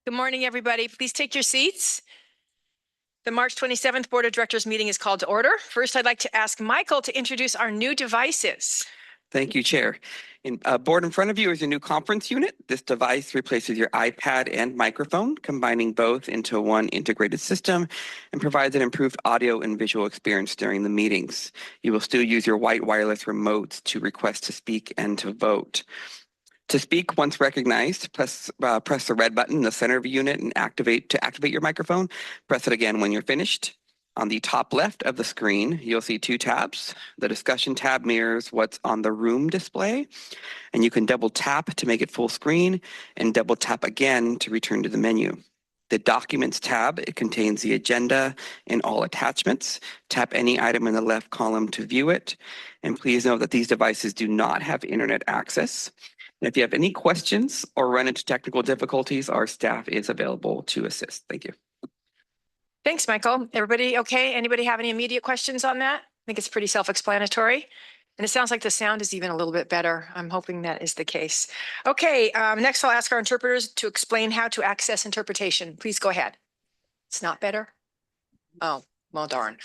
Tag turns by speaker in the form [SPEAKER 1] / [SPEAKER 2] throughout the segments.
[SPEAKER 1] Good morning, everybody. Please take your seats. The March 27th Board of Directors meeting is called to order. First, I'd like to ask Michael to introduce our new devices.
[SPEAKER 2] Thank you, Chair. Board in front of you is a new conference unit. This device replaces your iPad and microphone, combining both into one integrated system and provides an improved audio and visual experience during the meetings. You will still use your white wireless remotes to request to speak and to vote. To speak, once recognized, press the red button in the center of the unit and activate your microphone. Press it again when you're finished. On the top left of the screen, you'll see two tabs. The discussion tab mirrors what's on the room display, and you can double tap to make it full screen and double tap again to return to the menu. The Documents tab, it contains the agenda and all attachments. Tap any item in the left column to view it. And please note that these devices do not have internet access. And if you have any questions or run into technical difficulties, our staff is available to assist. Thank you.
[SPEAKER 1] Thanks, Michael. Everybody okay? Anybody have any immediate questions on that? I think it's pretty self-explanatory. And it sounds like the sound is even a little bit better. I'm hoping that is the case. Okay, next I'll ask our interpreters to explain how to access interpretation. Please go ahead. It's not better? Oh, well, darn.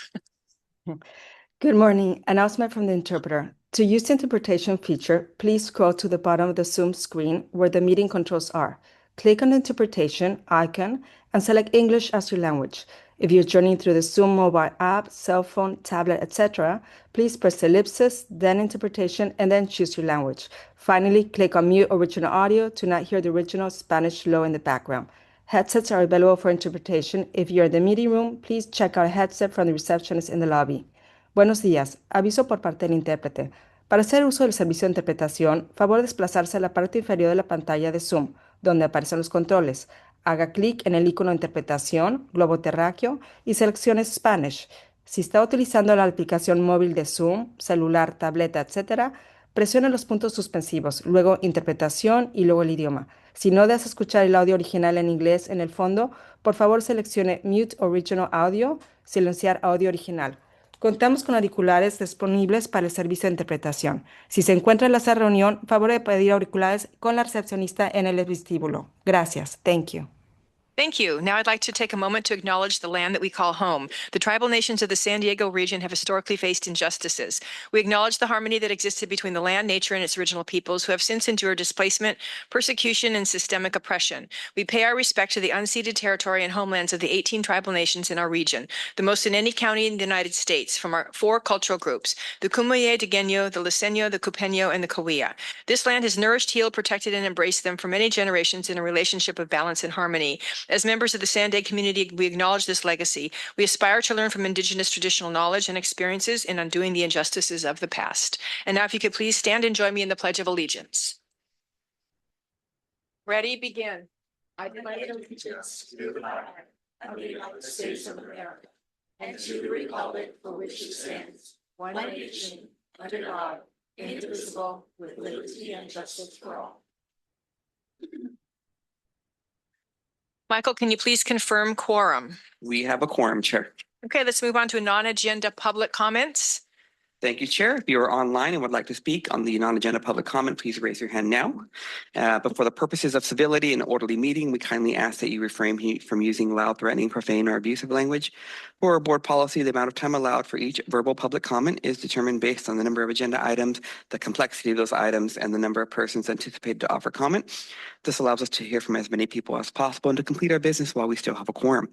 [SPEAKER 3] Good morning. Announcement from the interpreter. To use the interpretation feature, please scroll to the bottom of the Zoom screen where the meeting controls are. Click on the interpretation icon and select English as your language. If you're joining through the Zoom mobile app, cell phone, tablet, etc., please press ellipsis, then interpretation, and then choose your language. Finally, click on mute original audio to not hear the original Spanish low in the background. Headsets are available for interpretation. If you're in the meeting room, please check out a headset from the receptionist in the lobby. Buenos días. Aviso por parte del intérprete. Para hacer uso del servicio de interpretación, favor desplazarse a la parte inferior de la pantalla de Zoom, donde aparecen los controles. Haga clic en el icono de interpretación, globo terráqueo, y seleccione Spanish. Si está utilizando la aplicación móvil de Zoom, celular, tableta, etc., presione los puntos suspensivos, luego interpretación y luego el idioma. Si no deseas escuchar el audio original en inglés en el fondo, por favor seleccione Mute Original Audio, silenciar audio original. Contamos con auriculares disponibles para el servicio de interpretación. Si se encuentra en la sala de reunión, favor de pedir auriculares con la recepcionista en el vestíbulo. Gracias. Thank you.
[SPEAKER 1] Thank you. Now I'd like to take a moment to acknowledge the land that we call home. The tribal nations of the San Diego region have historically faced injustices. We acknowledge the harmony that existed between the land, nature, and its original peoples who have since endured displacement, persecution, and systemic oppression. We pay our respect to the unceded territory and homelands of the 18 tribal nations in our region, the most in any county in the United States, from our 4 cultural groups, the Kumeyaay, the Genyo, the Liseño, the Cupeño, and the Cahuilla. This land has nourished, healed, protected, and embraced them for many generations in a relationship of balance and harmony. As members of the SANDAG community, we acknowledge this legacy. We aspire to learn from Indigenous traditional knowledge and experiences in undoing the injustices of the past. And now if you could please stand and join me in the Pledge of Allegiance. Ready, begin. I pledge allegiance to the flag of the United States of America and to the republic for which it stands, one nation, under God, indivisible, with liberty and justice for all. Michael, can you please confirm quorum?
[SPEAKER 2] We have a quorum, Chair.
[SPEAKER 1] Okay, let's move on to non-agenda public comments.
[SPEAKER 2] Thank you, Chair. If you are online and would like to speak on the non-agenda public comment, please raise your hand now. But for the purposes of civility and orderly meeting, we kindly ask that you refrain from using loud, threatening, profane, or abusive language. For our board policy, the amount of time allowed for each verbal public comment is determined based on the number of agenda items, the complexity of those items, and the number of persons anticipated to offer comment. This allows us to hear from as many people as possible and to complete our business while we still have a quorum.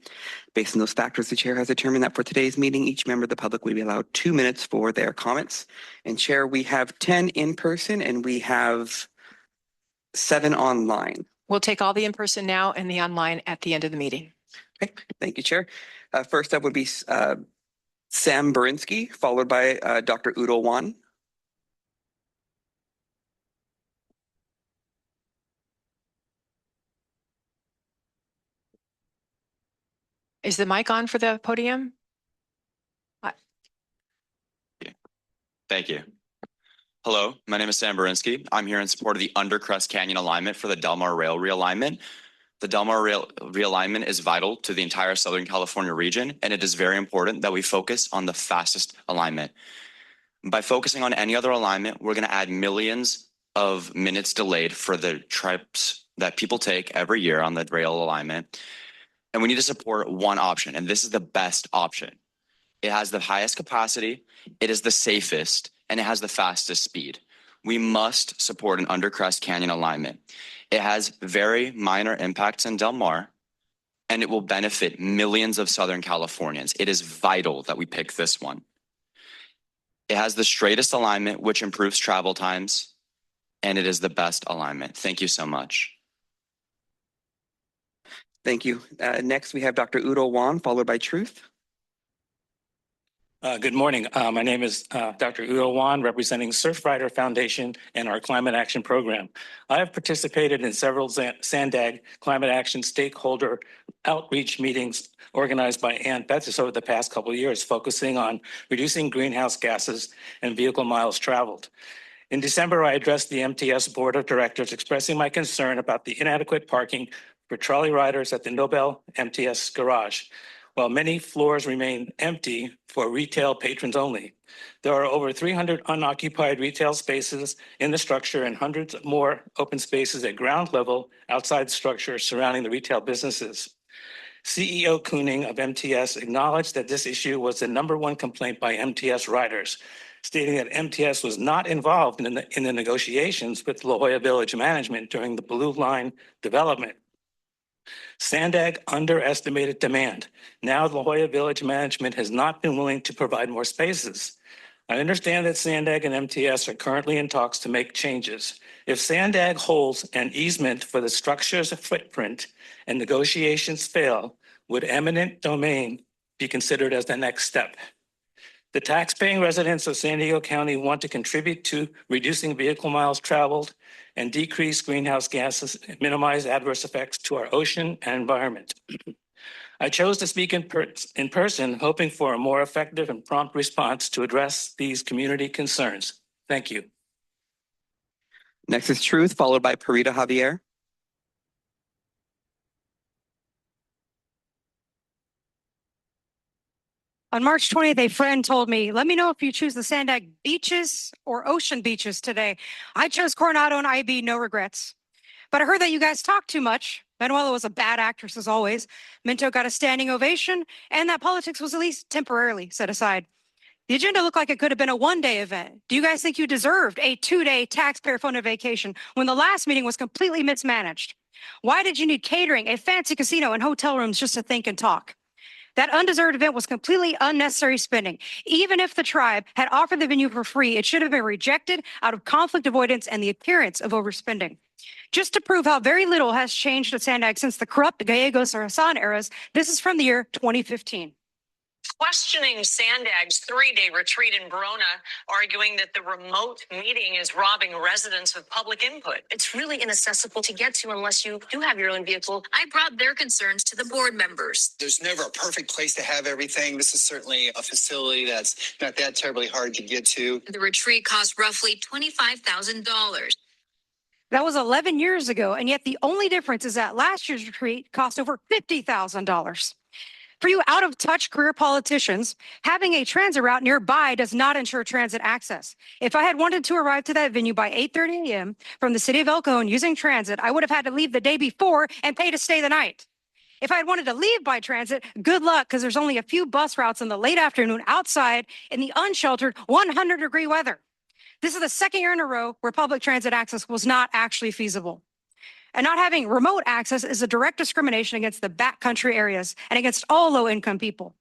[SPEAKER 2] Based on those factors, the Chair has determined that for today's meeting, each member of the public will be allowed 2 minutes for their comments. And Chair, we have 10 in person and we have 7 online.
[SPEAKER 1] We'll take all the in-person now and the online at the end of the meeting.
[SPEAKER 2] Okay, thank you, Chair. First up would be Sam Berinsky, followed by Dr. Udo Wan.
[SPEAKER 1] Is the mic on for the podium?
[SPEAKER 4] Thank you. Hello, my name is Sam Berinsky. I'm here in support of the Undercrest Canyon alignment for the Del Mar Rail realignment. The Del Mar Rail realignment is vital to the entire Southern California region, and it is very important that we focus on the fastest alignment. By focusing on any other alignment, we're going to add millions of minutes delayed for the trips that people take every year on the rail alignment. And we need to support one option, and this is the best option. It has the highest capacity, it is the safest, and it has the fastest speed. We must support an undercrest canyon alignment. It has very minor impacts in Del Mar, and it will benefit millions of Southern Californians. It is vital that we pick this one. It has the straightest alignment, which improves travel times, and it is the best alignment. Thank you so much.
[SPEAKER 2] Thank you. Next, we have Dr. Udo Wan, followed by Truth.
[SPEAKER 5] Good morning. My name is Dr. Udo Wan, representing Surfrider Foundation and our Climate Action Program. I have participated in several SANDAG climate action stakeholder outreach meetings organized by Ann Bethis over the past couple of years, focusing on reducing greenhouse gases and vehicle miles traveled. In December, I addressed the MTS Board of Directors, expressing my concern about the inadequate parking for trolley riders at the Nobel MTS garage. While many floors remain empty for retail patrons only, there are over 300 unoccupied retail spaces in the structure and hundreds more open spaces at ground level outside the structure surrounding the retail businesses. CEO Kooning of MTS acknowledged that this issue was the #1 complaint by MTS riders, stating that MTS was not involved in the negotiations with La Jolla Village management during the Blue Line development. SANDAG underestimated demand. Now La Jolla Village management has not been willing to provide more spaces. I understand that SANDAG and MTS are currently in talks to make changes. If SANDAG holds an easement for the structure's footprint and negotiations fail, would eminent domain be considered as the next step? The taxpaying residents of San Diego County want to contribute to reducing vehicle miles traveled and decrease greenhouse gases and minimize adverse effects to our ocean and environment. I chose to speak in person, hoping for a more effective and prompt response to address these community concerns. Thank you.
[SPEAKER 2] Next is Truth, followed by Parita Javier.
[SPEAKER 6] On March 20th, a friend told me, let me know if you choose the SANDAG beaches or ocean beaches today. I chose Coronado and IB, no regrets. But I heard that you guys talk too much. Manuela was a bad actress as always. Minto got a standing ovation, and that politics was at least temporarily set aside. The agenda looked like it could have been a one-day event. Do you guys think you deserved a 2-day taxpayer-funded vacation when the last meeting was completely mismanaged? Why did you need catering, a fancy casino, and hotel rooms just to think and talk? That undeserved event was completely unnecessary spending. Even if the tribe had offered the venue for free, it should have been rejected out of conflict avoidance and the appearance of overspending. Just to prove how very little has changed at SANDAG since the corrupt Gallegos or Hassan eras, this is from the year 2015.
[SPEAKER 7] Questioning SANDAG's 3-day retreat in Verona, arguing that the remote meeting is robbing residents of public input.
[SPEAKER 8] It's really inaccessible to get to unless you do have your own vehicle. I brought their concerns to the board members.
[SPEAKER 9] There's never a perfect place to have everything. This is certainly a facility that's not that terribly hard to get to.
[SPEAKER 8] The retreat cost roughly $25,000.
[SPEAKER 6] That was 11 years ago, and yet the only difference is that last year's retreat cost over $50,000. For you out-of-touch career politicians, having a transit route nearby does not ensure transit access. If I had wanted to arrive to that venue by 8:30 a.m. from the city of El Cajon using transit, I would have had to leave the day before and pay to stay the night. If I had wanted to leave by transit, good luck, because there's only a few bus routes in the late afternoon outside in the unsheltered 100-degree weather. This is the second year in a row where public transit access was not actually feasible. And not having remote access is a direct discrimination against the backcountry areas and against all low-income people.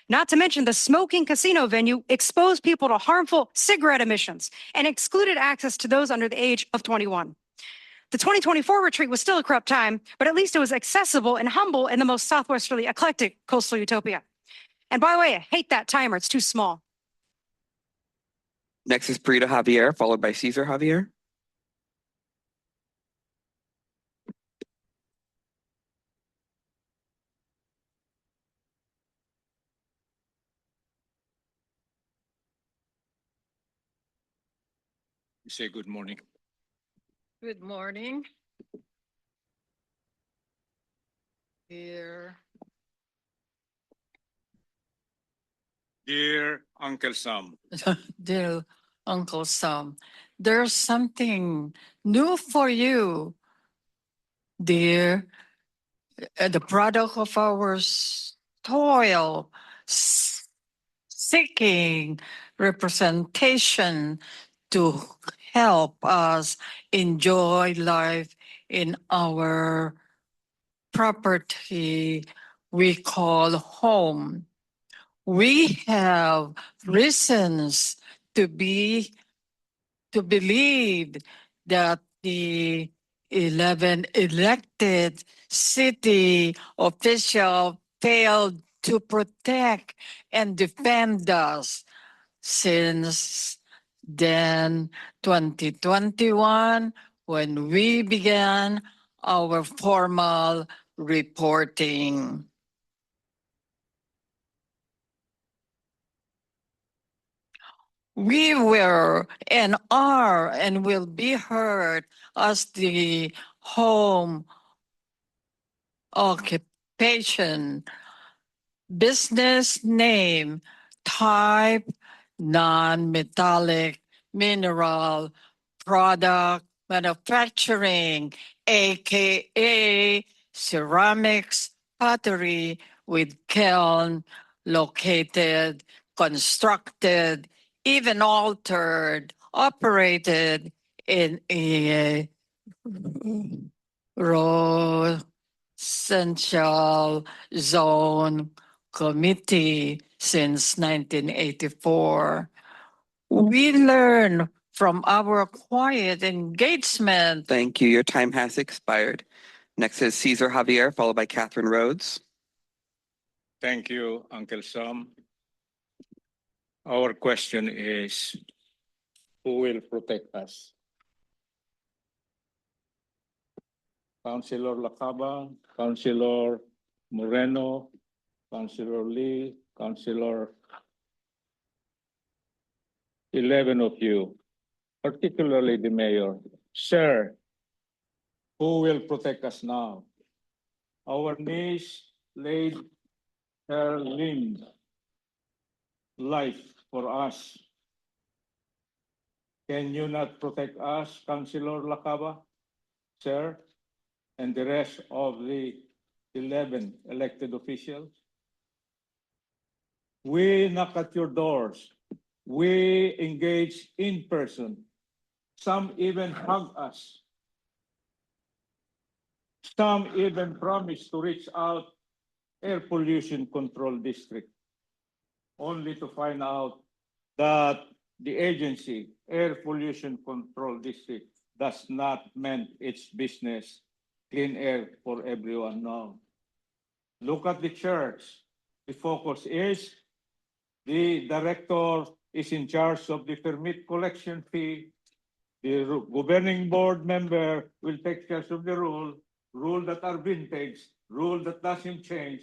[SPEAKER 6] Not to mention the smoking casino venue exposed people to harmful cigarette emissions and excluded access to those under the age of 21. The 2024 retreat was still a corrupt time, but at least it was accessible and humble in the most southwesterly eclectic coastal utopia. And by the way, I hate that timer. It's too small.
[SPEAKER 2] Next is Parita Javier, followed by Cesar Javier.
[SPEAKER 10] Say good morning.
[SPEAKER 11] Good morning. Dear
[SPEAKER 10] Uncle Sam.
[SPEAKER 11] Dear Uncle Sam, there's something new for you. the product of our toil, seeking representation to help us enjoy life in our property we call home. We have reasons to believe that the 11 elected city officials failed to protect and defend us. Since then, 2021, when we began our formal reporting. We were and are and will be heard as the home occupation, business name, type, non-metallic, mineral, product, manufacturing, aka ceramics, pottery with kiln, located, constructed, even altered, operated in a central zone committee since 1984. We learn from our quiet engagement.
[SPEAKER 2] Thank you. Your time has expired. Next is Cesar Javier, followed by Catherine Rhodes.
[SPEAKER 10] Thank you, Uncle Sam. Our question is, who will protect us? Councilor Lacaba, Councilor Moreno, Councilor Lee, Councilor, 11 of you, particularly the mayor. Sir, who will protect us now? Our niece laid her limbs, life for us. Can you not protect us, Councilor Lacaba, sir, and the rest of the 11 elected officials? We knock at your doors. We engage in person. Some even hug us. Some even promise to reach out air pollution control district, only to find out that the agency, Air Pollution Control District, does not mean its business clean air for everyone now. Look at the church. The focus is the director is in charge of the permit collection fee. The governing board member will take charge of the rule that are vintage, rule that doesn't change,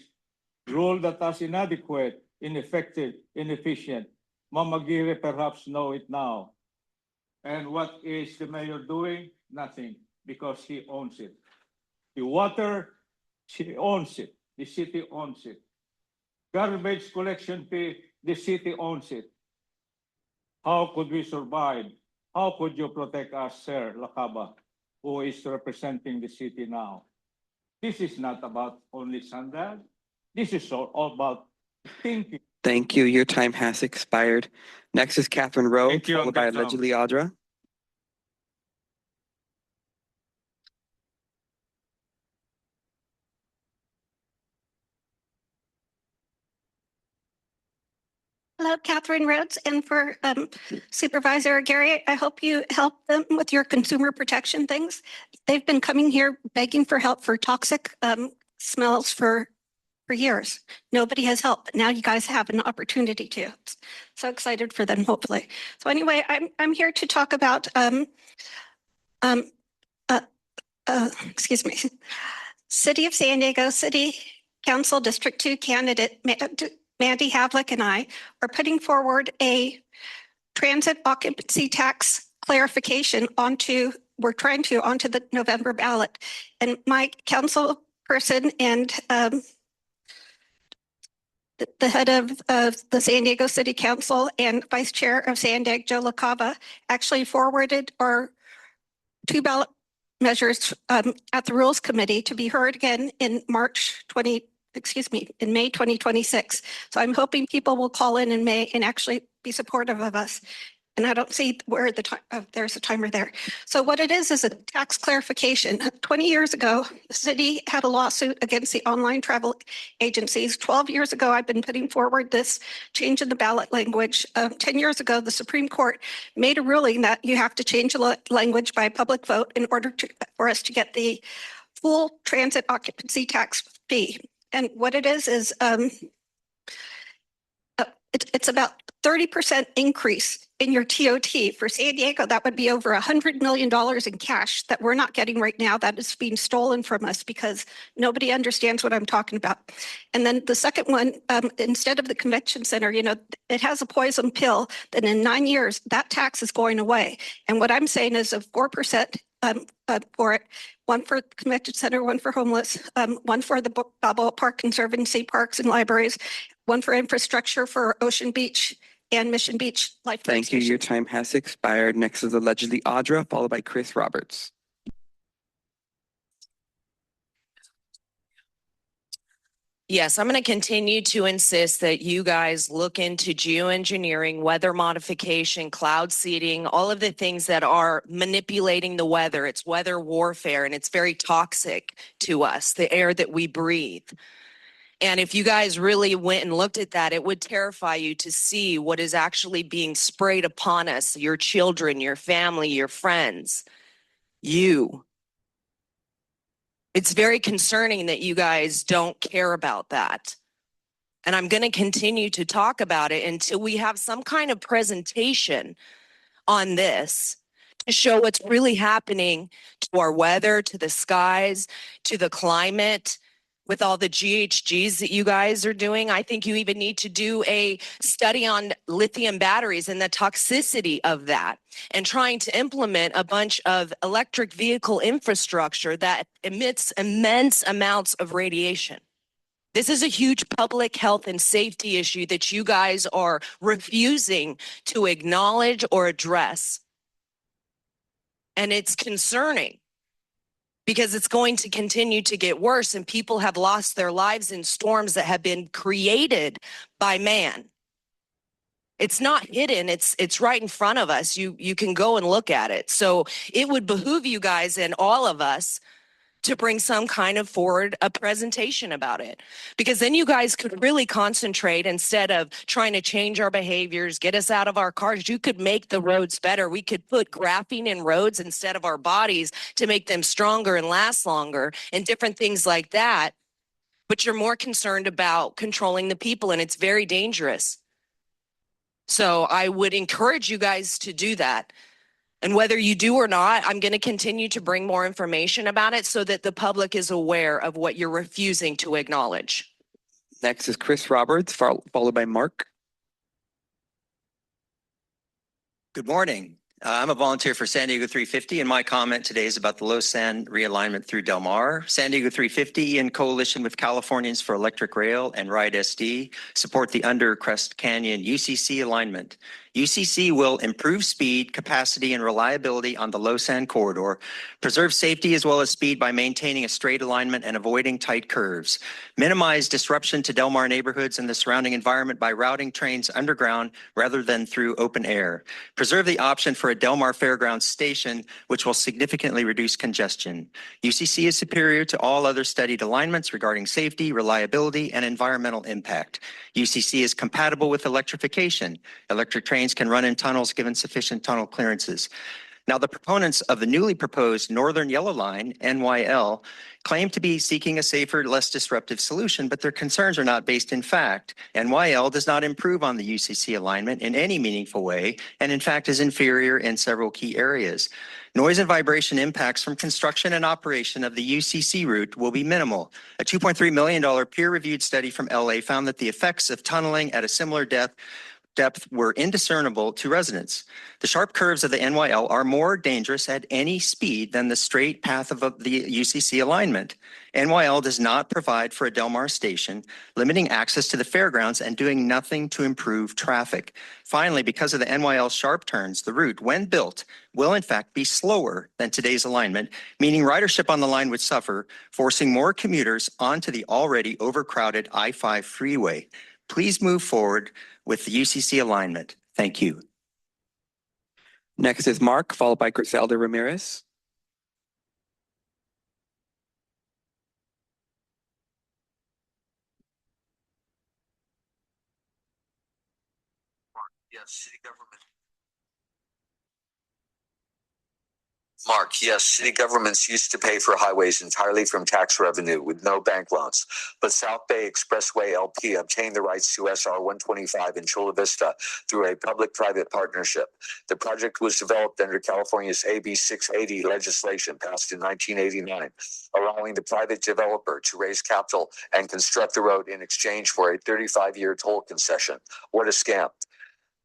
[SPEAKER 10] rule that is inadequate, ineffective, inefficient. Mama Aguirre perhaps know it now. And what is the mayor doing? Nothing, because he owns it. The water, she owns it. The city owns it. Garbage collection fee, the city owns it. How could we survive? How could you protect us, Sir Lacaba, who is representing the city now? This is not about only SANDAG. This is all about thinking.
[SPEAKER 2] Thank you. Your time has expired. Next is Catherine Rhodes,
[SPEAKER 10] Thank you,
[SPEAKER 2] followed by
[SPEAKER 10] Uncle Tom.
[SPEAKER 2] allegedly Audra.
[SPEAKER 12] Hello, Catherine Rhodes, and for Supervisor Gary, I hope you help them with your consumer protection things. They've been coming here begging for help for toxic smells for years. Nobody has helped. Now you guys have an opportunity to. So excited for them, hopefully. So anyway, I'm here to talk about excuse me, City of San Diego City Council District 2 candidate Mandy Havlick and I are putting forward a transit occupancy tax clarification onto the November ballot. And my council person and the head of the San Diego City Council and vice chair of SANDAG, Joe LaCava, actually forwarded our two ballot measures at the Rules Committee to be heard again in May 2026. So I'm hoping people will call in May and actually be supportive of us. And I don't see where there's a timer there. So what it is a tax clarification. 20 years ago, the city had a lawsuit against the online travel agencies. 12 years ago, I've been putting forward this change in the ballot language. 10 years ago, the Supreme Court made a ruling that you have to change the language by public vote in order for us to get the full transit occupancy tax fee. And what it is it's about 30% increase in your TOT. For San Diego, that would be over $100 million in cash that we're not getting right now. That is being stolen from us because nobody understands what I'm talking about. And then the second one, instead of the convention center, you know, it has a poison pill that in 9 years, that tax is going away. And what I'm saying is a 4% for it, one for the convention center, one for homeless, one for the Balboa Park Conservancy, parks and libraries, one for infrastructure for Ocean Beach and Mission Beach Lifetime
[SPEAKER 2] Thank you. Your time has expired. Next is allegedly Audra, followed by Chris Roberts.
[SPEAKER 13] Yes, I'm going to continue to insist that you guys look into geoengineering, weather modification, cloud seeding, all of the things that are manipulating the weather. It's weather warfare, and it's very toxic to us, the air that we breathe. And if you guys really went and looked at that, it would terrify you to see what is actually being sprayed upon us, your children, your family, your friends, you. It's very concerning that you guys don't care about that. And I'm going to continue to talk about it until we have some kind of presentation on this to show what's really happening to our weather, to the skies, to the climate, with all the GHGs that you guys are doing. I think you even need to do a study on lithium batteries and the toxicity of that, and trying to implement a bunch of electric vehicle infrastructure that emits immense amounts of radiation. This is a huge public health and safety issue that you guys are refusing to acknowledge or address. And it's concerning, because it's going to continue to get worse, and people have lost their lives in storms that have been created by man. It's not hidden, it's right in front of us. You can go and look at it. So it would behoove you guys and all of us to bring some kind of forward a presentation about it, because then you guys could really concentrate instead of trying to change our behaviors, get us out of our cars. You could make the roads better. We could put graphene in roads instead of our bodies to make them stronger and last longer and different things like that. But you're more concerned about controlling the people, and it's very dangerous. So I would encourage you guys to do that. And whether you do or not, I'm going to continue to bring more information about it so that the public is aware of what you're refusing to acknowledge.
[SPEAKER 2] Next is Chris Roberts, followed by Mark.
[SPEAKER 14] Good morning. I'm a volunteer for San Diego 350, and my comment today is about the Low-San realignment through Del Mar. San Diego 350, in coalition with Californians for Electric Rail and Ride SD, support the Under Crest Canyon UCC alignment. UCC will improve speed, capacity, and reliability on the Low-San corridor, preserve safety as well as speed by maintaining a straight alignment and avoiding tight curves, minimize disruption to Del Mar neighborhoods and the surrounding environment by routing trains underground rather than through open air, preserve the option for a Del Mar Fairgrounds station, which will significantly reduce congestion. UCC is superior to all other studied alignments regarding safety, reliability, and environmental impact. UCC is compatible with electrification. Electric trains can run in tunnels given sufficient tunnel clearances. Now, the proponents of the newly proposed Northern Yellow Line, NYL, claim to be seeking a safer, less disruptive solution, but their concerns are not based in fact. NYL does not improve on the UCC alignment in any meaningful way, and in fact is inferior in several key areas. Noise and vibration impacts from construction and operation of the UCC route will be minimal. A $2.3 million peer-reviewed study from LA found that the effects of tunneling at a similar depth depth were indiscernible to residents. The sharp curves of the NYL are more dangerous at any speed than the straight path of the UCC alignment. NYL does not provide for a Del Mar station, limiting access to the fairgrounds and doing nothing to improve traffic. Finally, because of the NYL sharp turns, the route, when built, will in fact be slower than today's alignment, meaning ridership on the line would suffer, forcing more commuters onto the already overcrowded I-5 freeway. Please move forward with the UCC alignment. Thank you.
[SPEAKER 2] Next is Mark, followed by Griselda Ramirez.
[SPEAKER 15] Yes, city government. Mark, yes, city governments used to pay for highways entirely from tax revenue with no bank loans. But South Bay Expressway LP obtained the rights to SR 125 in Chula Vista through a public-private partnership. The project was developed under California's AB 680 legislation passed in 1989, allowing the private developer to raise capital and construct the road in exchange for a 35-year toll concession. What a scam.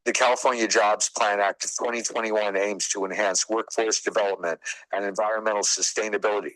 [SPEAKER 15] The California Jobs Plan Act of 2021 aims to enhance workforce development and environmental sustainability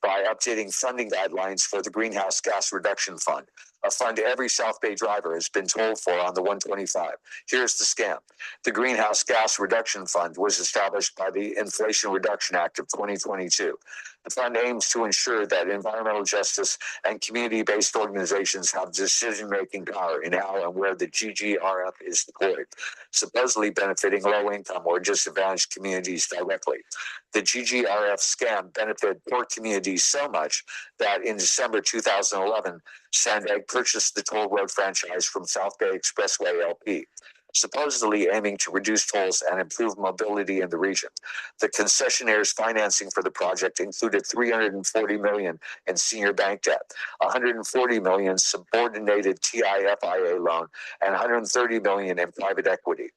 [SPEAKER 15] by updating funding guidelines for the Greenhouse Gas Reduction Fund, a fund every South Bay driver has been told for on the 125. Here's the scam. The Greenhouse Gas Reduction Fund was established by the Inflation Reduction Act of 2022. The fund aims to ensure that environmental justice and community-based organizations have decision-making power in how and where the GGRF is deployed, supposedly benefiting low-income or disadvantaged communities directly. The GGRF scam benefited poor communities so much that in December 2011, SANDAG purchased the toll road franchise from South Bay Expressway LP, supposedly aiming to reduce tolls and improve mobility in the region. The concessionaire's financing for the project included $340 million in senior bank debt, $140 million subordinated TIFIA loan, and $130 million in private equity.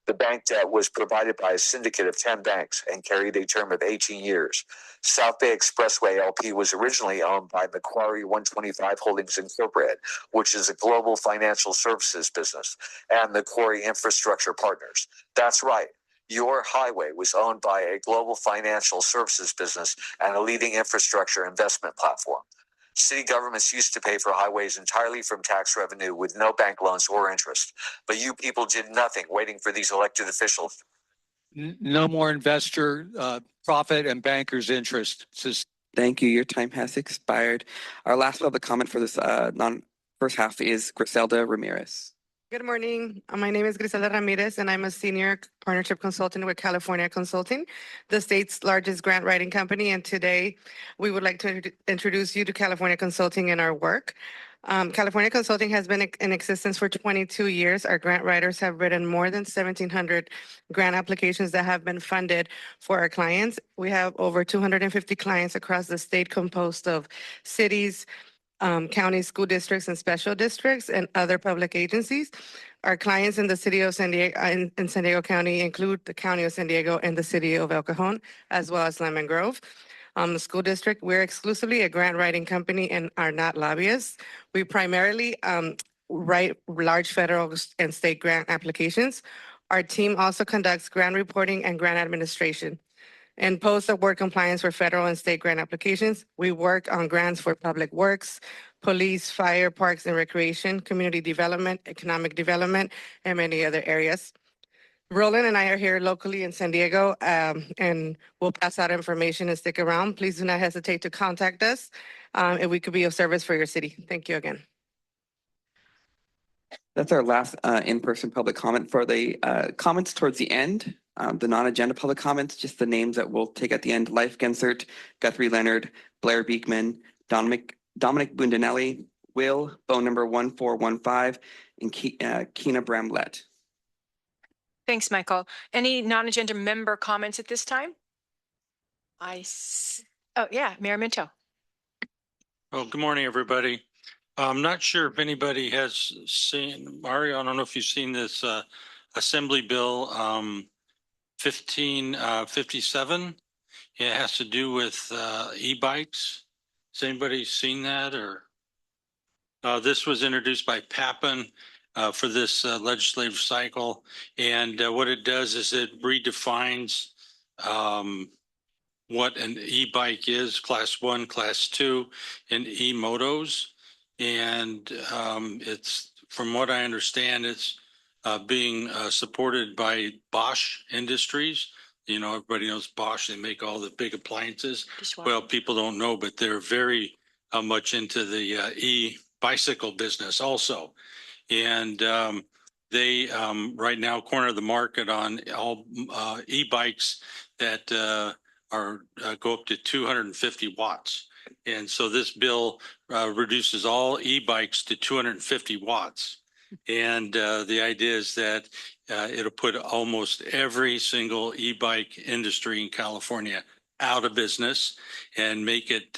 [SPEAKER 15] The bank debt was provided by a syndicate of 10 banks and carried a term of 18 years. South Bay Expressway LP was originally owned by Macquarie 125 Holdings Incorporated, which is a global financial services business, and Macquarie Infrastructure Partners. That's right. Your highway was owned by a global financial services business and a leading infrastructure investment platform. City governments used to pay for highways entirely from tax revenue with no bank loans or interest. But you people did nothing, waiting for these elected officials.
[SPEAKER 16] No more investor profit and bankers' interest.
[SPEAKER 2] Thank you. Your time has expired. Our last public comment for this first half is Griselda Ramirez.
[SPEAKER 17] Good morning. My name is Griselda Ramirez, and I'm a senior partnership consultant with California Consulting, the state's largest grant writing company. And today, we would like to introduce you to California Consulting and our work. California Consulting has been in existence for 22 years. Our grant writers have written more than 1,700 grant applications that have been funded for our clients. We have over 250 clients across the state composed of cities, counties, school districts, and special districts, and other public agencies. Our clients in the city of San Diego, in San Diego County, include the County of San Diego and the city of El Cajon, as well as Lemon Grove. The school district, we're exclusively a grant writing company and are not lobbyists. We primarily write large federal and state grant applications. Our team also conducts grant reporting and grant administration. In post-award compliance for federal and state grant applications, we work on grants for public works, police, fire, parks and recreation, community development, economic development, and many other areas. Roland and I are here locally in San Diego, and we'll pass out information and stick around. Please do not hesitate to contact us if we could be of service for your city. Thank you again.
[SPEAKER 2] That's our last in-person public comment. For the comments towards the end, the non-agenda public comments, just the names that we'll take at the end: Leif Gensert, Guthrie Leonard, Blair Beekman, Dominic Bundinelli, Will, phone number 1415, and Kina Bramlett.
[SPEAKER 1] Thanks, Michael. Any non-agenda member comments at this time? Oh, yeah, Mayor Minto.
[SPEAKER 18] Well, good morning, everybody. I'm not sure if anybody has seen, Mario, I don't know if you've seen this Assembly Bill 1557. It has to do with e-bikes. Has anybody seen that? Or this was introduced by Pappen for this legislative cycle. And what it does is it redefines what an e-bike is, class 1, class 2, and e-motos. And it's, from what I understand, it's being supported by Bosch Industries. You know, everybody knows Bosch, they make all the big appliances. Well, people don't know, but they're very much into the e-bicycle business also. And they right now corner the market on all e-bikes that go up to 250 watts. And so this bill reduces all e-bikes to 250 watts. And the idea is that it'll put almost every single e-bike industry in California out of business and make it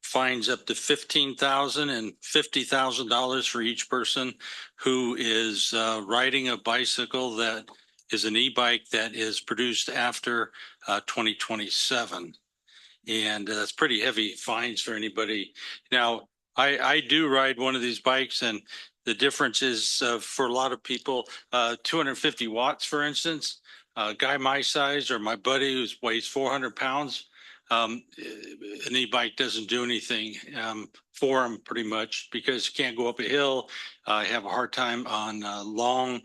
[SPEAKER 18] fines up to $15,000 and $50,000 for each person who is riding a bicycle that is an e-bike that is produced after 2027. And that's pretty heavy fines for anybody. Now, I do ride one of these bikes, and the difference is for a lot of people, 250 watts, for instance, a guy my size or my buddy who weighs 400 pounds, an e-bike doesn't do anything for him pretty much because you can't go up a hill. I have a hard time on long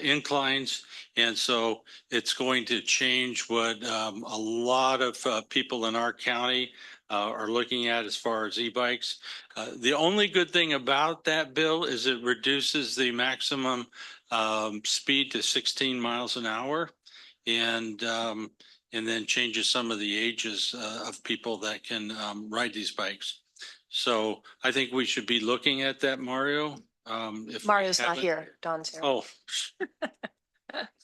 [SPEAKER 18] inclines. And so it's going to change what a lot of people in our county are looking at as far as e-bikes. The only good thing about that bill is it reduces the maximum speed to 16 miles an hour. And then changes some of the ages of people that can ride these bikes. So I think we should be looking at that, Mario. If
[SPEAKER 1] Mario's not here. Don's here.
[SPEAKER 18] Oh,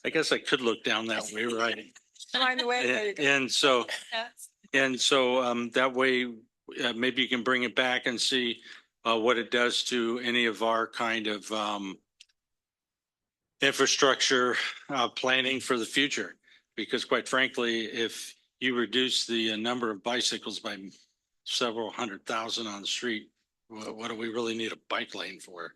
[SPEAKER 18] I guess I could look down that way, right?
[SPEAKER 1] Find the way. There you go.
[SPEAKER 18] And so that way, maybe you can bring it back and see what it does to any of our kind of infrastructure planning for the future. Because quite frankly, if you reduce the number of bicycles by several 100,000 on the street, what do we really need a bike lane for?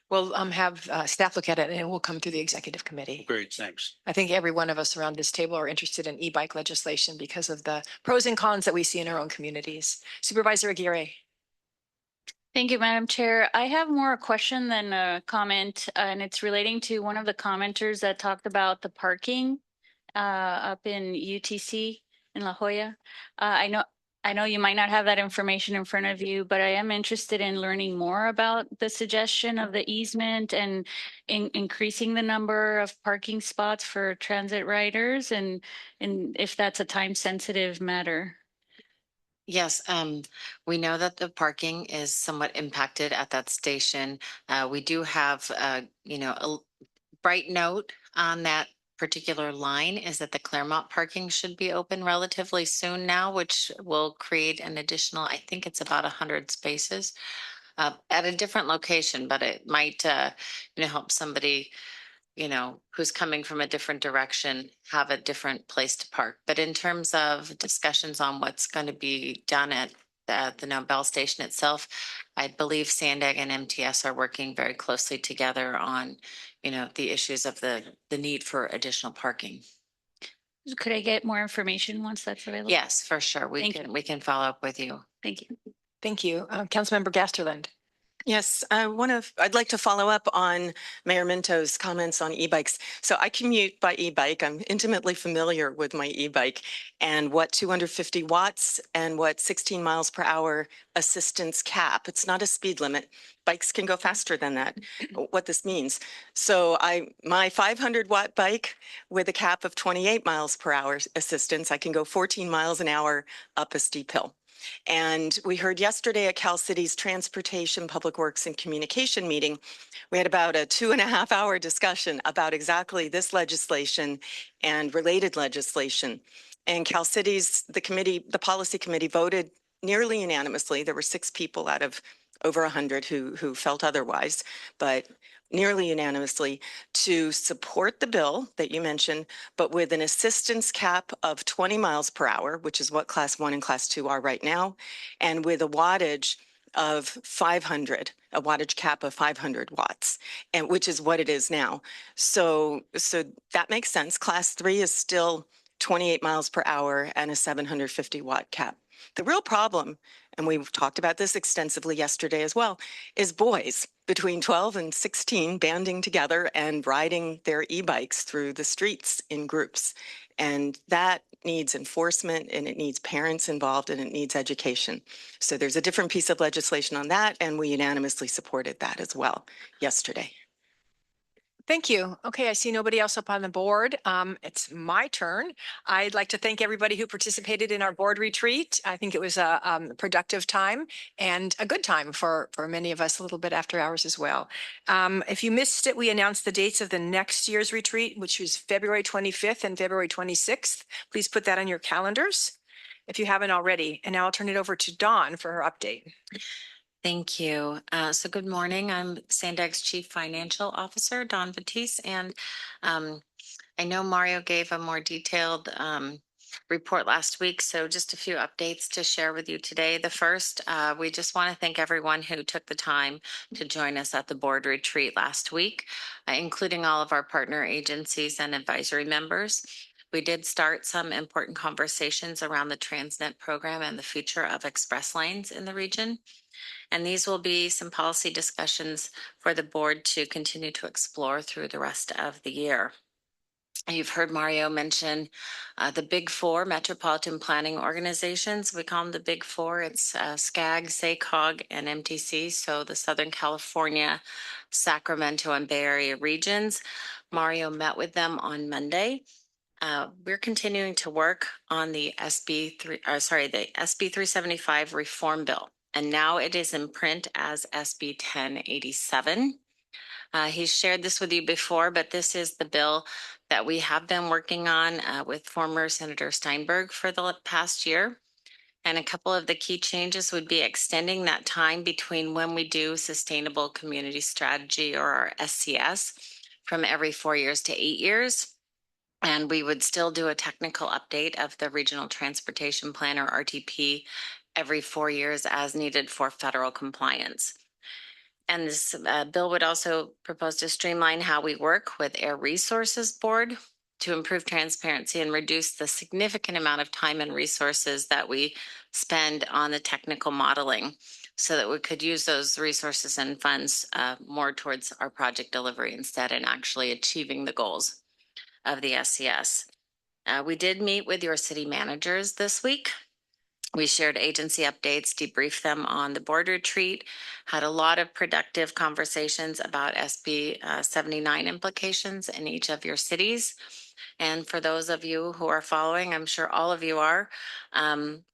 [SPEAKER 1] We'll have staff look at it and it will come through the executive committee.
[SPEAKER 18] Great, thanks.
[SPEAKER 1] I think every one of us around this table are interested in e-bike legislation because of the pros and cons that we see in our own communities. Supervisor Aguirre.
[SPEAKER 19] Thank you, Madam Chair. I have more a question than a comment, and it's relating to one of the commenters that talked about the parking up in UTC in La Jolla. I know you might not have that information in front of you, but I am interested in learning more about the suggestion of the easement and increasing the number of parking spots for transit riders, and if that's a time-sensitive matter.
[SPEAKER 20] Yes, we know that the parking is somewhat impacted at that station. We do have, a bright note on that particular line is that the Claremont parking should be open relatively soon now, which will create an additional, I think it's about 100 spaces at a different location, but it might, help somebody, who's coming from a different direction, have a different place to park. But in terms of discussions on what's going to be done at the Nobel station itself, I believe SANDAG and MTS are working very closely together on, the issues of the need for additional parking.
[SPEAKER 19] Could I get more information once that's available?
[SPEAKER 20] Yes, for sure. We can follow up with you.
[SPEAKER 19] Thank you.
[SPEAKER 1] Thank you. Councilmember Gasterland.
[SPEAKER 21] Yes, I'd like to follow up on Mayor Minto's comments on e-bikes. So I commute by e-bike. I'm intimately familiar with my e-bike and what 250 watts and what 16 miles per hour assistance cap. It's not a speed limit. Bikes can go faster than that, what this means. So my 500 watt bike with a cap of 28 miles per hour assistance, I can go 14 miles an hour up a steep hill. And we heard yesterday at Cal City's Transportation, Public Works and Communication meeting, we had about a 2.5-hour discussion about exactly this legislation and related legislation. And Cal City's, the policy committee voted nearly unanimously. There were 6 people out of over 100 who felt otherwise, but nearly unanimously to support the bill that you mentioned, but with an assistance cap of 20 miles per hour, which is what class 1 and class 2 are right now, and with a wattage of 500, a wattage cap of 500 watts, and which is what it is now. So that makes sense. Class 3 is still 28 miles per hour and a 750 watt cap. The real problem, and we've talked about this extensively yesterday as well, is boys between 12 and 16 banding together and riding their e-bikes through the streets in groups. And that needs enforcement, and it needs parents involved, and it needs education. So there's a different piece of legislation on that, and we unanimously supported that as well yesterday.
[SPEAKER 1] Thank you. Okay, I see nobody else up on the board. It's my turn. I'd like to thank everybody who participated in our board retreat. I think it was a productive time and a good time for many of us, a little bit after hours as well. If you missed it, we announced the dates of the next year's retreat, which was February 25th and February 26th. Please put that on your calendars if you haven't already. And now I'll turn it over to Dawn for her update.
[SPEAKER 20] Thank you. So good morning. I'm SANDAG's Chief Financial Officer, Dawn Batiste, and I know Mario gave a more detailed report last week, so just a few updates to share with you today. The first, we just want to thank everyone who took the time to join us at the board retreat last week, including all of our partner agencies and advisory members. We did start some important conversations around the Transnet program and the future of express lanes in the region. And these will be some policy discussions for the board to continue to explore through the rest of the year. You've heard Mario mention the Big Four metropolitan planning organizations. We call them the Big Four. It's SCAG, SACOG, and MTC, so the Southern California, Sacramento, and Bay Area regions. Mario met with them on Monday. We're continuing to work on the SB 375 reform bill. And now it is in print as SB 1087. He's shared this with you before, but this is the bill that we have been working on with former Senator Steinberg for the past year. And a couple of the key changes would be extending that time between when we do Sustainable Community Strategy, or our SCS, from every 4 years to 8 years. And we would still do a technical update of the Regional Transportation Plan, or RTP, every 4 years as needed for federal compliance. And this bill would also propose to streamline how we work with Air Resources Board to improve transparency and reduce the significant amount of time and resources that we spend on the technical modeling, so that we could use those resources and funds more towards our project delivery instead, and actually achieving the goals of the SCS. We did meet with your city managers this week. We shared agency updates, debriefed them on the board retreat, had a lot of productive conversations about SB 79 implications in each of your cities. And for those of you who are following, I'm sure all of you are,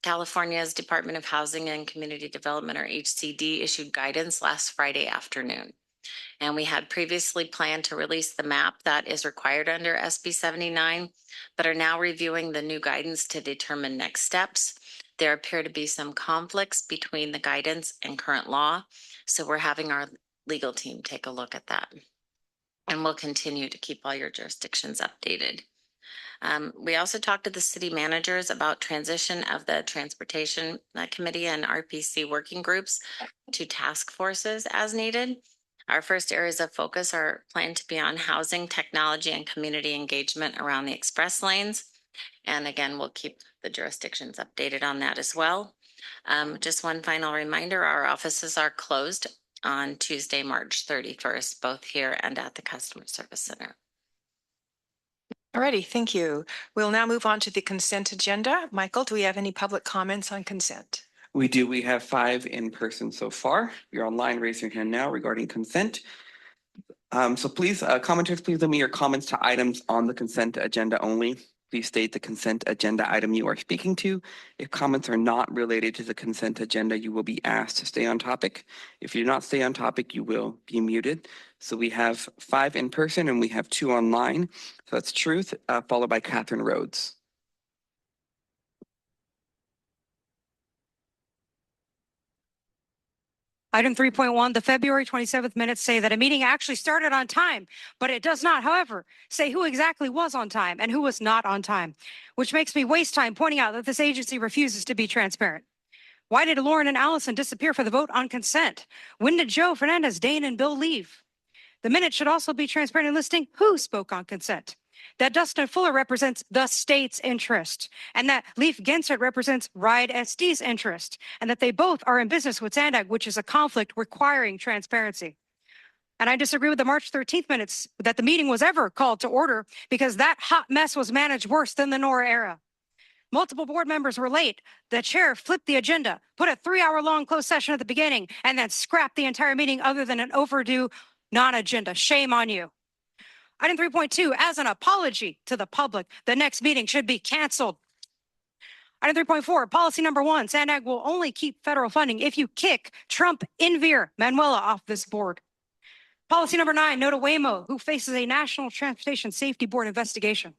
[SPEAKER 20] California's Department of Housing and Community Development, or HCD, issued guidance last Friday afternoon. And we had previously planned to release the map that is required under SB 79, but are now reviewing the new guidance to determine next steps. There appear to be some conflicts between the guidance and current law, so we're having our legal team take a look at that. And we'll continue to keep all your jurisdictions updated. We also talked to the city managers about transition of the Transportation Committee and RPC working groups to task forces as needed. Our first areas of focus are planned to be on housing, technology, and community engagement around the express lanes. And again, we'll keep the jurisdictions updated on that as well. Just one final reminder, our offices are closed on Tuesday, March 31st, both here and at the Customer Service Center.
[SPEAKER 1] Alrighty, thank you. We'll now move on to the consent agenda. Michael, do we have any public comments on consent?
[SPEAKER 2] We do. We have 5 in person so far. If you're online, raise your hand now regarding consent. So please, commenters, please limit your comments to items on the consent agenda only. Please state the consent agenda item you are speaking to. If comments are not related to the consent agenda, you will be asked to stay on topic. If you do not stay on topic, you will be muted. So we have 5 in person and we have 2 online. So that's Truth, followed by Catherine Rhodes.
[SPEAKER 6] Item 3.1, the February 27th minutes say that a meeting actually started on time, but it does not, however, say who exactly was on time and who was not on time, which makes me waste time pointing out that this agency refuses to be transparent. Why did Lauren and Allison disappear for the vote on consent? When did Joe, Fernandez, Dane, and Bill leave? The minutes should also be transparent in listing who spoke on consent. That Dustin Fuller represents the state's interest, and that Leif Gensert represents Ride SD's interest, and that they both are in business with SANDAG, which is a conflict requiring transparency. And I disagree with the March 13th minutes that the meeting was ever called to order because that hot mess was managed worse than the Nora era. Multiple board members were late. The chair flipped the agenda, put a 3-hour-long closed session at the beginning, and then scrapped the entire meeting other than an overdue non-agenda. Shame on you. Item 3.2, as an apology to the public, the next meeting should be canceled. Item 3.4, policy number 1, SANDAG will only keep federal funding if you kick Trump, Enver, Manuela off this board. Policy number 9, no to Waymo, who faces a National Transportation Safety Board investigation.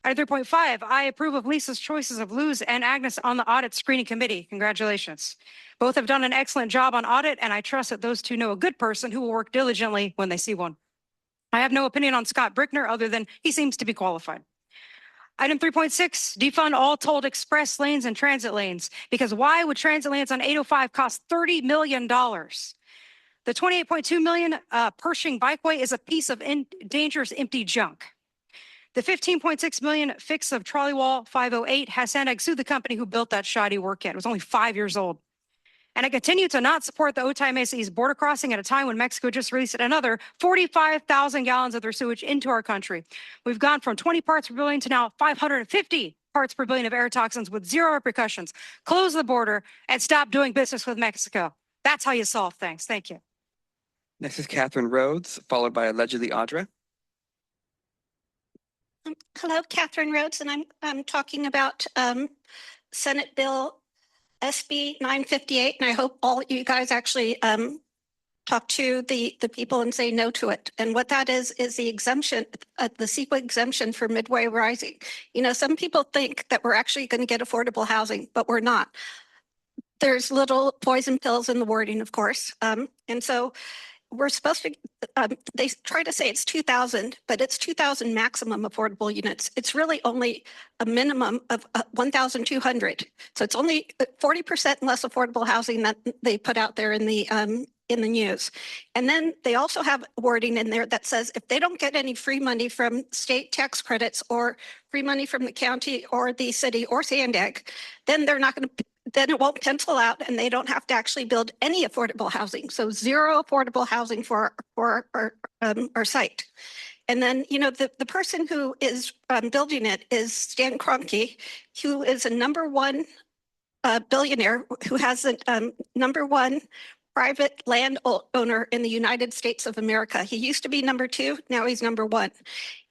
[SPEAKER 6] Item 3.5, I approve of Lisa's choices of Luz and Agnes on the audit screening committee. Congratulations. Both have done an excellent job on audit, and I trust that those two know a good person who will work diligently when they see one. I have no opinion on Scott Brickner other than he seems to be qualified. Item 3.6, defund all tolled express lanes and transit lanes, because why would transit lanes on 805 cost $30 million? The $28.2 million Pershing Bikeway is a piece of dangerous empty junk. The $15.6 million fix of Trolley Wall 508 has SANDAG sued the company who built that shoddy work kit. It was only 5 years old. And I continue to not support the Otay Mesa East border crossing at a time when Mexico just released another 45,000 gallons of their sewage into our country. We've gone from 20 parts per billion to now 550 parts per billion of air toxins with zero repercussions. Close the border and stop doing business with Mexico. That's how you solve things. Thank you.
[SPEAKER 2] Next is Catherine Rhodes, followed by allegedly Audra.
[SPEAKER 12] Hello, Catherine Rhodes, and I'm talking about Senate Bill SB 958, and I hope all you guys actually talk to the people and say no to it. And what that is the exemption, the CEQA exemption for midway rising. You know, some people think that we're actually going to get affordable housing, but we're not. There's little poison pills in the wording, of course. And so we're supposed to, they try to say it's 2,000, but it's 2,000 maximum affordable units. It's really only a minimum of 1,200. So it's only 40% less affordable housing that they put out there in the news. And then they also have wording in there that says if they don't get any free money from state tax credits or free money from the county or the city or SANDAG, then they're not going to, then it won't pencil out and they don't have to actually build any affordable housing. So zero affordable housing for our site. And then, you know, the person who is building it is Stan Kroenke, who is a #1 billionaire who has a #1 private land owner in the United States of America. He used to be #2, now he's #1.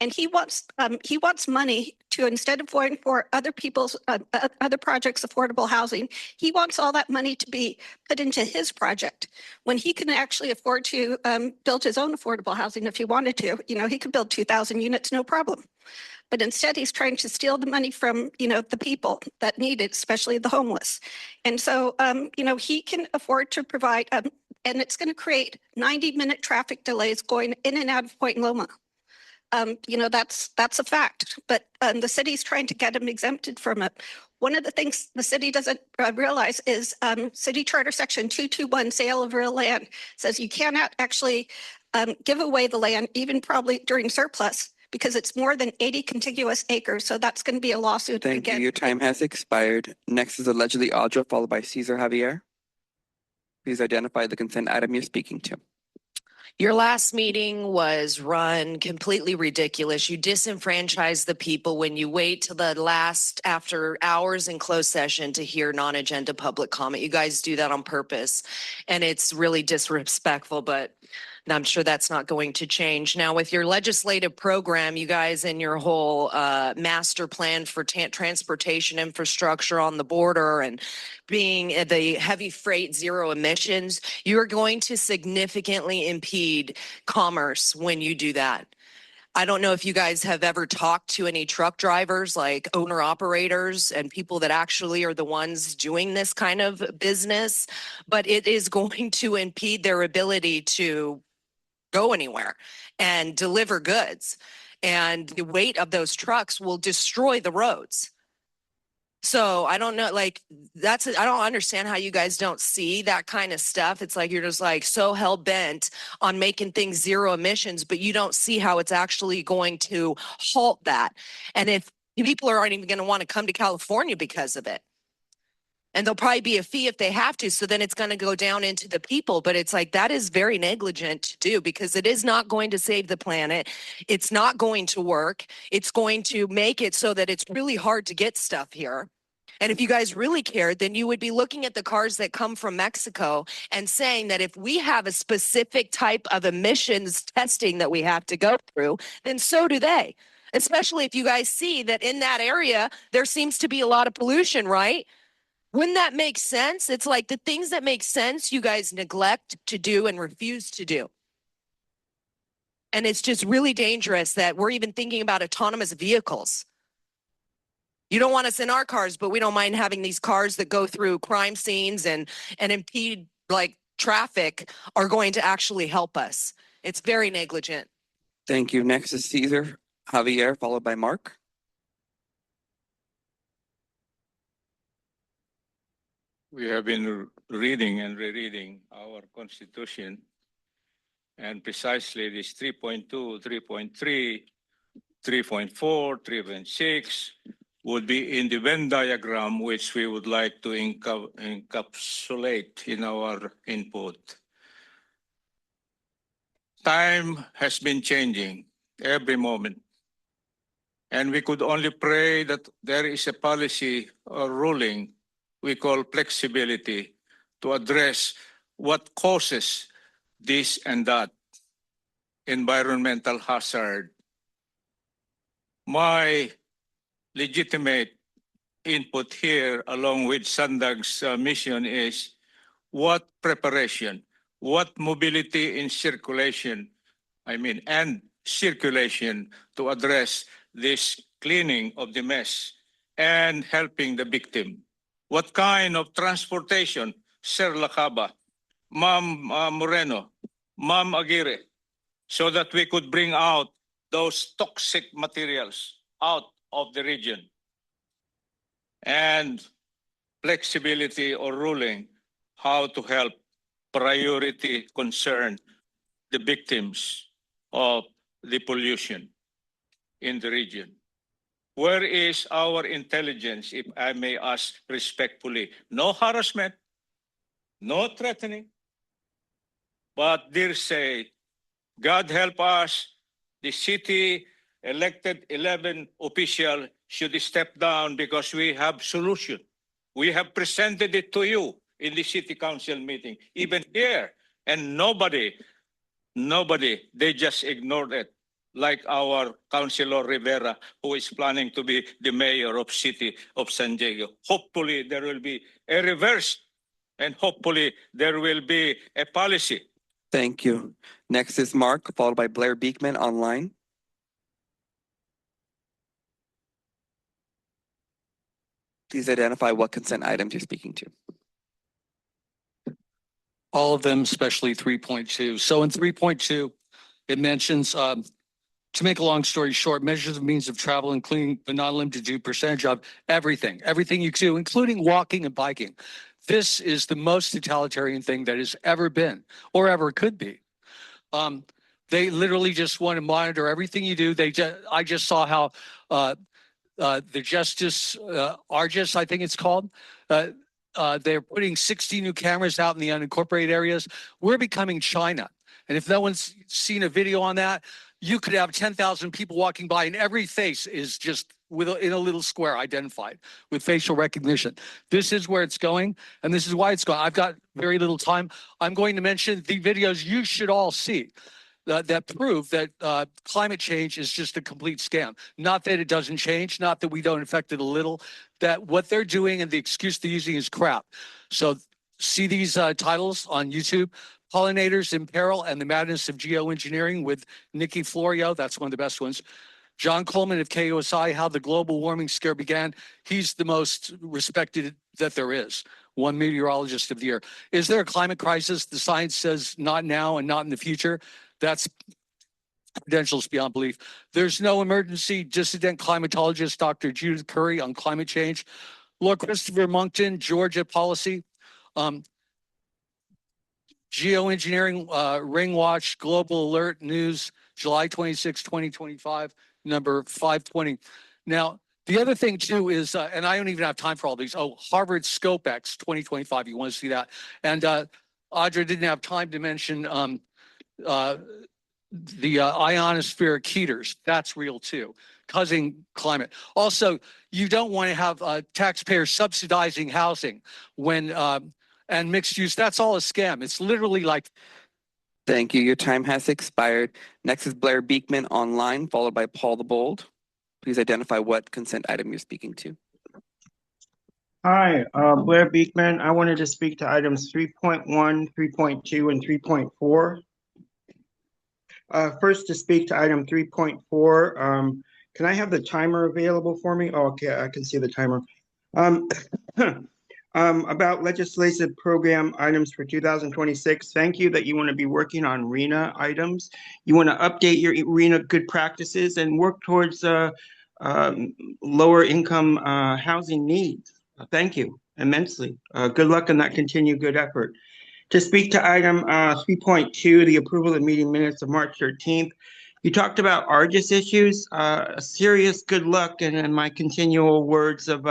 [SPEAKER 12] And he wants money to, instead of going for other people's other projects, affordable housing, he wants all that money to be put into his project when he can actually afford to build his own affordable housing if he wanted to. You know, he could build 2,000 units, no problem. But instead, he's trying to steal the money from, you know, the people that need it, especially the homeless. And so, you know, he can afford to provide, and it's going to create 90-minute traffic delays going in and out of Point Loma. You know, that's a fact, but the city's trying to get him exempted from it. One of the things the city doesn't realize is City Charter Section 221, sale of real land, says you cannot actually give away the land, even probably during surplus, because it's more than 80 contiguous acres. So that's going to be a lawsuit.
[SPEAKER 2] Thank you. Your time has expired. Next is allegedly Audra, followed by Cesar Javier. Please identify the consent item you're speaking to.
[SPEAKER 13] Your last meeting was run completely ridiculous. You disenfranchise the people when you wait till the last, after hours in closed session, to hear non-agenda public comment. You guys do that on purpose, and it's really disrespectful, but I'm sure that's not going to change. Now, with your legislative program, you guys, and your whole master plan for transportation infrastructure on the border and being the heavy freight zero emissions, you are going to significantly impede commerce when you do that. I don't know if you guys have ever talked to any truck drivers, like owner operators and people that actually are the ones doing this kind of business, but it is going to impede their ability to go anywhere and deliver goods. And the weight of those trucks will destroy the roads. So I don't know, like, I don't understand how you guys don't see that kind of stuff. It's like you're just like so hell bent on making things zero emissions, but you don't see how it's actually going to halt that. And if people aren't even going to want to come to California because of it. And there'll probably be a fee if they have to. So then it's going to go down into the people. But it's like that is very negligent to do because it is not going to save the planet. It's not going to work. It's going to make it so that it's really hard to get stuff here. And if you guys really cared, then you would be looking at the cars that come from Mexico and saying that if we have a specific type of emissions testing that we have to go through, then so do they. Especially if you guys see that in that area, there seems to be a lot of pollution, right? Wouldn't that make sense? It's like the things that make sense, you guys neglect to do and refuse to do. And it's just really dangerous that we're even thinking about autonomous vehicles. You don't want us in our cars, but we don't mind having these cars that go through crime scenes and impede like traffic are going to actually help us. It's very negligent.
[SPEAKER 2] Thank you. Next is Caesar Javier, followed by Mark.
[SPEAKER 10] We have been reading and rereading our Constitution, and precisely this 3.2, 3.3, 3.4, 3.6 would be in the Venn diagram, which we would like to encapsulate in our input. Time has been changing every moment, and we could only pray that there is a policy or ruling we call flexibility to address what causes this and that environmental hazard. My legitimate input here, along with SANDAG's mission, is what preparation, what mobility in circulation, and circulation to address this cleaning of the mess and helping the victim. What kind of transportation, Sir Lacaba, Ma'am Moreno, Ma'am Aguirre, so that we could bring out those toxic materials out of the region? And flexibility or ruling, how to help priority concern the victims of the pollution in the region. Where is our intelligence, if I may ask respectfully? No harassment, no threatening, but dear say, God help us, the city elected 11 official should step down because we have solution. We have presented it to you in the city council meeting, even here, and nobody, they just ignored it. Like our Councilor Rivera, who is planning to be the mayor of city of San Diego. Hopefully there will be a reverse, and hopefully there will be a policy.
[SPEAKER 2] Thank you. Next is Mark, followed by Blair Beekman online. Please identify what consent items you're speaking to.
[SPEAKER 16] All of them, especially 3.2. So in 3.2, it mentions, to make a long story short, measures of means of travel, including but not limited to percentage of everything you can do, including walking and biking. This is the most totalitarian thing that has ever been or ever could be. They literally just want to monitor everything you do. I just saw how the Justice Argus, I think it's called, they're putting 60 new cameras out in the unincorporated areas. We're becoming China. And if no one's seen a video on that, you could have 10,000 people walking by and every face is just in a little square identified with facial recognition. This is where it's going, and this is why it's going. I've got very little time. I'm going to mention the videos you should all see that prove that climate change is just a complete scam. Not that it doesn't change, not that we don't affect it a little, that what they're doing and the excuse they're using is crap. So see these titles on YouTube. Pollinators in Peril and the Madness of Geoengineering with Nikki Florio. That's one of the best ones. John Coleman of KUSI, How the Global Warming Scare Began. He's the most respected that there is. One meteorologist of the year. Is there a climate crisis? The science says not now and not in the future. That's credentials beyond belief. There's no emergency. Dissident climatologist Dr. Judith Curry on climate change. Lord Christopher Monkton, Georgia Policy. Geoengineering, Ring Watch, Global Alert News, July 26, 2025, number 520. Now, the other thing too is, and I don't even have time for all these. Oh, Harvard ScopeX 2025. You want to see that? And Audra didn't have time to mention the ionospheric heaters. That's real too, causing climate. Also, you don't want to have taxpayers subsidizing housing when and mixed use. That's all a scam. It's literally like.
[SPEAKER 2] Thank you. Your time has expired. Next is Blair Beekman online, followed by Paul the Bold. Please identify what consent item you're speaking to.
[SPEAKER 3] Hi, Blair Beekman. I wanted to speak to items 3.1, 3.2, and 3.4. First, to speak to item 3.4, can I have the timer available for me? Oh, okay, I can see the timer. About legislative program items for 2026. Thank you that you want to be working on RENA items. You want to update your RENA good practices and work towards lower income housing needs. Thank you immensely. Good luck in that continued good effort. To speak to item 3.2, the approval of meeting minutes of March 13th. You talked about ARGIS issues. Serious good luck, and in my continual words of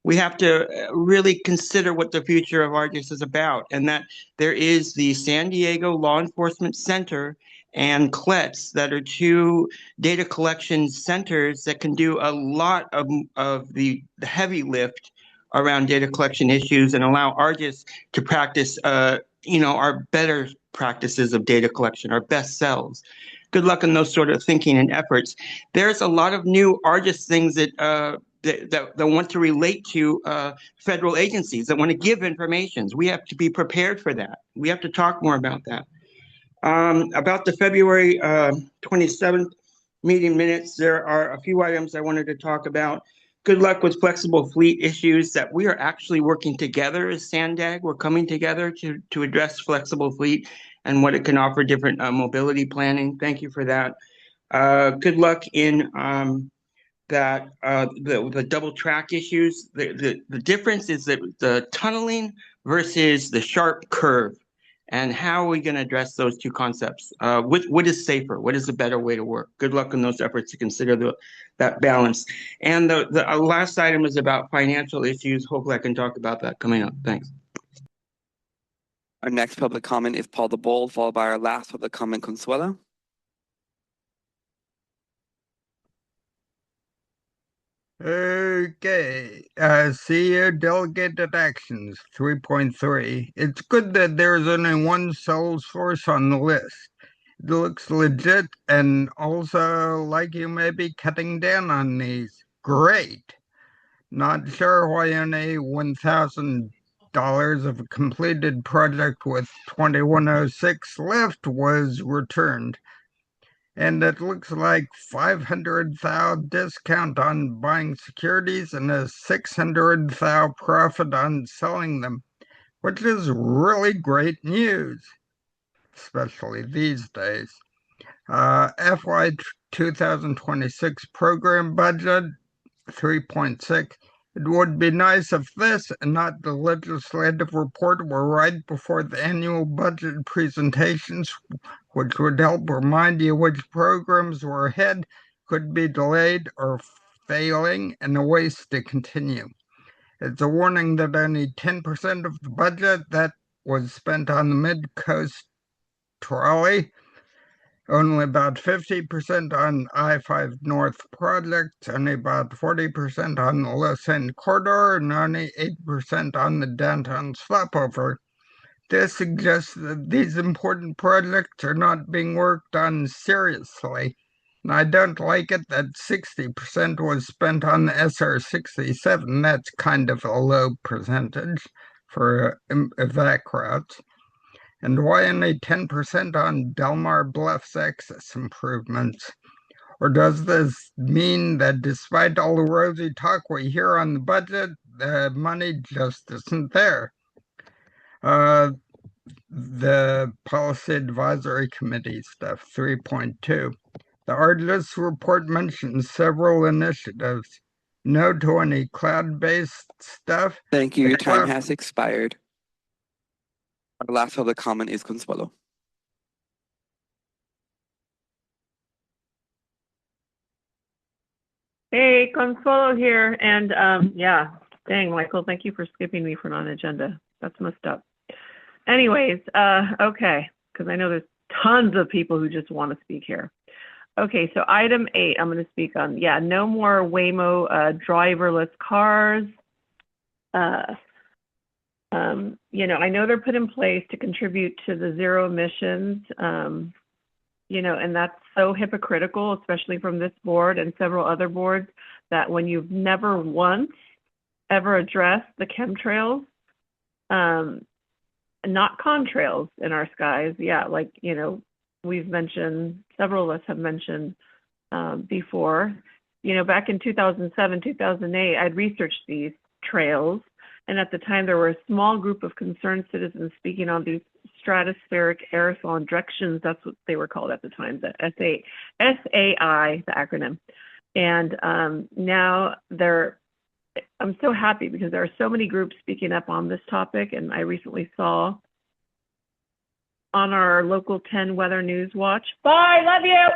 [SPEAKER 3] we have to really consider what the future of ARGIS is about, and that there is the San Diego Law Enforcement Center and CLETS that are two data collection centers that can do a lot of the heavy lift around data collection issues and allow ARGIS to practice, our better practices of data collection, our best selves. Good luck in those sort of thinking and efforts. There's a lot of new ARGIS things that want to relate to federal agencies, that want to give information. We have to be prepared for that. We have to talk more about that. About the February 27th meeting minutes, there are a few items I wanted to talk about. Good luck with flexible fleet issues, that we are actually working together as SANDAG. We're coming together to address flexible fleet and what it can offer different mobility planning. Thank you for that. Good luck in the double track issues. The difference is that the tunneling versus the sharp curve, and how are we going to address those two concepts? What is safer? What is a better way to work? Good luck in those efforts to consider that balance. And the last item is about financial issues. Hopefully I can talk about that coming up. Thanks.
[SPEAKER 2] Our next public comment is Paul the Bold, followed by our last public comment, Consuelo.
[SPEAKER 22] Okay, CEO Delegated Actions 3.3. It's good that there's only one sole source on the list. It looks legit, and also like you may be cutting down on these. Great. Not sure why only $1,000 of a completed project with 2106 left was returned. And it looks like $500,000 discount on buying securities and a $600,000 profit on selling them, which is really great news, especially these days. FY 2026 program budget 3.6. It would be nice if this and not the legislative report were right before the annual budget presentations, which would help remind you which programs were ahead, could be delayed, or failing, and a waste to continue. It's a warning that only 10% of the budget that was spent on the Mid-Coast Trolley, only about 50% on I-5 North projects, only about 40% on the Los Angeles corridor, and only 8% on the downtown stopover. This suggests that these important projects are not being worked on seriously. And I don't like it that 60% was spent on the SR-67. That's kind of a low percentage for evac routes. And why only 10% on Delmar Bluffs access improvements? Or does this mean that despite all the rosy talk we hear on the budget, the money just isn't there? The Policy Advisory Committee stuff, 3.2. The ARGIS report mentions several initiatives. no to any cloud-based stuff.
[SPEAKER 2] Thank you. Your time
[SPEAKER 22] Well-
[SPEAKER 2] has expired. Our last public comment is Consuelo.
[SPEAKER 4] Hey, Consuelo here. And yeah, dang, Michael, thank you for skipping me for non-agenda. That's messed up. Anyways, okay, because I know there's tons of people who just want to speak here. Okay, so item 8, I'm going to speak on, no more Waymo driverless cars. I know they're put in place to contribute to the zero emissions, and that's so hypocritical, especially from this board and several other boards, that when you've never once ever addressed the chemtrails, not contrails in our skies. We've mentioned, several of us have mentioned before, back in 2007, 2008, I'd researched these trails. And at the time, there were a small group of concerned citizens speaking on these stratospheric aerosol injections. That's what they were called at the time, the SAI, the acronym. And now I'm so happy because there are so many groups speaking up on this topic. And I recently saw on our local 10 Weather News Watch, bye, love you!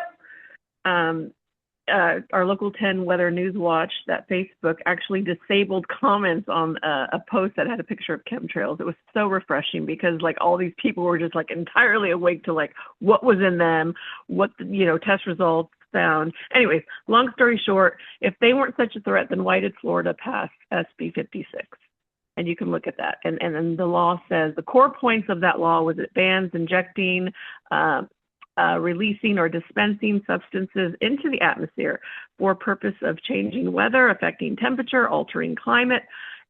[SPEAKER 4] Our local 10 Weather News Watch, that Facebook actually disabled comments on a post that had a picture of chemtrails. It was so refreshing because all these people were just entirely awake to what was in them, what test results found. Anyways, long story short, if they weren't such a threat, then why did Florida pass SB 56? And you can look at that. And then the law says the core points of that law was it bans injecting, releasing or dispensing substances into the atmosphere for purpose of changing weather, affecting temperature, altering climate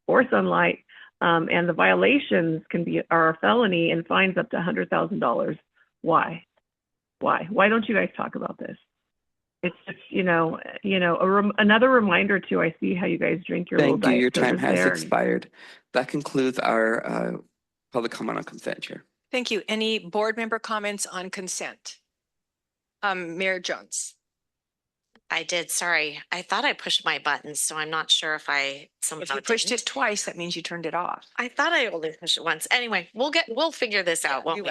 [SPEAKER 4] or sunlight. And the violations are a felony and fines up to $100,000. Why? Why don't you guys talk about this? It's just, another reminder too. I see how you guys drink your little
[SPEAKER 2] Thank you.
[SPEAKER 4] diet
[SPEAKER 2] Your time
[SPEAKER 4] sodas
[SPEAKER 2] has
[SPEAKER 4] there.
[SPEAKER 2] expired. That concludes our public comment on consent, Chair.
[SPEAKER 1] Thank you. Any board member comments on consent? Mayor Jones.
[SPEAKER 5] I did. Sorry. I thought I pushed my buttons, so I'm not sure if I somehow
[SPEAKER 1] If you pushed
[SPEAKER 5] didn't.
[SPEAKER 1] it twice, that means you turned it off.
[SPEAKER 5] I thought I only pushed it once. Anyway, we'll figure this out, won't we?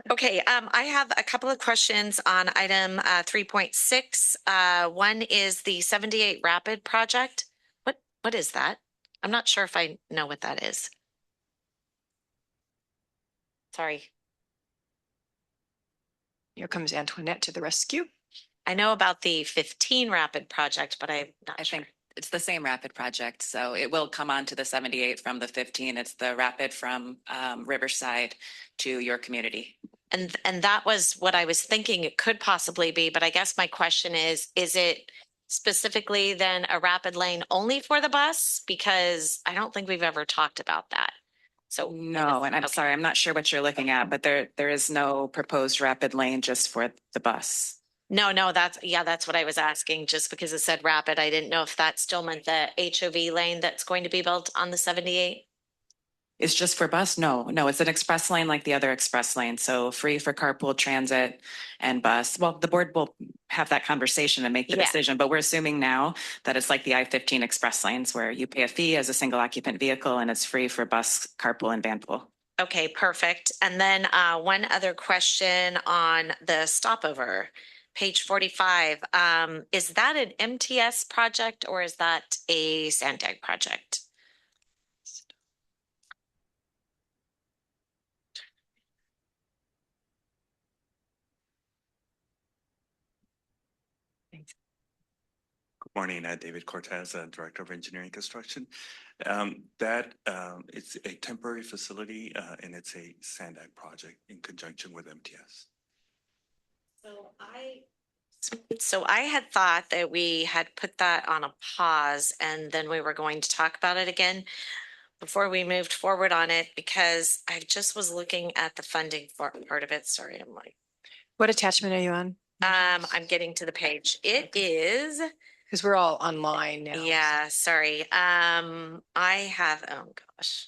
[SPEAKER 5] Okay, I have a couple of questions on item 3.6. One is the 78 Rapid project. What is that? I'm not sure if I know what that is. Sorry.
[SPEAKER 1] Here comes Antoinette to the rescue.
[SPEAKER 5] I know about the 15 Rapid project, but I'm not sure.
[SPEAKER 23] think it's the same Rapid project, so it will come on to the 78 from the 15. It's the Rapid from Riverside to your community.
[SPEAKER 5] And that was what I was thinking it could possibly be, but I guess my question is it specifically then a rapid lane only for the bus? Because I don't think we've ever talked about that. So
[SPEAKER 23] No, and I'm sorry, I'm not sure what you're looking at, but there is no proposed rapid lane just for the bus.
[SPEAKER 5] No, that's what I was asking, just because it said rapid. I didn't know if that still meant the HOV lane that's going to be built on the 78.
[SPEAKER 23] It's just for bus? No, it's an express lane like the other express lane. So free for carpool, transit, and bus. Well, the board will have that conversation and make the decision, but we're assuming now that it's like the I-15 express lanes where you pay a fee as a single occupant vehicle and it's free for bus, carpool, and vanpool.
[SPEAKER 5] Okay, perfect. And then one other question on the stopover, page 45. Is that an MTS project or is that a SANDAG project?
[SPEAKER 24] Good morning, David Cortez, Director of Engineering Construction. It's a temporary facility and it's a SANDAG project in conjunction with MTS.
[SPEAKER 5] So I had thought that we had put that on a pause and then we were going to talk about it again before we moved forward on it, because I just was looking at the funding for part of it. Sorry, I'm like.
[SPEAKER 1] What attachment are you on?
[SPEAKER 5] I'm getting to the page. It is.
[SPEAKER 1] Because we're all online now.
[SPEAKER 5] Yeah, sorry. I have, oh gosh.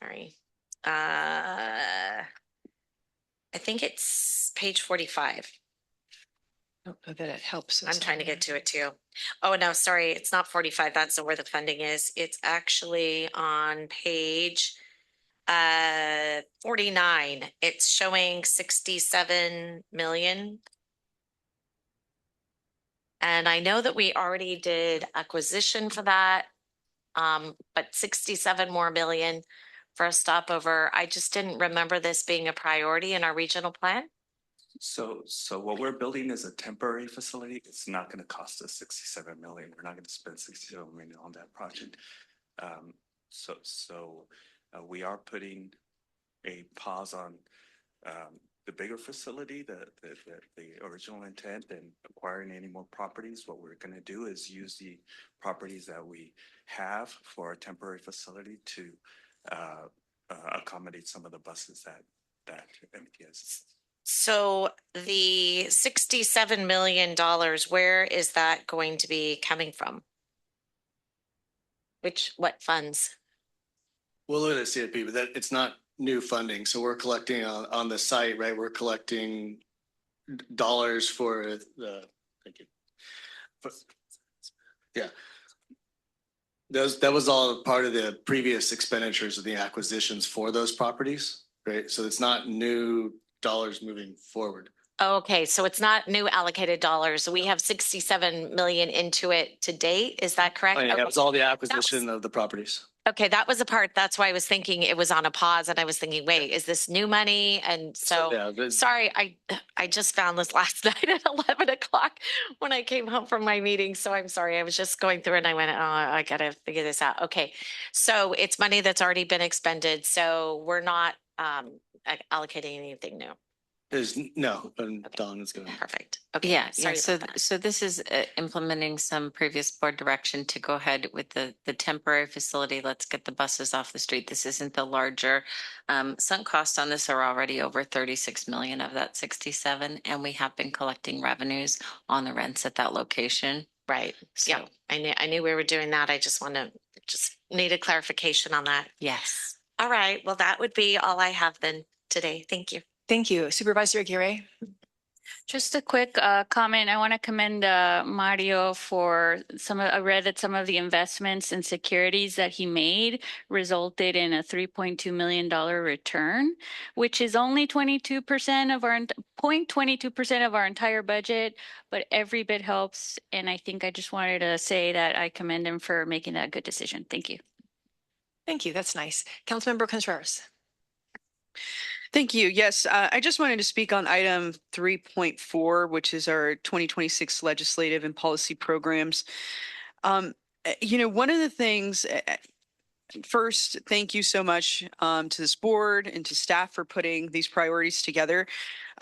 [SPEAKER 5] Sorry. I think it's page 45.
[SPEAKER 1] don't know that it helps.
[SPEAKER 5] I'm trying to get to it too. Oh, no, sorry, it's not 45. That's not where the funding is. It's actually on page 49. It's showing 67 million. And I know that we already did acquisition for that, but 67 more million for a stopover. I just didn't remember this being a priority in our regional plan.
[SPEAKER 24] So what we're building is a temporary facility. It's not going to cost us 67 million. We're not going to spend 67 million on that project. We are putting a pause on the bigger facility, the original intent, and acquiring any more properties. What we're going to do is use the properties that we have for a temporary facility to accommodate some of the buses that MTS.
[SPEAKER 5] So the $67 million, where is that going to be coming from? What funds?
[SPEAKER 7] We'll look at the CIP, but that it's not new funding. So we're collecting on the site, right? We're collecting dollars for the, thank you. Yeah. That was all part of the previous expenditures of the acquisitions for those properties, right? So it's not new dollars moving forward.
[SPEAKER 5] Okay, so it's not new allocated dollars. We have 67 million into it to date. Is that correct?
[SPEAKER 7] Oh, yeah,
[SPEAKER 5] Okay.
[SPEAKER 7] it was all the acquisition of the properties.
[SPEAKER 5] Okay, that was the part. That's why I was thinking it was on a pause, and I was thinking, wait, is this new money? And so,
[SPEAKER 7] Yeah,
[SPEAKER 5] sorry, I just found this last night at 11 o'clock when I came home from my meeting. So I'm sorry. I was just going through and I went, oh, I gotta figure this out. Okay, so it's money that's already been expended. So we're not allocating anything new.
[SPEAKER 7] There's no, and Dawn is going.
[SPEAKER 5] Perfect. Okay.
[SPEAKER 20] Yeah,
[SPEAKER 5] sorry
[SPEAKER 20] so
[SPEAKER 5] about that.
[SPEAKER 20] so this is implementing some previous board direction to go ahead with the temporary facility. Let's get the buses off the street. This isn't the larger sunk costs on this are already over 36 million of that 67, and we have been collecting revenues on the rents at that location.
[SPEAKER 5] Right.
[SPEAKER 20] So,
[SPEAKER 5] Yeah, I knew we were doing that. I just need a clarification on that.
[SPEAKER 20] yes.
[SPEAKER 5] All right. Well, that would be all I have then today. Thank you.
[SPEAKER 1] Thank you. Supervisor Aguirre.
[SPEAKER 19] Just a quick comment. I want to commend Mario for I read that some of the investments and securities that he made resulted in a $3.2 million return, which is only 22% of our 0.22% of our entire budget, but every bit helps. And I think I just wanted to say that I commend him for making that good decision. Thank you.
[SPEAKER 1] Thank you. That's nice. Councilmember Contreras.
[SPEAKER 8] Thank you. Yes, I just wanted to speak on item 3.4, which is our 2026 legislative and policy programs. One of the things, first, thank you so much to this board and to staff for putting these priorities together.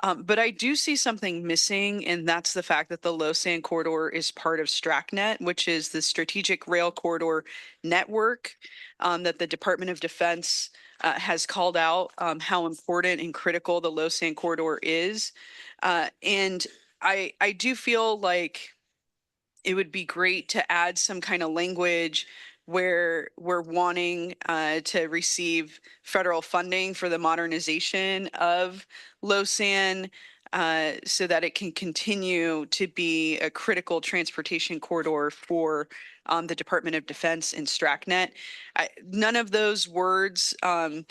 [SPEAKER 8] But I do see something missing, and that's the fact that the Lausanne corridor is part of STRACnet, which is the Strategic Rail Corridor Network that the Department of Defense has called out how important and critical the Lausanne corridor is. And I do feel like it would be great to add some kind of language where we're wanting to receive federal funding for the modernization of Lausanne so that it can continue to be a critical transportation corridor for the Department of Defense and STRACnet. None of those words, I'm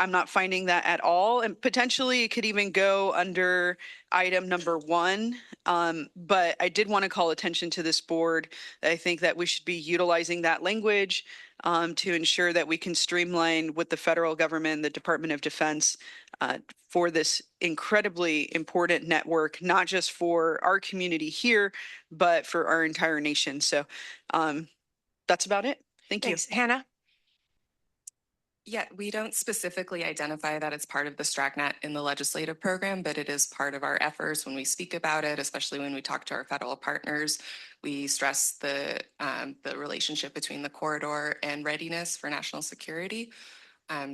[SPEAKER 8] not finding that at all. And potentially it could even go under item number 1. But I did want to call attention to this board. I think that we should be utilizing that language to ensure that we can streamline with the federal government, the Department of Defense, for this incredibly important network, not just for our community here, but for our entire nation. So that's about it. Thank you.
[SPEAKER 1] Thanks. Hannah?
[SPEAKER 9] Yeah, we don't specifically identify that it's part of the STRACnet in the legislative program, but it is part of our efforts when we speak about it, especially when we talk to our federal partners. We stress the relationship between the corridor and readiness for national security.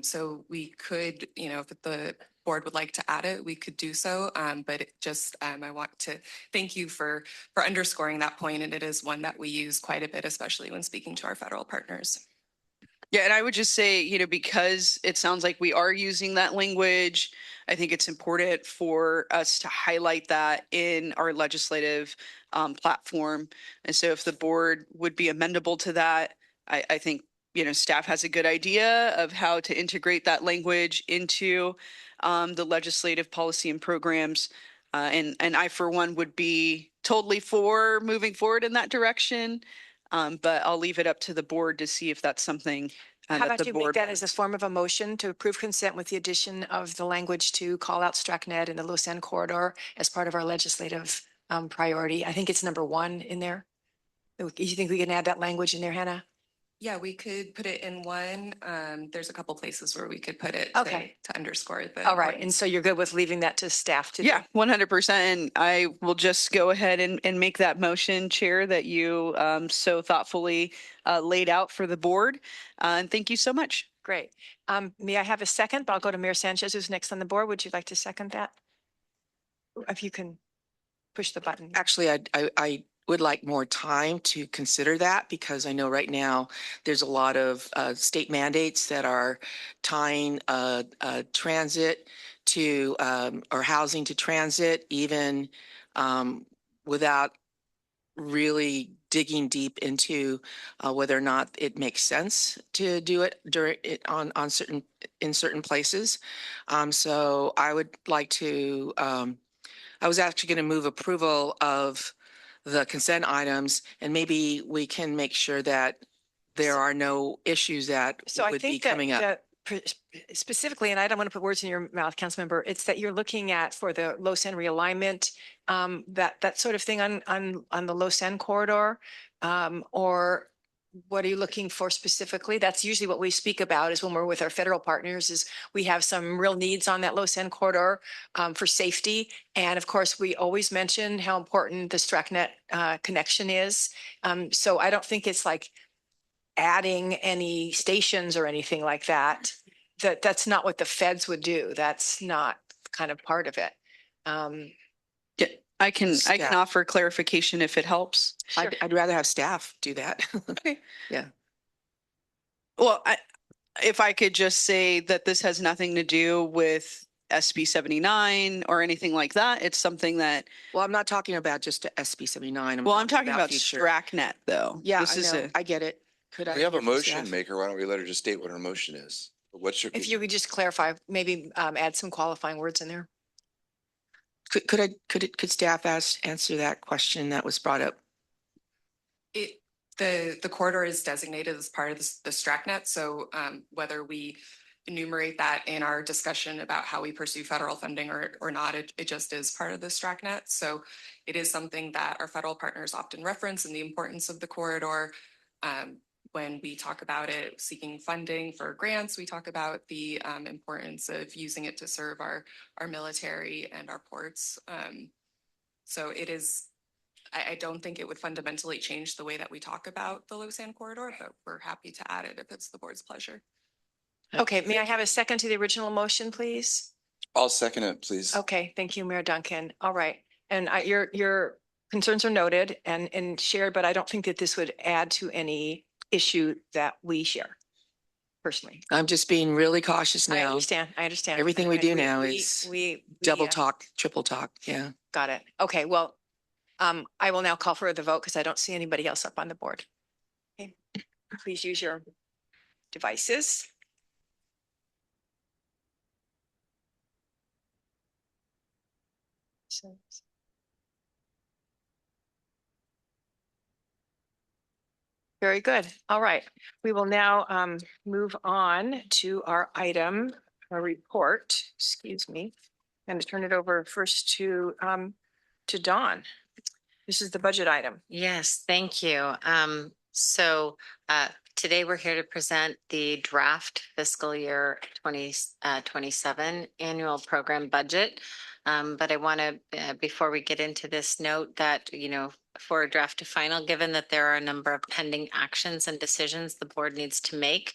[SPEAKER 9] So we could, if the board would like to add it, we could do so. But I want to thank you for underscoring that point, and it is one that we use quite a bit, especially when speaking to our federal partners.
[SPEAKER 8] Yeah, and I would just say, you know, because it sounds like we are using that language, I think it's important for us to highlight that in our legislative platform. And so if the board would be amendable to that, I think, you know, staff has a good idea of how to integrate that language into the legislative policy and programs. And I, for one, would be totally for moving forward in that direction. But I'll leave it up to the board to see if that's something
[SPEAKER 1] How
[SPEAKER 8] that
[SPEAKER 1] about
[SPEAKER 8] the
[SPEAKER 1] you make
[SPEAKER 8] board.
[SPEAKER 1] that as a form of a motion to approve consent with the addition of the language to call out StracNet and the Lausanne corridor as part of our legislative priority? I think it's number 1 in there. You think we can add that language in there, Hannah?
[SPEAKER 9] Yeah, we could put it in one. There's a couple places where we could put it
[SPEAKER 1] Okay.
[SPEAKER 9] to underscore the.
[SPEAKER 1] All right. And
[SPEAKER 9] importance.
[SPEAKER 1] so you're good with leaving that to staff to do?
[SPEAKER 8] Yeah, 100%. And I will just go ahead and make that motion, Chair, that you so thoughtfully laid out for the board. And thank you so much.
[SPEAKER 1] Great. May I have a second? I'll go to Mayor Sanchez, who's next on the board. Would you like to second that? If you can push the button.
[SPEAKER 11] Actually, I would like more time to consider that because I know right now there's a lot of state mandates that are tying transit to or housing to transit, even without really digging deep into whether or not it makes sense to do it during it on certain places. So I would like to. I was actually going to move approval of the consent items, and maybe we can make sure that there are no issues that would be coming up.
[SPEAKER 1] Specifically, and I don't want to put words in your mouth, Councilmember, it's that you're looking at for the Lausanne realignment, that sort of thing on the Lausanne corridor, or what are you looking for specifically? That's usually what we speak about is when we're with our federal partners is we have some real needs on that Lausanne corridor for safety. And of course, we always mention how important the StracNet connection is. So I don't think it's like adding any stations or anything like that. That's not what the feds would do. That's not kind of part of it.
[SPEAKER 8] Yeah, I can offer clarification if it helps.
[SPEAKER 1] Sure.
[SPEAKER 11] I'd rather have staff do that.
[SPEAKER 8] Okay.
[SPEAKER 11] Yeah.
[SPEAKER 8] Well, if I could just say that this has nothing to do with SB 79 or anything like that. It's something that.
[SPEAKER 11] Well, I'm not talking about just SB 79.
[SPEAKER 8] I'm talking about StracNet though.
[SPEAKER 11] Yeah, I get it.
[SPEAKER 14] Could we have a motion maker? Why don't we let her just state what her motion is? What's your?
[SPEAKER 1] If you could just clarify, maybe add some qualifying words in there.
[SPEAKER 11] Could staff answer that question that was brought up?
[SPEAKER 9] The corridor is designated as part of the StracNet. So whether we enumerate that in our discussion about how we pursue federal funding or not, it just is part of the StracNet. So it is something that our federal partners often reference and the importance of the corridor. When we talk about it, seeking funding for grants, we talk about the importance of using it to serve our military and our ports. So it is, I don't think it would fundamentally change the way that we talk about the Lausanne corridor, but we're happy to add it if it's the board's pleasure.
[SPEAKER 1] Okay, may I have a second to the original motion, please?
[SPEAKER 14] I'll second it, please.
[SPEAKER 1] Okay, thank you, Mayor Duncan. All right, and your concerns are noted and shared, but I don't think that this would add to any issue that we share personally.
[SPEAKER 11] I'm just being really cautious now.
[SPEAKER 1] I understand.
[SPEAKER 11] Everything we do now is double talk, triple talk. Yeah.
[SPEAKER 1] Got it. Okay, well, I will now call for the vote because I don't see anybody else up on the board. Okay, please use your devices. Very good. All right. We will now move on to our report. Excuse me. I'm going to turn it over first to Dawn. This is the budget item.
[SPEAKER 20] Yes, thank you. So today we're here to present the draft fiscal year 2027 annual program budget. But I want to, before we get into this, note that, for a draft to final, given that there are a number of pending actions and decisions the board needs to make,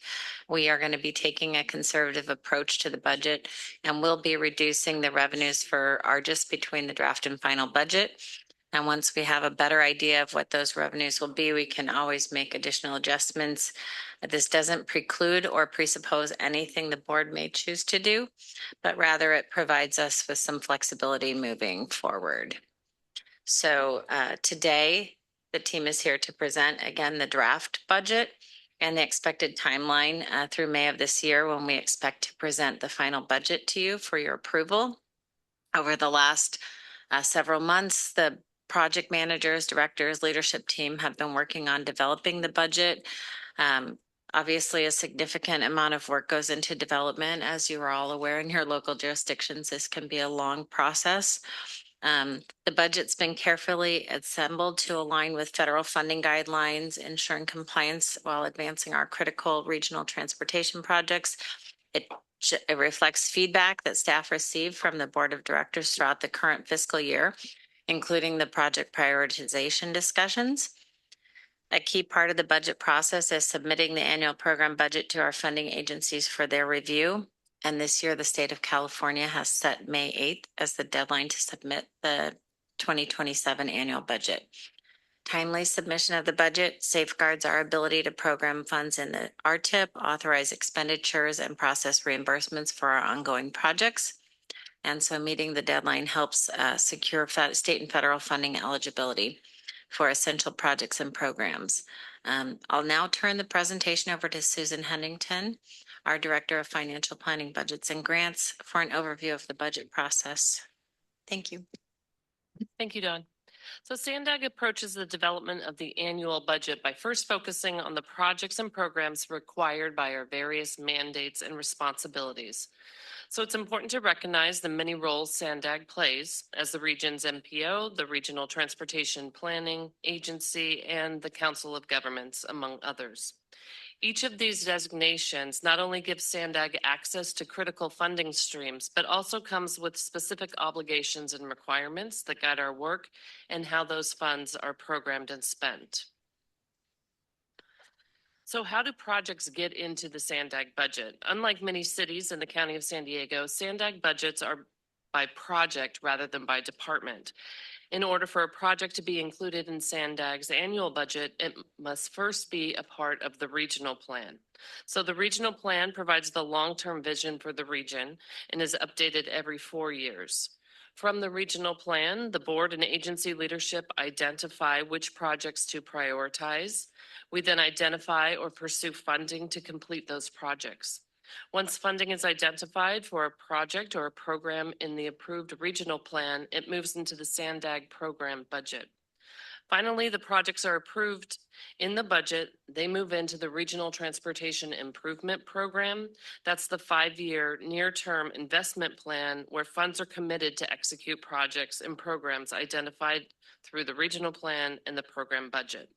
[SPEAKER 20] we are going to be taking a conservative approach to the budget and we'll be reducing the revenues for ARGIS between the draft and final budget. And once we have a better idea of what those revenues will be, we can always make additional adjustments. This doesn't preclude or presuppose anything the board may choose to do, but rather it provides us with some flexibility moving forward. So today, the team is here to present again the draft budget and the expected timeline through May of this year, when we expect to present the final budget to you for your approval. Over the last several months, the project managers, directors, leadership team have been working on developing the budget. Obviously, a significant amount of work goes into development. As you are all aware, in your local jurisdictions, this can be a long process. The budget's been carefully assembled to align with federal funding guidelines, ensuring compliance while advancing our critical regional transportation projects. It reflects feedback that staff received from the board of directors throughout the current fiscal year, including the project prioritization discussions. A key part of the budget process is submitting the annual program budget to our funding agencies for their review. And this year, the state of California has set May 8th as the deadline to submit the 2027 annual budget. Timely submission of the budget safeguards our ability to program funds in the RTIP, authorize expenditures, and process reimbursements for our ongoing projects. And so meeting the deadline helps secure state and federal funding eligibility for essential projects and programs. I'll now turn the presentation over to Susan Huntington, our Director of Financial Planning, Budgets, and Grants, for an overview of the budget process. Thank you.
[SPEAKER 15] Thank you, Dawn. So SANDAG approaches the development of the annual budget by first focusing on the projects and programs required by our various mandates and responsibilities. So it's important to recognize the many roles SANDAG plays as the region's MPO, the Regional Transportation Planning Agency, and the Council of Governments, among others. Each of these designations not only gives SANDAG access to critical funding streams, but also comes with specific obligations and requirements that guide our work and how those funds are programmed and spent. So how do projects get into the SANDAG budget? Unlike many cities in the County of San Diego, SANDAG budgets are by project rather than by department. In order for a project to be included in SANDAG's annual budget, it must first be a part of the regional plan. So the regional plan provides the long-term vision for the region and is updated every 4 years. From the regional plan, the board and agency leadership identify which projects to prioritize. We then identify or pursue funding to complete those projects. Once funding is identified for a project or a program in the approved regional plan, it moves into the SANDAG program budget. Finally, the projects are approved in the budget. They move into the Regional Transportation Improvement Program. That's the 5-year near-term investment plan where funds are committed to execute projects and programs identified through the regional plan and the program budget.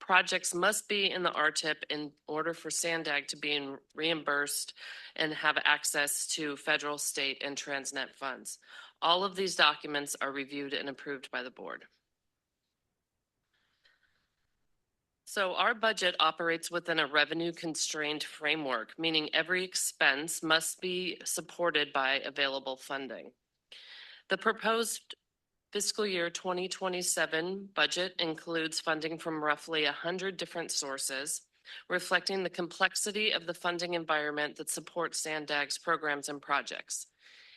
[SPEAKER 15] Projects must be in the RTIP in order for SANDAG to be reimbursed and have access to federal, state, and Transnet funds. All of these documents are reviewed and approved by the board. So our budget operates within a revenue-constrained framework, meaning every expense must be supported by available funding. The proposed fiscal year 2027 budget includes funding from roughly 100 different sources, reflecting the complexity of the funding environment that supports SANDAG's programs and projects.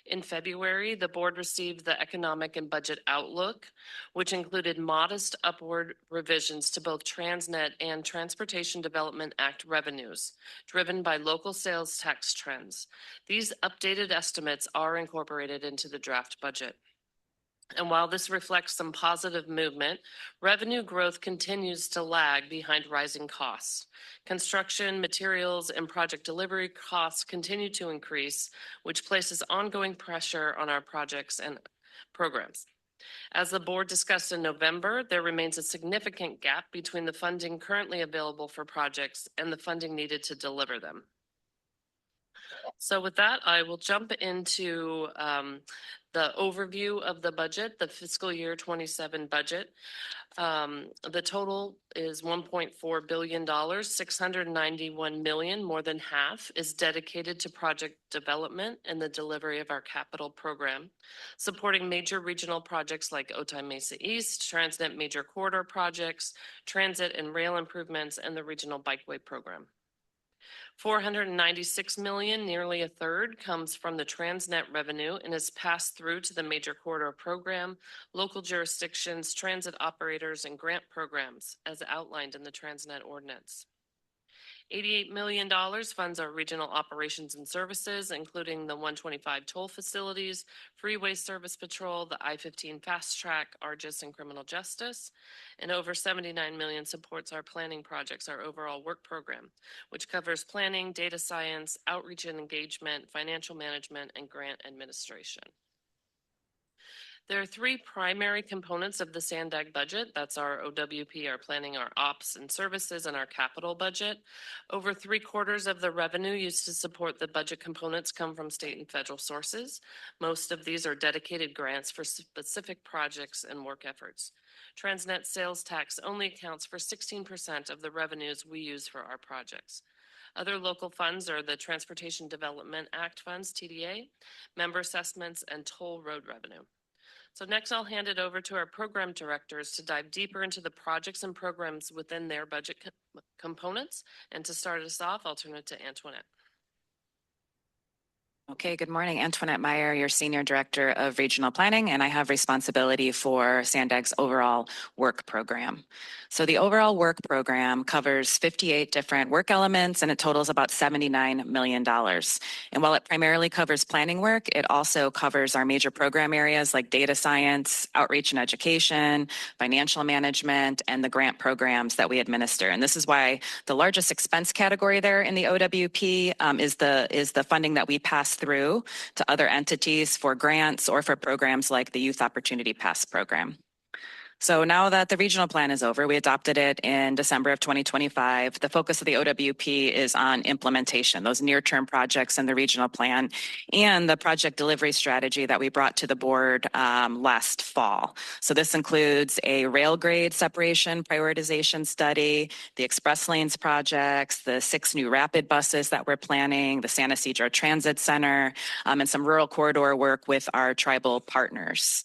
[SPEAKER 15] In February, the board received the Economic and Budget Outlook, which included modest upward revisions to both Transnet and Transportation Development Act revenues, driven by local sales tax trends. These updated estimates are incorporated into the draft budget. And while this reflects some positive movement, revenue growth continues to lag behind rising costs. Construction, materials, and project delivery costs continue to increase, which places ongoing pressure on our projects and programs. As the board discussed in November, there remains a significant gap between the funding currently available for projects and the funding needed to deliver them. So with that, I will jump into the overview of the budget, the fiscal year 27 budget. The total is $1.4 billion, 691 million, more than half, is dedicated to project development and the delivery of our capital program, supporting major regional projects like Otay Mesa East, Transnet major corridor projects, transit and rail improvements, and the regional bikeway program. 496 million, nearly a third, comes from the Transnet revenue and is passed through to the major corridor program, local jurisdictions, transit operators, and grant programs as outlined in the Transnet ordinance. $88 million funds our regional operations and services, including the 125 toll facilities, Freeway Service Patrol, the I-15 Fast Track, ARGIS, and Criminal Justice. And over $79 million supports our planning projects, our overall work program, which covers planning, data science, outreach and engagement, financial management, and grant administration. There are three primary components of the SANDAG budget. That's our OWP, our planning, our ops and services, and our capital budget. Over 3/4 of the revenue used to support the budget components come from state and federal sources. Most of these are dedicated grants for specific projects and work efforts. Transnet sales tax only accounts for 16% of the revenues we use for our projects. Other local funds are the Transportation Development Act funds, TDA, member assessments, and toll road revenue. So next, I'll hand it over to our program directors to dive deeper into the projects and programs within their budget components. And to start us off, I'll turn it to Antoinette.
[SPEAKER 23] Okay, good morning. Antoinette Meyer, your Senior Director of Regional Planning, and I have responsibility for SANDAG's overall work program. So the overall work program covers 58 different work elements, and it totals about $79 million. And while it primarily covers planning work, it also covers our major program areas like data science, outreach and education, financial management, and the grant programs that we administer. And this is why the largest expense category there in the OWP is the funding that we pass through to other entities for grants or for programs like the Youth Opportunity Pass program. So now that the regional plan is over, we adopted it in December of 2025. The focus of the OWP is on implementation, those near-term projects in the regional plan, and the project delivery strategy that we brought to the board last fall. So this includes a rail grade separation prioritization study, the express lanes projects, the 6 new rapid buses that we're planning, the San Ysidro Transit Center, and some rural corridor work with our tribal partners.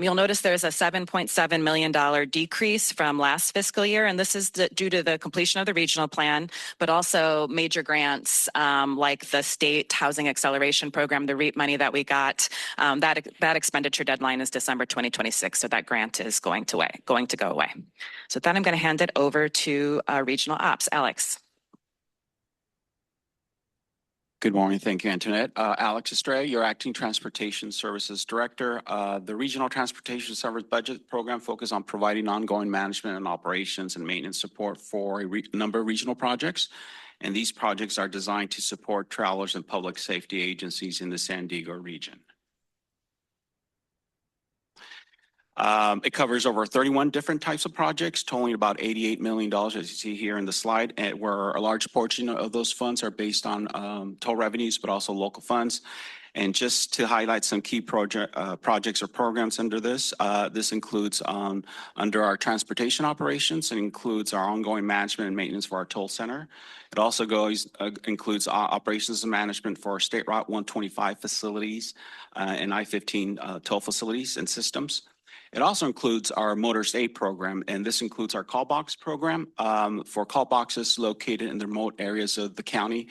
[SPEAKER 23] You'll notice there's a $7.7 million decrease from last fiscal year, and this is due to the completion of the regional plan, but also major grants like the State Housing Acceleration Program, the REAP money that we got. That expenditure deadline is December 2026, so that grant is going to go away. So with that, I'm going to hand it over to Regional Ops. Alex.
[SPEAKER 6] Good morning. Thank you, Antoinette. Alex Estrella, your Acting Transportation Services Director. The Regional Transportation Service Budget Program focuses on providing ongoing management and operations and maintenance support for a number of regional projects. And these projects are designed to support travelers and public safety agencies in the San Diego region. It covers over 31 different types of projects, totaling about $88 million, as you see here in the slide, where a large portion of those funds are based on toll revenues, but also local funds. And just to highlight some key projects or programs under this, this includes under our transportation operations, it includes our ongoing management and maintenance for our toll center. It also includes operations and management for State Route 125 facilities and I-15 toll facilities and systems. It also includes our Motorist Aid program, and this includes our call box program for call boxes located in the remote areas of the county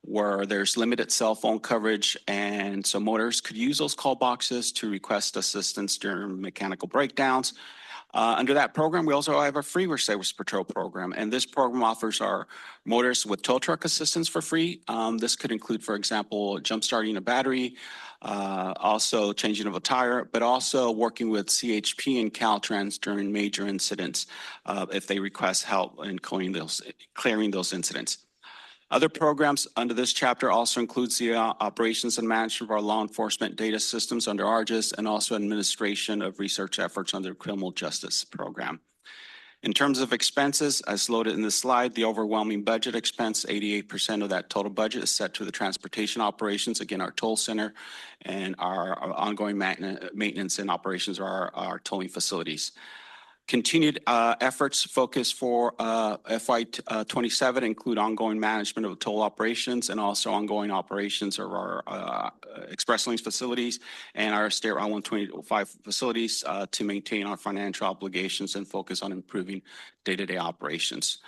[SPEAKER 6] where there's limited cell phone coverage, and so motorists could use those call boxes to request assistance during mechanical breakdowns. Under that program, we also have a Freeway Service Patrol program, and this program offers our motorists with tow truck assistance for free. This could include, for example, jump starting a battery, also changing of a tire, but also working with CHP and Caltrans during major incidents if they request help in clearing those incidents. Other programs under this chapter also includes the operations and management of our law enforcement data systems under ARGIS and also administration of research efforts under the criminal justice program. In terms of expenses, as loaded in this slide, the overwhelming budget expense, 88% of that total budget is set to the transportation operations, again, our toll center and our ongoing maintenance and operations of our tolling facilities. Continued efforts focus for FY27 include ongoing management of toll operations and also ongoing operations of our express lanes facilities and our State Route 125 facilities to maintain our financial obligations and focus on improving day-to-day operations.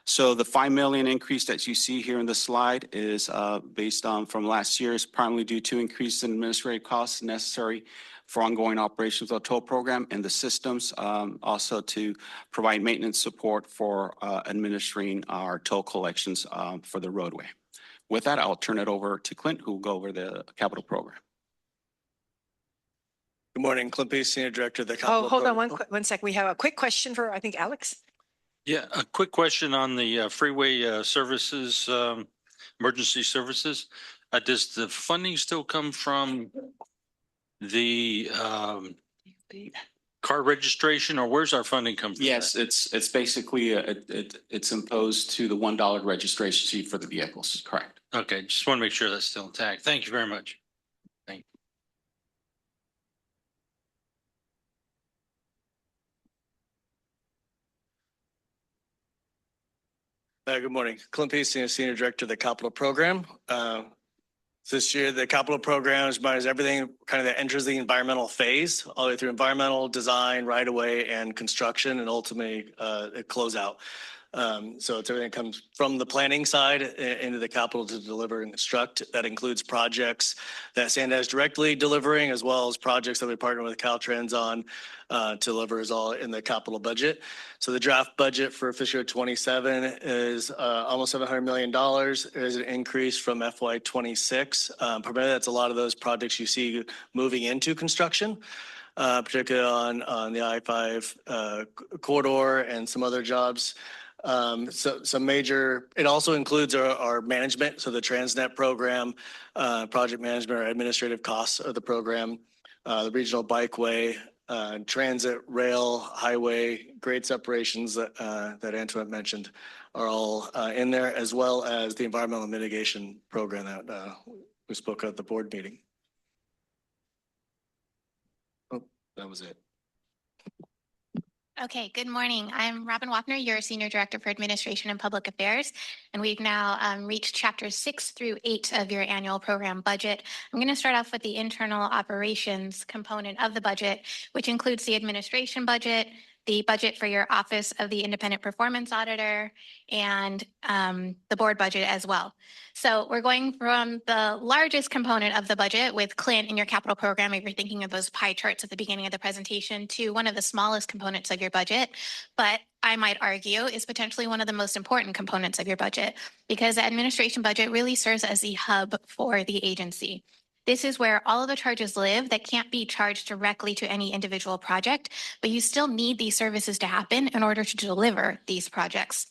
[SPEAKER 6] So the 5 million increase that you see here in the slide is based on from last year is primarily due to increase in administrative costs necessary for ongoing operations of the toll program and the systems, also to provide maintenance support for administering our toll collections for the roadway. With that, I'll turn it over to Clint, who will go over the capital program.
[SPEAKER 7] Good morning, Clint Peace, Senior Director of the Capital
[SPEAKER 1] Oh, hold on
[SPEAKER 7] Program.
[SPEAKER 1] one sec. We have a quick question for, I think, Alex.
[SPEAKER 12] Yeah, a quick question on the freeway services, emergency services. Does the funding still come from the car registration, or where's our funding come from?
[SPEAKER 6] Yes, it's basically it's imposed to the $1 registration fee for the vehicles. Correct.
[SPEAKER 12] Okay, just want to make sure that's still intact. Thank you very much. Thank
[SPEAKER 7] you. Good morning, Clint Peace, Senior Director of the Capital Program. This year, the capital program is everything kind of that enters the environmental phase, all the way through environmental design, right of way, and construction, and ultimately a closeout. So it's everything that comes from the planning side into the capital to deliver and construct. That includes projects that SANDAG is directly delivering, as well as projects that we partner with Caltrans on to deliver is all in the capital budget. So the draft budget for fiscal year 27 is almost $700 million. There's an increase from FY26. Primarily, that's a lot of those projects you see moving into construction, particularly on the I-5 corridor and some other jobs. So some major, it also includes our management. So the Transnet program, project management or administrative costs of the program, the regional bikeway, transit, rail, highway, grade separations that Antoinette mentioned are all in there, as well as the environmental mitigation program that we spoke at the board meeting. Oh, that was it.
[SPEAKER 17] Okay, good morning. I'm Robin Wapner, your Senior Director for Administration and Public Affairs, and we've now reached chapters 6 through 8 of your annual program budget. I'm going to start off with the internal operations component of the budget, which includes the administration budget, the budget for your Office of the Independent Performance Auditor, and the board budget as well. So we're going from the largest component of the budget with Clint in your capital program, if you're thinking of those pie charts at the beginning of the presentation, to one of the smallest components of your budget, but I might argue is potentially one of the most important components of your budget, because the administration budget really serves as the hub for the agency. This is where all of the charges live that can't be charged directly to any individual project, but you still need these services to happen in order to deliver these projects.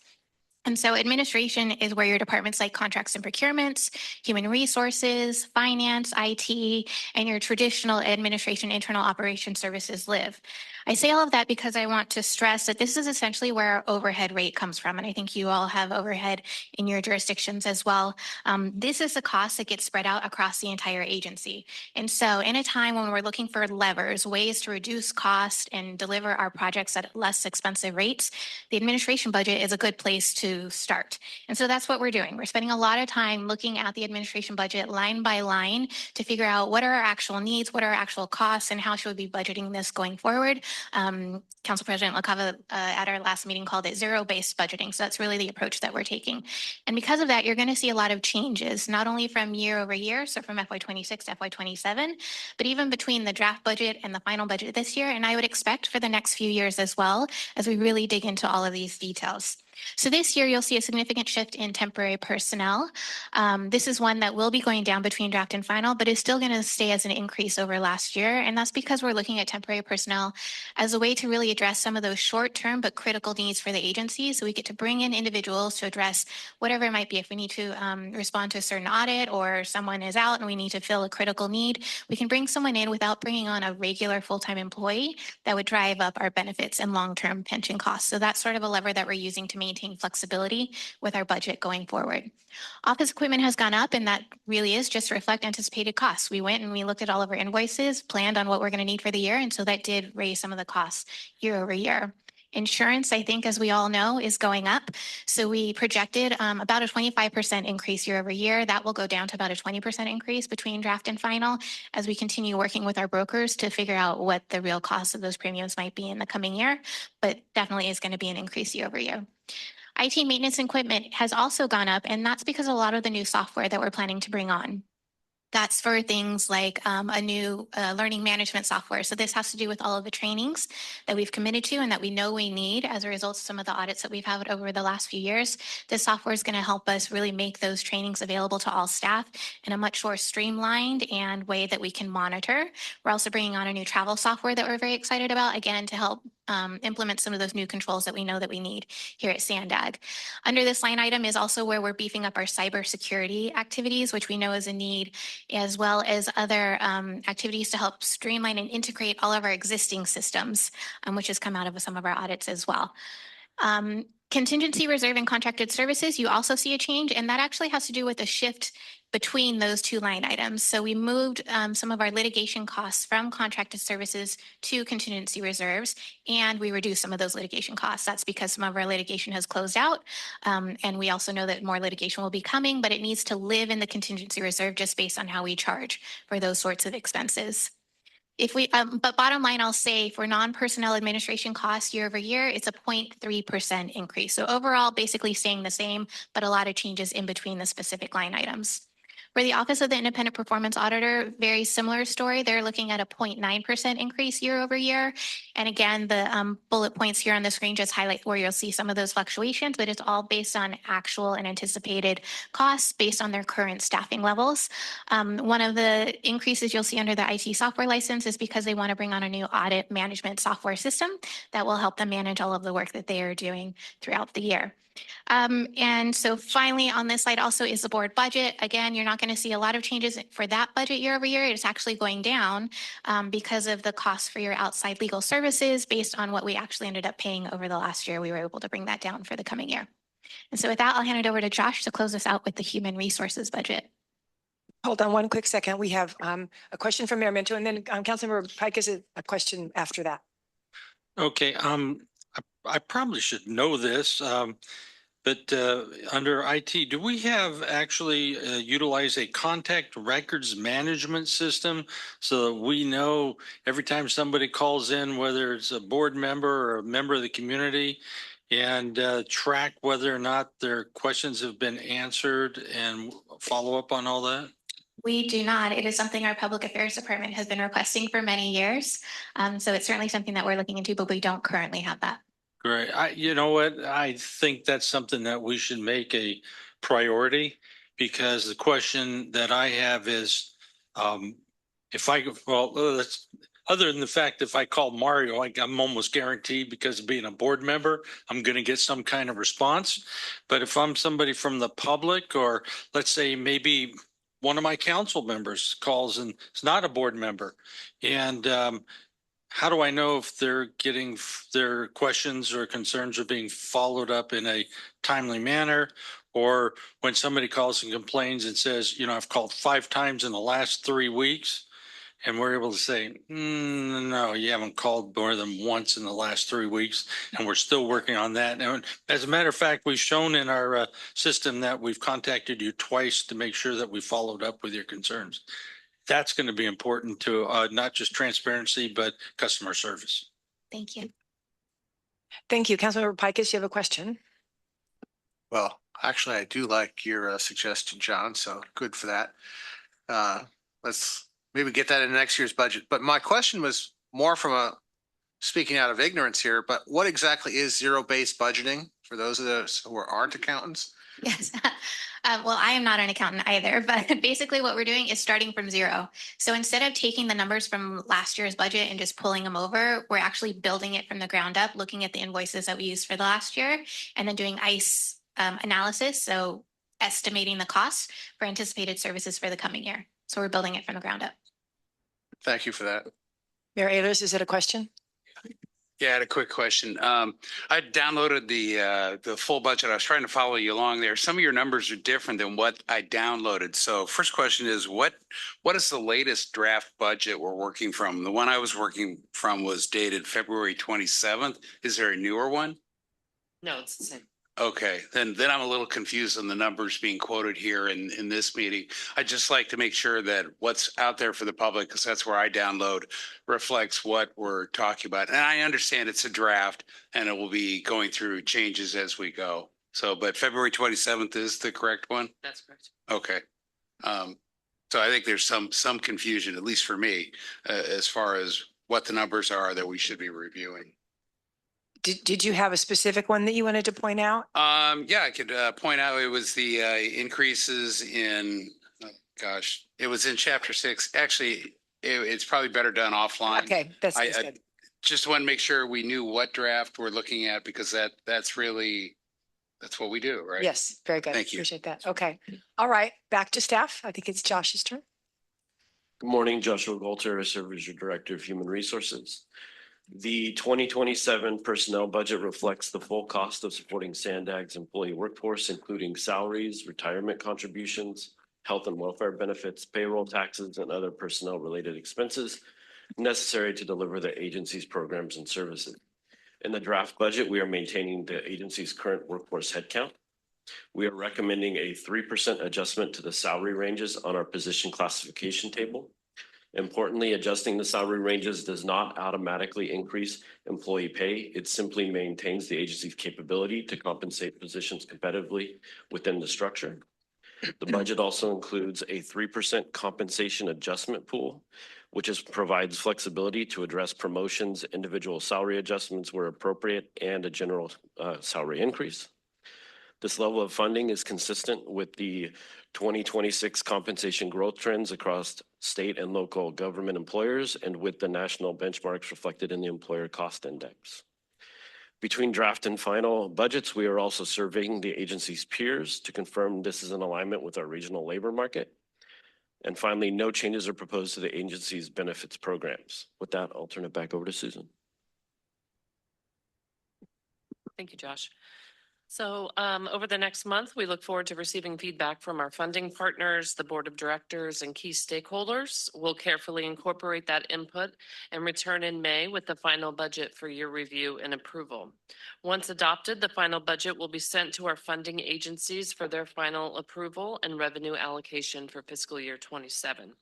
[SPEAKER 17] And so administration is where your departments like contracts and procurements, human resources, finance, IT, and your traditional administration internal operations services live. I say all of that because I want to stress that this is essentially where our overhead rate comes from. And I think you all have overhead in your jurisdictions as well. This is the cost that gets spread out across the entire agency. And so in a time when we're looking for levers, ways to reduce cost and deliver our projects at less expensive rates, the administration budget is a good place to start. And so that's what we're doing. We're spending a lot of time looking at the administration budget line by line to figure out what are our actual needs, what are our actual costs, and how should we be budgeting this going forward. Council President LaCava at our last meeting called it zero-based budgeting. So that's really the approach that we're taking. And because of that, you're going to see a lot of changes, not only from year over year, so from FY26 to FY27, but even between the draft budget and the final budget this year. And I would expect for the next few years as well, as we really dig into all of these details. So this year, you'll see a significant shift in temporary personnel. This is one that will be going down between draft and final, but is still going to stay as an increase over last year. And that's because we're looking at temporary personnel as a way to really address some of those short-term but critical needs for the agency. So we get to bring in individuals to address whatever it might be. If we need to respond to a certain audit or someone is out and we need to fill a critical need, we can bring someone in without bringing on a regular full-time employee that would drive up our benefits and long-term pension costs. So that's sort of a lever that we're using to maintain flexibility with our budget going forward. Office equipment has gone up, and that really is just to reflect anticipated costs. We went and we looked at all of our invoices, planned on what we're going to need for the year, and so that did raise some of the costs year over year. Insurance, I think, as we all know, is going up. So we projected about a 25% increase year over year. That will go down to about a 20% increase between draft and final as we continue working with our brokers to figure out what the real cost of those premiums might be in the coming year, but definitely is going to be an increase year over year. IT maintenance equipment has also gone up, and that's because of a lot of the new software that we're planning to bring on. That's for things like a new learning management software. So this has to do with all of the trainings that we've committed to and that we know we need as a result of some of the audits that we've had over the last few years. This software is going to help us really make those trainings available to all staff in a much more streamlined and way that we can monitor. We're also bringing on a new travel software that we're very excited about, again, to help implement some of those new controls that we know that we need here at SANDAG. Under this line item is also where we're beefing up our cybersecurity activities, which we know is a need, as well as other activities to help streamline and integrate all of our existing systems, which has come out of some of our audits as well. Contingency reserve and contracted services, you also see a change, and that actually has to do with a shift between those two line items. So we moved some of our litigation costs from contracted services to contingency reserves, and we reduced some of those litigation costs. That's because some of our litigation has closed out, and we also know that more litigation will be coming, but it needs to live in the contingency reserve just based on how we charge for those sorts of expenses. If we, but bottom line, I'll say for non-personnel administration costs year over year, it's a 0.3% increase. So overall, basically staying the same, but a lot of changes in between the specific line items. For the Office of the Independent Performance Auditor, very similar story. They're looking at a 0.9% increase year over year. And again, the bullet points here on the screen just highlight where you'll see some of those fluctuations, but it's all based on actual and anticipated costs based on their current staffing levels. One of the increases you'll see under the IT software license is because they want to bring on a new audit management software system that will help them manage all of the work that they are doing throughout the year. And so finally on this slide also is the board budget. Again, you're not going to see a lot of changes for that budget year over year. It's actually going down because of the cost for your outside legal services based on what we actually ended up paying over the last year. We were able to bring that down for the coming year. And so with that, I'll hand it over to Josh to close us out with the human resources budget.
[SPEAKER 1] Hold on one quick second. We have a question from Mayor Minto, and then Councilmember Pike is a question after that.
[SPEAKER 12] Okay, I probably should know this, but under IT, do we have actually utilize a contact records management system so that we know every time somebody calls in, whether it's a board member or a member of the community, and track whether or not their questions have been answered and follow up on all that?
[SPEAKER 17] We do not. It is something our Public Affairs Department has been requesting for many years. So it's certainly something that we're looking into, but we don't currently have that.
[SPEAKER 12] Great. You know what? I think that's something that we should make a priority, because the question that I have is, if I, well, other than the fact if I call Mario, I'm almost guaranteed, because of being a board member, I'm going to get some kind of response. But if I'm somebody from the public, or let's say maybe one of my council members calls and it's not a board member, and how do I know if they're getting their questions or concerns are being followed up in a timely manner? Or when somebody calls and complains and says, you know, I've called 5 times in the last 3 weeks, and we're able to say, no, you haven't called more than once in the last 3 weeks, and we're still working on that. And as a matter of fact, we've shown in our system that we've contacted you twice to make sure that we followed up with your concerns. That's going to be important to not just transparency, but customer service.
[SPEAKER 17] Thank you.
[SPEAKER 1] Thank you. Councilmember Pikes, you have a question?
[SPEAKER 10] Well, actually, I do like your suggestion, John, so good for that. Let's maybe get that in next year's budget. But my question was more from speaking out of ignorance here, but what exactly is zero-based budgeting? for those of us who aren't accountants?
[SPEAKER 17] Yes. Well, I am not an accountant either, but basically what we're doing is starting from zero. So instead of taking the numbers from last year's budget and just pulling them over, we're actually building it from the ground up, looking at the invoices that we used for the last year, and then doing ICE analysis. So estimating the costs for anticipated services for the coming year. So we're building it from the ground up.
[SPEAKER 10] Thank you for that.
[SPEAKER 1] Mayor Ayers, is that a question?
[SPEAKER 13] Yeah, I had a quick question. I downloaded the full budget. I was trying to follow you along there. Some of your numbers are different than what I downloaded. So first question is, what is the latest draft budget we're working from? The one I was working from was dated February 27th. Is there a newer one?
[SPEAKER 15] No, it's the same.
[SPEAKER 13] Okay, then I'm a little confused on the numbers being quoted here in this meeting. I'd just like to make sure that what's out there for the public, because that's where I download, reflects what we're talking about. And I understand it's a draft and it will be going through changes as we go. So, but February 27th is the correct one?
[SPEAKER 15] That's correct.
[SPEAKER 13] Okay. So I think there's some confusion, at least for me, as far as what the numbers are that we should be reviewing.
[SPEAKER 1] Did you have a specific one that you wanted to point out?
[SPEAKER 13] Yeah, I could point out it was the increases in, it was in chapter 6. Actually, it's probably better done offline.
[SPEAKER 1] Okay, that's
[SPEAKER 13] I
[SPEAKER 1] good.
[SPEAKER 13] just want to make sure we knew what draft we're looking at, because that's what we do, right?
[SPEAKER 1] Yes, very good.
[SPEAKER 13] Thank you.
[SPEAKER 1] Appreciate that. Okay. All right, back to staff. I think it's Josh's turn.
[SPEAKER 16] Good morning, Joshua Golter. I serve as your Director of Human Resources. The 2027 personnel budget reflects the full cost of supporting SANDAG's employee workforce, including salaries, retirement contributions, health and welfare benefits, payroll taxes, and other personnel-related expenses necessary to deliver the agency's programs and services. In the draft budget, we are maintaining the agency's current workforce headcount. We are recommending a 3% adjustment to the salary ranges on our position classification table. Importantly, adjusting the salary ranges does not automatically increase employee pay. It simply maintains the agency's capability to compensate positions competitively within the structure. The budget also includes a 3% compensation adjustment pool, which provides flexibility to address promotions, individual salary adjustments where appropriate, and a general salary increase. This level of funding is consistent with the 2026 compensation growth trends across state and local government employers and with the national benchmarks reflected in the Employer Cost Index. Between draft and final budgets, we are also surveying the agency's peers to confirm this is in alignment with our regional labor market. And finally, no changes are proposed to the agency's benefits programs. With that, I'll turn it back over to Susan.
[SPEAKER 15] Thank you, Josh. So over the next month, we look forward to receiving feedback from our funding partners, the board of directors, and key stakeholders. We'll carefully incorporate that input and return in May with the final budget for your review and approval. Once adopted, the final budget will be sent to our funding agencies for their final approval and revenue allocation for fiscal year 27.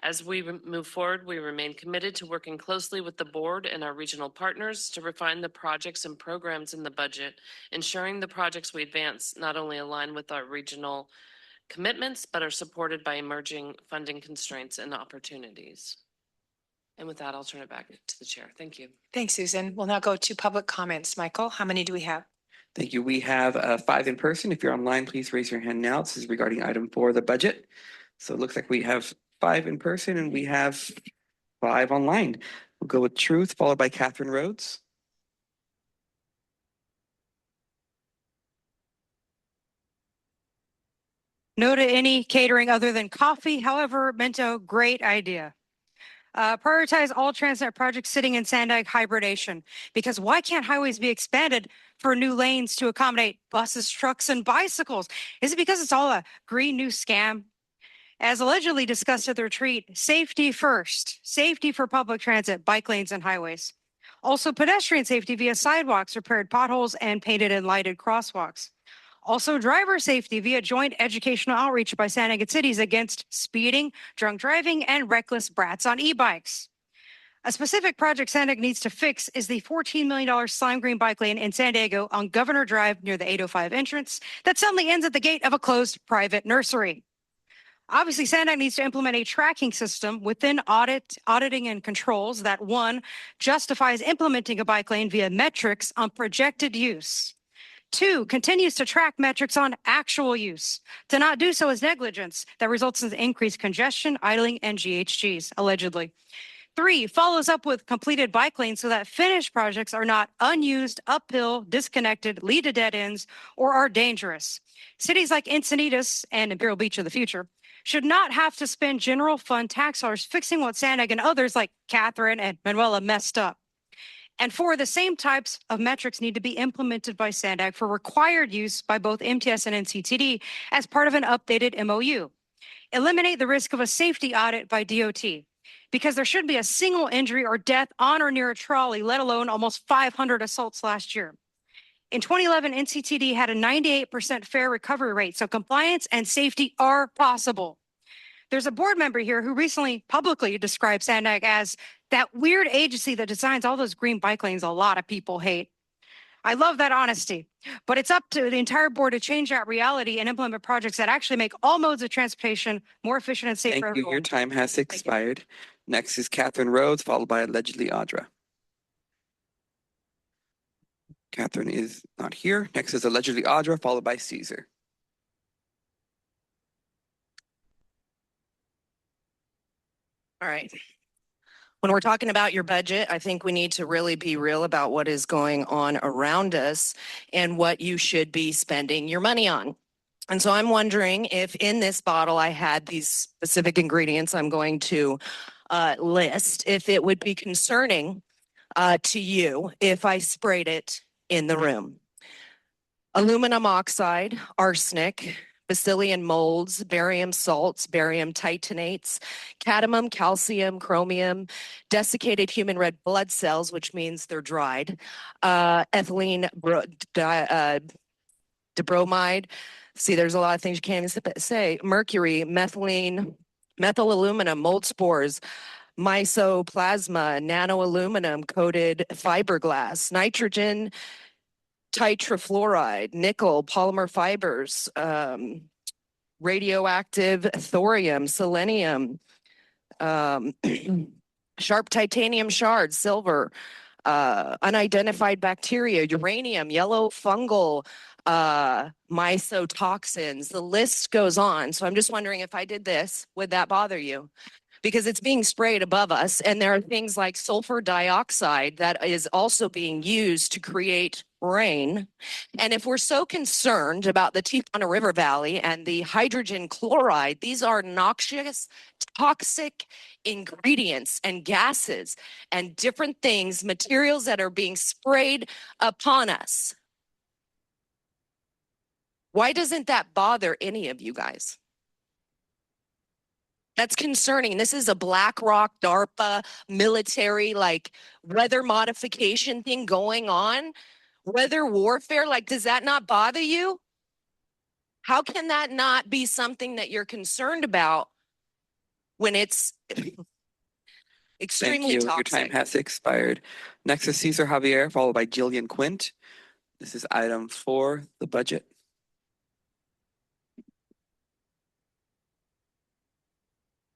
[SPEAKER 15] As we move forward, we remain committed to working closely with the board and our regional partners to refine the projects and programs in the budget, ensuring the projects we advance not only align with our regional commitments, but are supported by emerging funding constraints and opportunities. And with that, I'll turn it back to the chair. Thank you.
[SPEAKER 1] Thanks, Susan. We'll now go to public comments. Michael, how many do we have?
[SPEAKER 2] Thank you. We have 5 in person. If you're online, please raise your hand now. This is regarding item 4, the budget. So it looks like we have 5 in person and we have 5 online. We'll go with Truth, followed by Catherine Rhodes.
[SPEAKER 18] No to any catering other than coffee. However, Mento, great idea. Prioritize all Transnet projects sitting in SANDAG hybridation, because why can't highways be expanded for new lanes to accommodate buses, trucks, and bicycles? Is it because it's all a green new scam? As allegedly discussed at the retreat, safety first, safety for public transit, bike lanes, and highways. Also pedestrian safety via sidewalks, repaired potholes, and painted and lighted crosswalks. Also driver safety via joint educational outreach by SANDAG and cities against speeding, drunk driving, and reckless brats on e-bikes. A specific project SANDAG needs to fix is the $14 million slime green bike lane in San Diego on Governor Drive near the 805 entrance that suddenly ends at the gate of a closed private nursery. Obviously, SANDAG needs to implement a tracking system within auditing and controls that, 1, justifies implementing a bike lane via metrics on projected use. 2, continues to track metrics on actual use. To not do so is negligence that results in increased congestion, idling, and GHGs, allegedly. 3, follows up with completed bike lanes so that finished projects are not unused, uphill, disconnected, lead to dead ends, or are dangerous. Cities like Encinitas and Imperial Beach of the future should not have to spend general fund tax dollars fixing what SANDAG and others like Catherine and Manuela messed up. And 4, the same types of metrics need to be implemented by SANDAG for required use by both MTS and NCTD as part of an updated MOU. Eliminate the risk of a safety audit by DOT, because there shouldn't be a single injury or death on or near a trolley, let alone almost 500 assaults last year. In 2011, NCTD had a 98% fare recovery rate, so compliance and safety are possible. There's a board member here who recently publicly described SANDAG as that weird agency that designs all those green bike lanes a lot of people hate. I love that honesty, but it's up to the entire board to change that reality and implement projects that actually make all modes of transportation more efficient and safe for
[SPEAKER 2] Thank you.
[SPEAKER 18] everyone.
[SPEAKER 2] Your time has expired. Next is Catherine Rhodes, followed by allegedly Audra. Catherine is not here. Next is allegedly Audra, followed by Caesar.
[SPEAKER 3] All right. When we're talking about your budget, I think we need to really be real about what is going on around us and what you should be spending your money on. And so I'm wondering if in this bottle I had these specific ingredients I'm going to list, if it would be concerning to you if I sprayed it in the room. Aluminum oxide, arsenic, bacillian molds, barium salts, barium titanates, cadmium, calcium, chromium, desiccated human red blood cells, which means they're dried, ethylene dibromide. See, there's a lot of things you can't even say. Mercury, methylene, methyl aluminum, mold spores, mycoplasma, nanoaluminum coated fiberglass, nitrogen, tetrafluoride, nickel, polymer fibers, radioactive thorium, selenium, sharp titanium shards, silver, unidentified bacteria, uranium, yellow fungal, mycotoxins. The list goes on. So I'm just wondering if I did this, would that bother you? Because it's being sprayed above us, and there are things like sulfur dioxide that is also being used to create rain. And if we're so concerned about the Tijuana River Valley and the hydrogen chloride, these are noxious, toxic ingredients and gases and different things, materials that are being sprayed upon us. Why doesn't that bother any of you guys? That's concerning. This is a BlackRock, DARPA, military, like weather modification thing going on. Weather warfare, like, does that not bother you? How can that not be something that you're concerned about when it's extremely
[SPEAKER 2] Thank you.
[SPEAKER 3] toxic?
[SPEAKER 2] Your time has expired. Next is Cesar Javier, followed by Jillian Quint. This is item 4, the budget.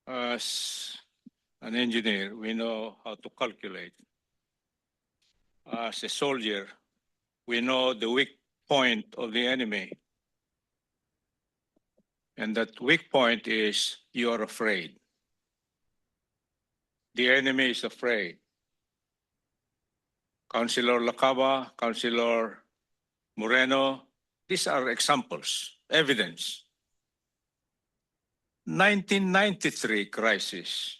[SPEAKER 4] As an engineer, we know how to calculate. As a soldier, we know the weak point of the enemy. And that weak point is you are afraid. The enemy is afraid. Councilor Lacaba, Councilor Moreno, these are examples, evidence. 1993 crisis.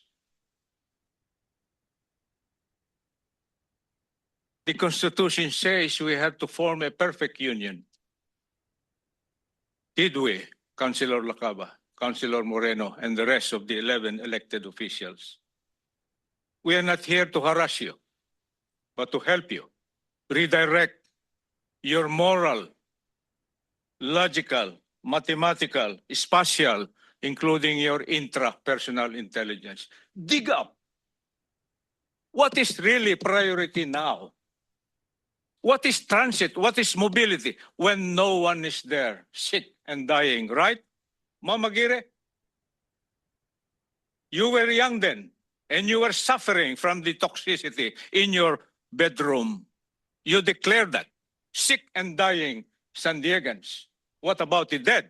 [SPEAKER 4] The Constitution says we have to form a perfect union. Did we, Councilor Lacaba, Councilor Moreno, and the rest of the 11 elected officials? We are not here to harass you, but to help you redirect your moral, logical, mathematical, spatial, including your intrapersonal intelligence. Dig up. What is really priority now? What is transit? What is mobility when no one is there, sick and dying, right? Mama Gire? You were young then, and you were suffering from the toxicity in your bedroom. You declared that, sick and dying, San Diegans? What about the dead?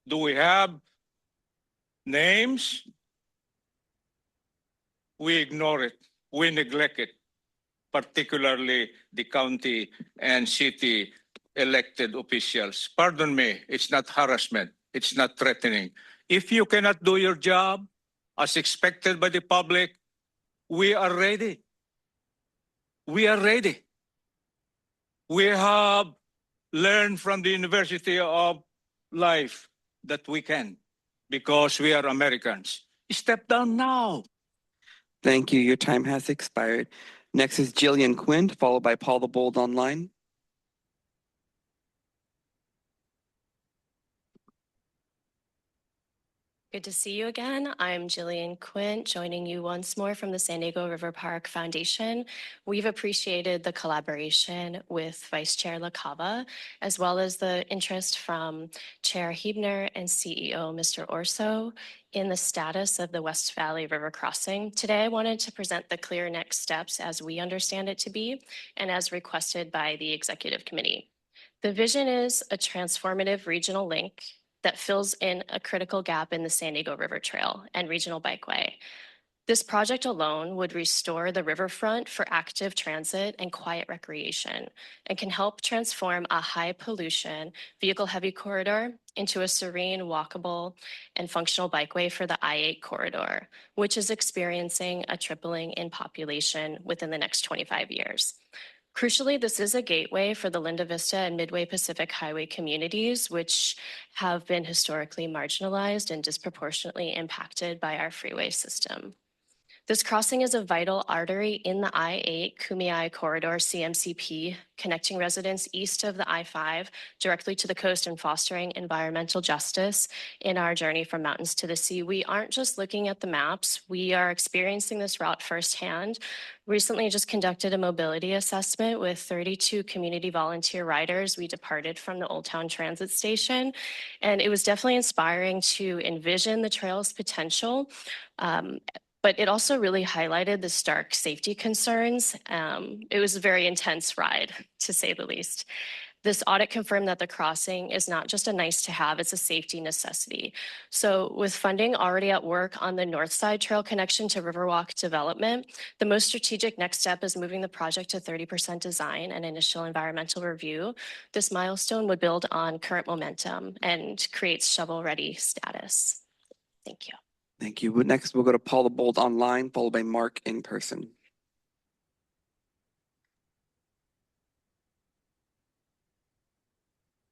[SPEAKER 4] Do we have names? We ignore it. We neglect it, particularly the county and city elected officials. Pardon me, it's not harassment. It's not threatening. If you cannot do your job as expected by the public, we are ready. We are ready. We have learned from the University of Life that we can, because we are Americans. Step down now.
[SPEAKER 2] Thank you. Your time has expired. Next is Jillian Quinn, followed by Paul the Bold online.
[SPEAKER 5] Good to see you again. I'm Jillian Quint, joining you once more from the San Diego River Park Foundation. We've appreciated the collaboration with Vice Chair LaCava, as well as the interest from Chair Huebner and CEO Mr. Orso in the status of the West Valley River crossing. Today, I wanted to present the clear next steps as we understand it to be and as requested by the Executive Committee. The vision is a transformative regional link that fills in a critical gap in the San Diego River Trail and Regional Bikeway. This project alone would restore the riverfront for active transit and quiet recreation and can help transform a high pollution, vehicle heavy corridor into a serene, walkable, and functional bikeway for the I-8 corridor, which is experiencing a tripling in population within the next 25 years. Crucially, this is a gateway for the Linda Vista and Midway Pacific Highway communities, which have been historically marginalized and disproportionately impacted by our freeway system. This crossing is a vital artery in the I-8 Kumeyaay Corridor CMCP, connecting residents east of the I-5 directly to the coast and fostering environmental justice in our journey from mountains to the sea. We aren't just looking at the maps, we are experiencing this route firsthand. Recently just conducted a mobility assessment with 32 community volunteer riders. We departed from the Old Town Transit Station, and it was definitely inspiring to envision the trail's potential. But it also really highlighted the stark safety concerns. It was a very intense ride, to say the least. This audit confirmed that the crossing is not just a nice to have, it's a safety necessity. So with funding already at work on the North Side Trail connection to Riverwalk development, the most strategic next step is moving the project to 30% design and initial environmental review. This milestone would build on current momentum and creates shovel-ready status. Thank you.
[SPEAKER 2] Thank you. Next, we'll go to Paul the Bold online, followed by Mark in person.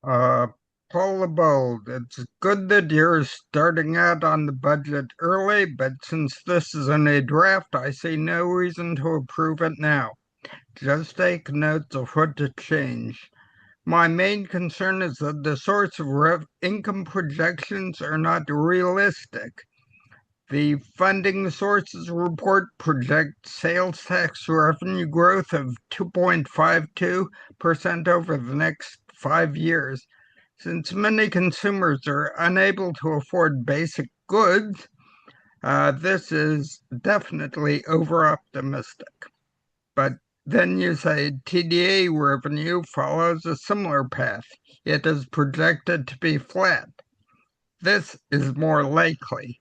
[SPEAKER 21] Paul the Bold, it's good that you're starting out on the budget early, but since this is in a draft, I see no reason to approve it now. Just take notes of what to change. My main concern is that the source of income projections are not realistic. The funding sources report projects sales tax revenue growth of 2.52% over the next 5 years. Since many consumers are unable to afford basic goods, this is definitely over-optimistic. But then you say TDA revenue follows a similar path. It is projected to be flat. This is more likely.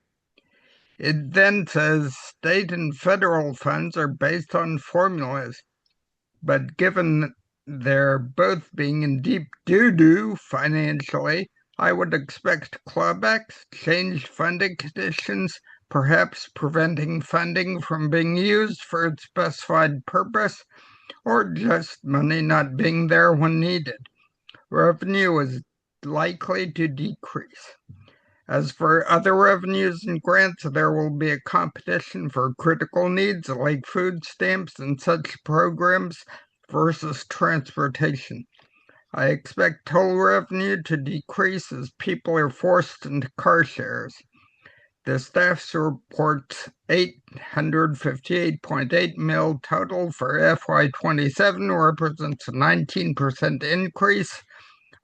[SPEAKER 21] It then says state and federal funds are based on formulas, but given they're both being in deep doo-doo financially, I would expect clawbacks, changed funding conditions, perhaps preventing funding from being used for its specified purpose, or just money not being there when needed. Revenue is likely to decrease. As for other revenues and grants, there will be a competition for critical needs like food stamps and such programs versus transportation. I expect total revenue to decrease as people are forced into car shares. The staff reports $858.8 million total for FY27 represents a 19% increase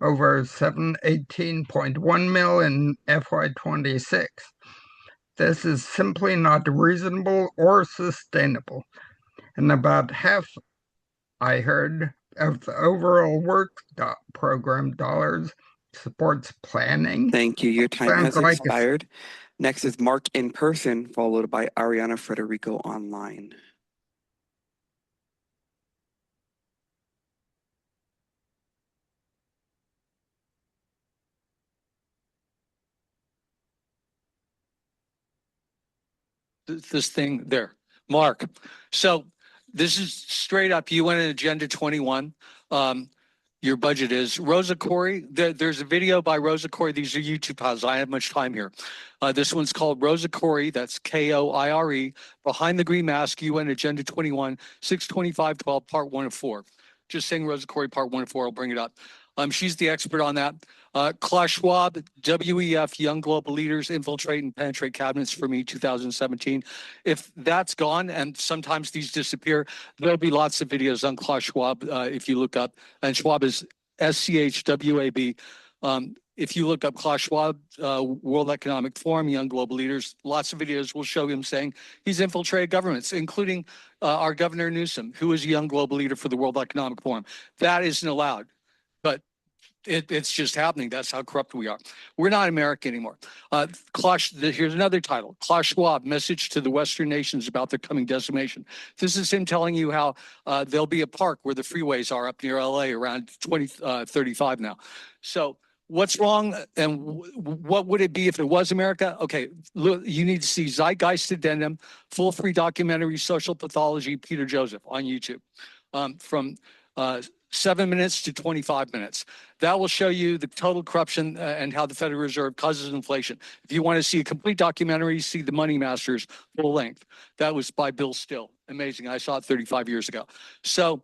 [SPEAKER 21] over $718.1 million in FY26. This is simply not reasonable or sustainable. And about half, I heard, of the overall work program dollars supports planning.
[SPEAKER 2] Thank you. Your time
[SPEAKER 21] Sounds
[SPEAKER 2] has
[SPEAKER 21] like
[SPEAKER 2] expired. Next is Mark in person, followed by Ariana Federico online.
[SPEAKER 8] This thing there, Mark. So this is straight up. You went in Agenda 21. Your budget is Rosa Corey. There's a video by Rosa Corey. These are YouTube files. I don't have much time here. This one's called Rosa Corey. That's Koire. Behind the Green Mask. UN Agenda 21, 62512, Part 1 of 4. Just saying Rosa Corey, Part 1 of 4. I'll bring it up. She's the expert on that. Klaus Schwab, WEF, Young Global Leaders Infiltrate and Penetrate Cabinets for Me, 2017. If that's gone, and sometimes these disappear, there'll be lots of videos on Klaus Schwab if you look up. And Schwab is SCHWAB. If you look up Klaus Schwab, World Economic Forum, Young Global Leaders, lots of videos will show him saying he's infiltrated governments, including our Governor Newsom, who is a young global leader for the World Economic Forum. That isn't allowed. But it's just happening. That's how corrupt we are. We're not America anymore. Here's another title. Klaus Schwab, Message to the Western Nations About Their Coming Decimation. This is him telling you how there'll be a park where the freeways are up near LA around 2035 now. So what's wrong and what would it be if it was America? Okay, look, you need to see Zeitgeist Addendum, full free documentary, Social Pathology, Peter Joseph on YouTube. From 7 minutes to 25 minutes. That will show you the total corruption and how the Federal Reserve causes inflation. If you want to see a complete documentary, see The Money Masters full length. That was by Bill Still. Amazing. I saw it 35 years ago. So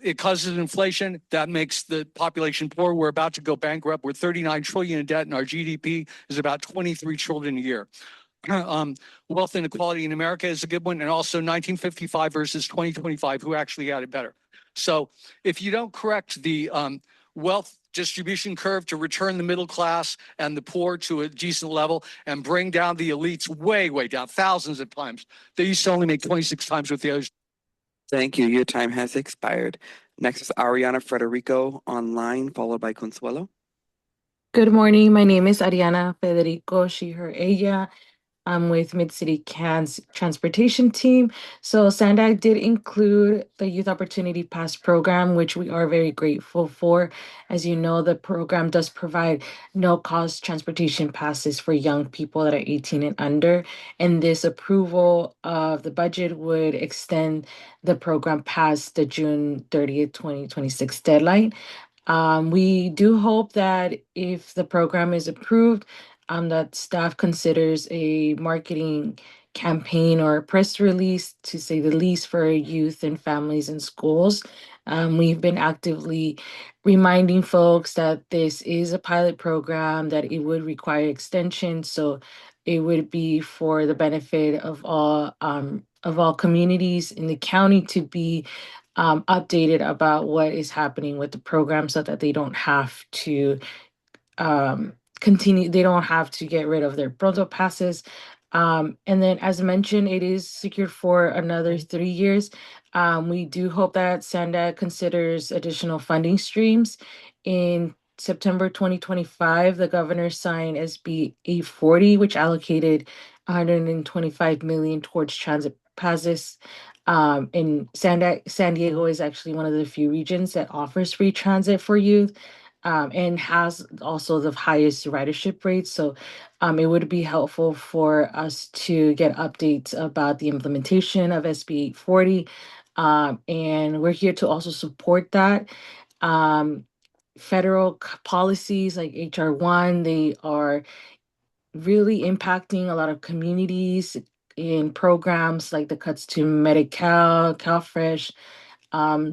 [SPEAKER 8] it causes inflation. That makes the population poor. We're about to go bankrupt. We're 39 trillion in debt and our GDP is about 23 trillion a year. Wealth inequality in America is a good one. And also 1955 versus 2025, who actually had it better. So if you don't correct the wealth distribution curve to return the middle class and the poor to a decent level and bring down the elites way, way down, thousands of times. They used to only make 26 times with the others.
[SPEAKER 2] Thank you. Your time has expired. Next is Ariana Federico online, followed by Consuelo.
[SPEAKER 19] Good morning. My name is Ariana Federico, she, her, ella. I'm with Mid-City CAN's transportation team. So SANDAG did include the Youth Opportunity Pass program, which we are very grateful for. As you know, the program does provide no-cost transportation passes for young people that are 18 and under. And this approval of the budget would extend the program past the June 30th, 2026 deadline. We do hope that if the program is approved, that staff considers a marketing campaign or a press release, to say the least, for youth and families in schools. We've been actively reminding folks that this is a pilot program, that it would require extension. So it would be for the benefit of all communities in the county to be updated about what is happening with the program, so that they don't have to they don't have to get rid of their pronto passes. And then, as mentioned, it is secured for another 3 years. We do hope that SANDAG considers additional funding streams. In September 2025, the governor signed SB 840, which allocated 125 million towards transit passes. And San Diego is actually one of the few regions that offers free transit for youth. And has also the highest ridership rates. So it would be helpful for us to get updates about the implementation of SB 840. And we're here to also support that. Federal policies like HR 1, they are really impacting a lot of communities in programs like the cuts to Medi-Cal, CalFresh.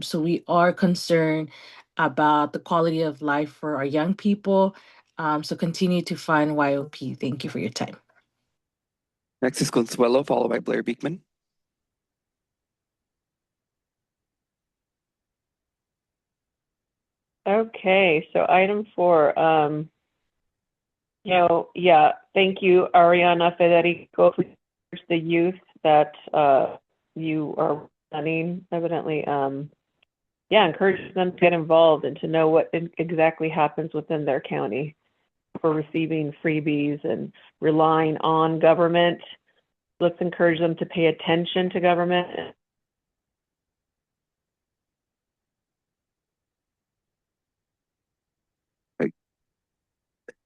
[SPEAKER 19] So we are concerned about the quality of life for our young people. So continue to fund YOP. Thank you for your time.
[SPEAKER 2] Next is Consuelo, followed by Blair Beekman.
[SPEAKER 22] Okay, so item 4, thank you, Ariana Federico, for the youth that you are running. Evidently, encourage them to get involved and to know what exactly happens within their county for receiving freebies and relying on government. Let's encourage them to pay attention to government.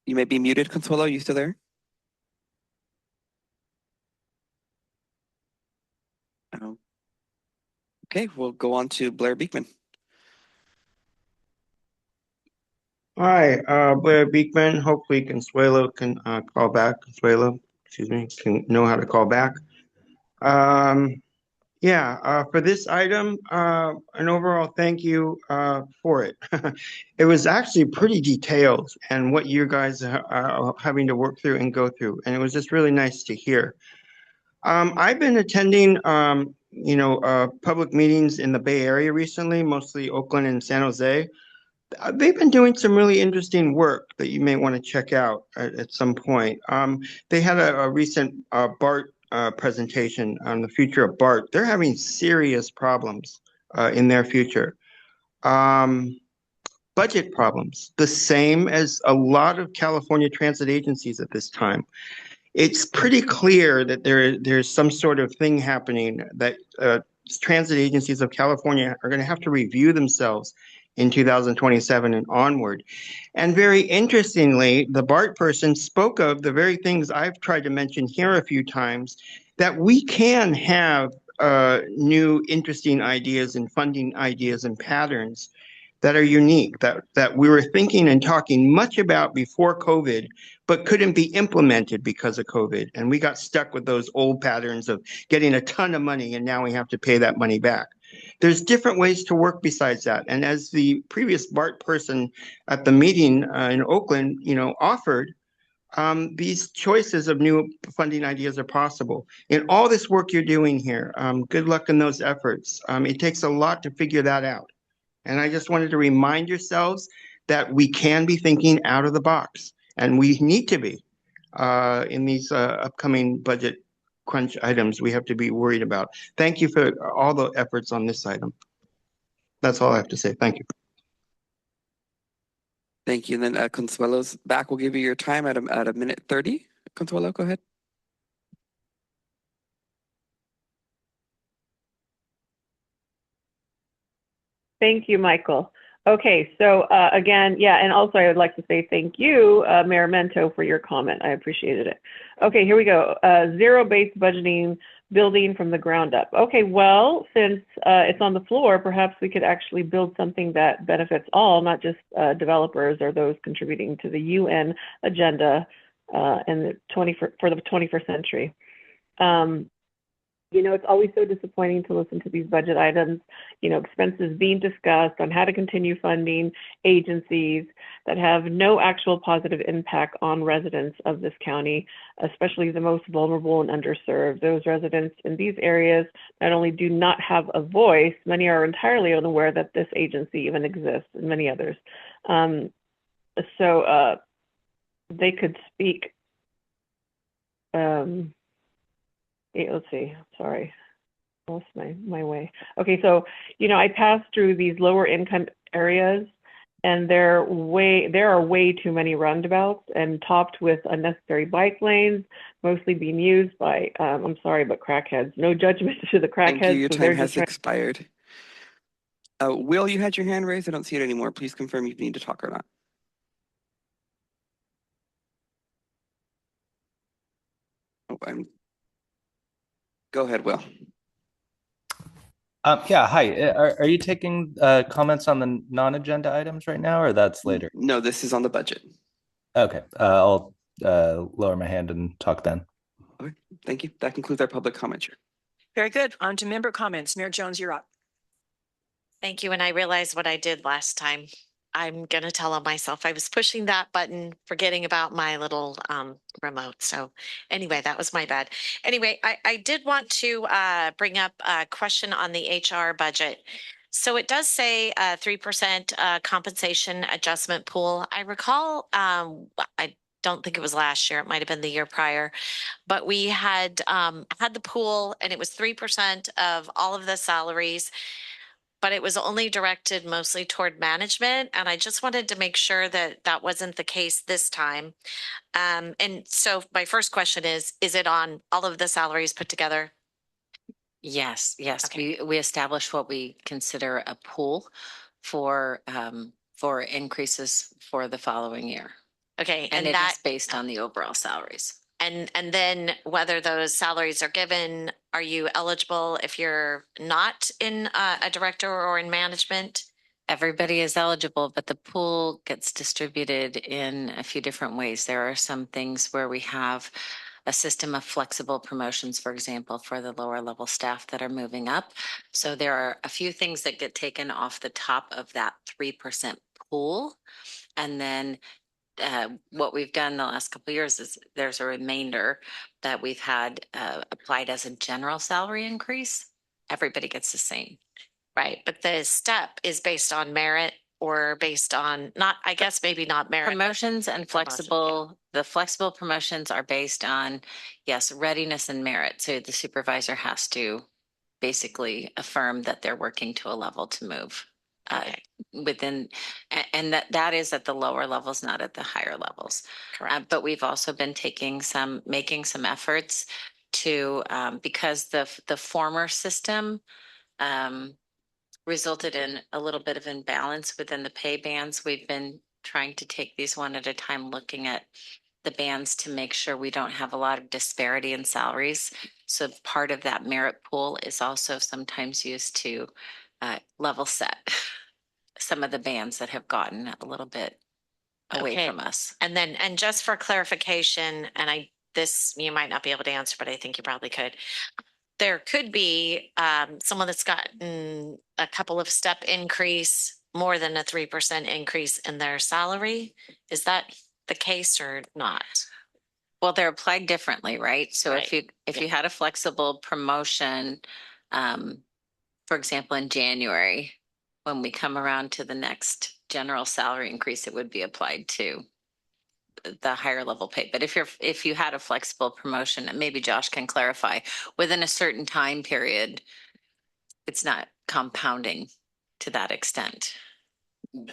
[SPEAKER 2] You may be muted, Consuelo. Are you still there? Okay, we'll go on to Blair Beekman.
[SPEAKER 9] Hi, Blair Beekman. Hopefully Consuelo can call back. Consuelo, excuse me, can know how to call back. For this item, an overall thank you for it. It was actually pretty detailed and what you guys are having to work through and go through, and it was just really nice to hear. I've been attending, public meetings in the Bay Area recently, mostly Oakland and San Jose. They've been doing some really interesting work that you may want to check out at some point. They had a recent BART presentation on the future of BART. They're having serious problems in their future. Budget problems, the same as a lot of California transit agencies at this time. It's pretty clear that there's some sort of thing happening that transit agencies of California are going to have to review themselves in 2027 and onward. And very interestingly, the BART person spoke of the very things I've tried to mention here a few times, that we can have new interesting ideas and funding ideas and patterns that are unique, that we were thinking and talking much about before COVID, but couldn't be implemented because of COVID. And we got stuck with those old patterns of getting a ton of money and now we have to pay that money back. There's different ways to work besides that. And as the previous BART person at the meeting in Oakland, offered, these choices of new funding ideas are possible. In all this work you're doing here, good luck in those efforts. It takes a lot to figure that out. And I just wanted to remind yourselves that we can be thinking out of the box, and we need to be in these upcoming budget crunch items we have to be worried about. Thank you for all the efforts on this item. That's all I have to say. Thank you.
[SPEAKER 2] Thank you. And then Consuelo's back. We'll give you your time at a minute 30. Consuelo, go ahead.
[SPEAKER 22] Thank you, Michael. Okay, so again, and also I would like to say thank you, Mayor Mento, for your comment. I appreciated it. Okay, here we go. Zero-based budgeting, building from the ground up. Okay, well, since it's on the floor, perhaps we could actually build something that benefits all, not just developers or those contributing to the UN agenda for the 21st century. It's always so disappointing to listen to these budget items, expenses being discussed on how to continue funding agencies that have no actual positive impact on residents of this county, especially the most vulnerable and underserved. Those residents in these areas not only do not have a voice, many are entirely unaware that this agency even exists, and many others. So they could speak. Let's see, sorry, lost my way. Okay, so, I passed through these lower income areas and there are way too many roundabouts and topped with unnecessary bike lanes, mostly being used by, I'm sorry, but crackheads. No judgment to the crackheads.
[SPEAKER 2] Thank you, your time has expired. Will, you had your hand raised? I don't see it anymore. Please confirm you need to talk or not. Go ahead, Will.
[SPEAKER 11] Hi. Are you taking comments on the non-agenda items right now, or that's later?
[SPEAKER 2] No, this is on the budget.
[SPEAKER 11] Okay, I'll lower my hand and talk then.
[SPEAKER 2] Okay, thank you. That concludes our public comment here.
[SPEAKER 1] Very good. On to member comments. Mayor Jones, you're up.
[SPEAKER 14] Thank you. And I realized what I did last time. I'm going to tell on myself. I was pushing that button, forgetting about my little remote. So anyway, that was my bad. Anyway, I did want to bring up a question on the HR budget. So it does say 3% compensation adjustment pool. I recall, I don't think it was last year. It might have been the year prior, but we had had the pool and it was 3% of all of the salaries. but it was only directed mostly toward management. And I just wanted to make sure that that wasn't the case this time. And so my first question is it on all of the salaries put together?
[SPEAKER 6] Yes, yes.
[SPEAKER 14] Okay.
[SPEAKER 6] We establish what we consider a pool for increases for the following year.
[SPEAKER 14] Okay,
[SPEAKER 6] And it
[SPEAKER 14] that
[SPEAKER 6] is based on the overall salaries.
[SPEAKER 14] and then whether those salaries are given, are you eligible if you're not in a director or in management?
[SPEAKER 6] Everybody is eligible, but the pool gets distributed in a few different ways. There are some things where we have a system of flexible promotions, for example, for the lower level staff that are moving up. So there are a few things that get taken off the top of that 3% pool. And then what we've done the last couple of years is there's a remainder that we've had applied as a general salary increase. Everybody gets the same.
[SPEAKER 14] Right, but the step is based on merit or based on not, I guess maybe not merit.
[SPEAKER 6] Promotions and flexible, the flexible promotions are based on, yes, readiness and merit. So the supervisor has to basically affirm that they're working to a level to move within, and that is at the lower levels, not at the higher levels.
[SPEAKER 14] Correct.
[SPEAKER 6] But we've also been making some efforts to, because the former system, resulted in a little bit of imbalance within the pay bands. We've been trying to take these one at a time, looking at the bands to make sure we don't have a lot of disparity in salaries. So part of that merit pool is also sometimes used to level set some of the bands that have gotten a little bit away from us.
[SPEAKER 14] And just for clarification, and this you might not be able to answer, but I think you probably could. There could be someone that's gotten a couple of step increase, more than a 3% increase in their salary. Is that the case or not?
[SPEAKER 6] Well, they're applied differently, right? So if you had a flexible promotion, for example, in January, when we come around to the next general salary increase, it would be applied to the higher level pay. But if you had a flexible promotion, and maybe Josh can clarify, within a certain time period, it's not compounding to that extent.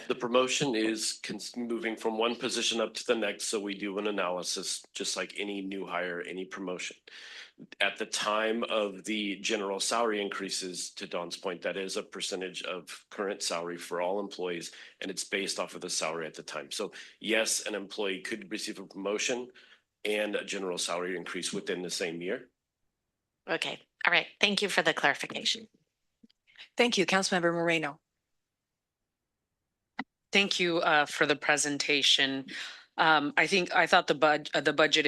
[SPEAKER 16] The promotion is moving from one position up to the next. So we do an analysis, just like any new hire, any promotion. At the time of the general salary increases, to Dawn's point, that is a percentage of current salary for all employees, and it's based off of the salary at the time. So yes, an employee could receive a promotion and a general salary increase within the same year.
[SPEAKER 14] Okay, all right. Thank you for the clarification.
[SPEAKER 1] Thank you, Councilmember Moreno.
[SPEAKER 20] Thank you for the presentation. I thought the budget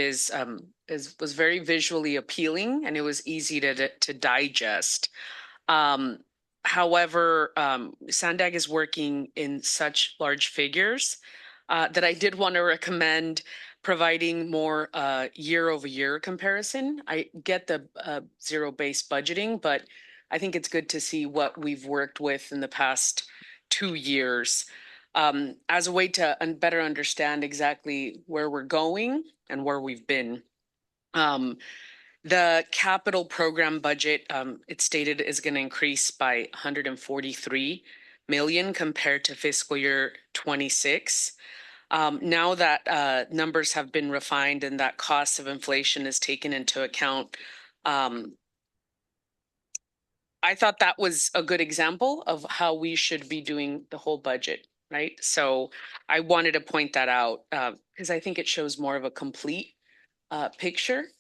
[SPEAKER 20] was very visually appealing, and it was easy to digest. However, SANDAG is working in such large figures that I did want to recommend providing more year-over-year comparison. I get the zero-based budgeting, but I think it's good to see what we've worked with in the past 2 years. As a way to better understand exactly where we're going and where we've been. The capital program budget, it's stated, is going to increase by 143 million compared to fiscal year 26. Now that numbers have been refined and that cost of inflation is taken into account, I thought that was a good example of how we should be doing the whole budget. Right. So I wanted to point that out because I think it shows more of a complete picture.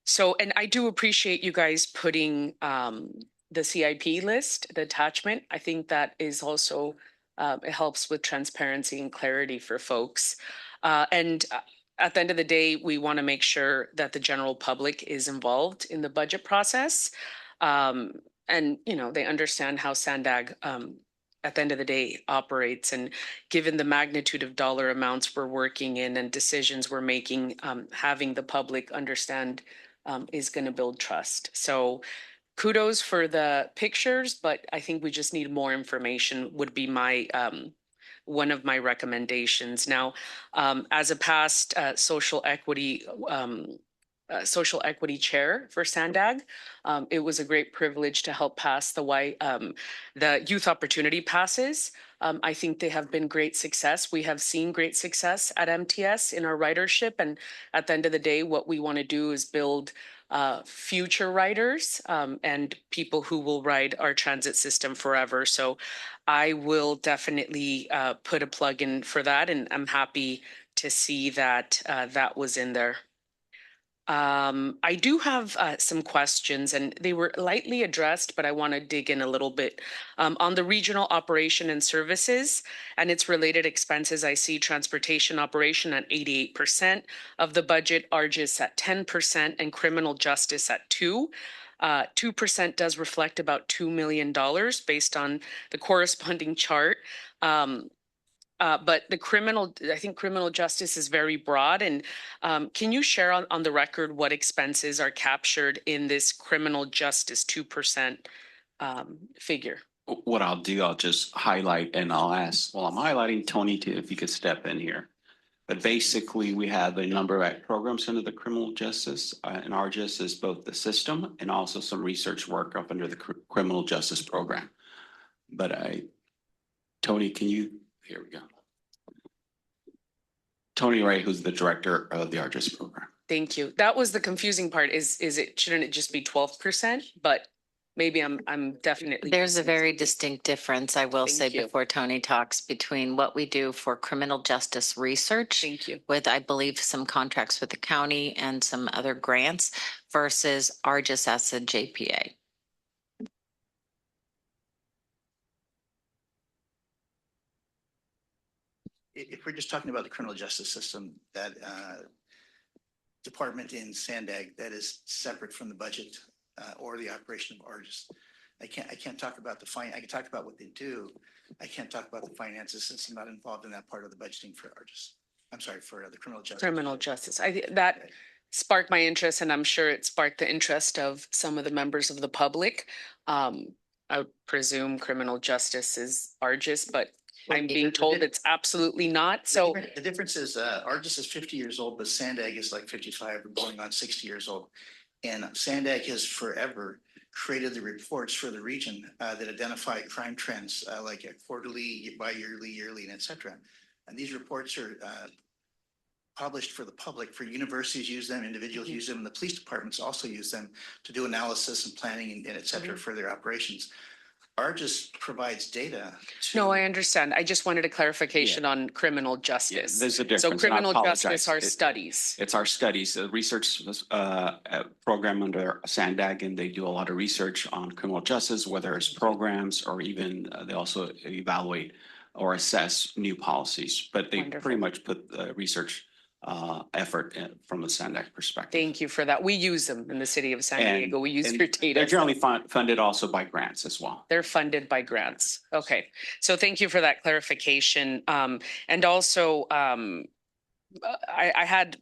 [SPEAKER 20] So, and I do appreciate you guys putting the CIP list, the attachment. I think that is also, it helps with transparency and clarity for folks. And at the end of the day, we want to make sure that the general public is involved in the budget process. And, you know, they understand how SANDAG at the end of the day operates, and given the magnitude of dollar amounts we're working in and decisions we're making, having the public understand is going to build trust. So kudos for the pictures, but I think we just need more information would be my one of my recommendations. Now, as a past social equity social equity chair for SANDAG. It was a great privilege to help pass the youth opportunity passes. I think they have been great success. We have seen great success at MTS in our ridership. And at the end of the day, what we want to do is build future riders and people who will ride our transit system forever. So I will definitely put a plug in for that. And I'm happy to see that that was in there. I do have some questions, and they were lightly addressed, but I want to dig in a little bit. On the regional operation and services and its related expenses, I see transportation operation at 88% of the budget, ARGIS at 10%, and criminal justice at 2%. 2% does reflect about $2 million based on the corresponding chart. But I think criminal justice is very broad. And can you share on the record what expenses are captured in this criminal justice 2% figure?
[SPEAKER 7] What I'll do, I'll just highlight and I'll ask, well, I'm highlighting Tony too, if you could step in here. But basically, we have a number of programs under the criminal justice, and ARGIS is both the system and also some research work up under the criminal justice program. But Tony, can you, here we go. Tony Ray, who's the director of the ARGIS program.
[SPEAKER 20] Thank you. That was the confusing part. Shouldn't it just be 12%? But maybe I'm definitely.
[SPEAKER 6] There's a very distinct difference, I will say, before Tony talks, between what we do for criminal justice research.
[SPEAKER 20] Thank you.
[SPEAKER 6] With, I believe, some contracts with the county and some other grants versus ARGIS as a JPA.
[SPEAKER 12] If we're just talking about the criminal justice system, that department in SANDAG that is separate from the budget or the operation of ARGIS. I can't talk about I can talk about what they do. I can't talk about the finances since I'm not involved in that part of the budgeting for ARGIS. I'm sorry, for the criminal justice.
[SPEAKER 20] Criminal justice. That sparked my interest, and I'm sure it sparked the interest of some of the members of the public. I would presume criminal justice is ARGIS, but I'm being told it's absolutely not. So
[SPEAKER 12] the difference is ARGIS is 50 years old, but SANDAG is like 55 or going on 60 years old. And SANDAG has forever created the reports for the region that identify crime trends like quarterly, bi-yearly, yearly, and et cetera. And these reports are published for the public. For universities use them, individuals use them, and the police departments also use them to do analysis and planning and et cetera for their operations. ARGIS provides data.
[SPEAKER 20] No, I understand. I just wanted a clarification on criminal justice.
[SPEAKER 7] There's a difference.
[SPEAKER 20] So criminal justice are studies.
[SPEAKER 7] It's our studies, the research program under SANDAG, and they do a lot of research on criminal justice, whether it's programs or even they also evaluate or assess new policies. But they pretty much put research effort from a SANDAG perspective.
[SPEAKER 20] Thank you for that. We use them in the city of San Diego. We use your data.
[SPEAKER 7] They're generally funded also by grants as well.
[SPEAKER 20] They're funded by grants. Okay. So thank you for that clarification. And also, I had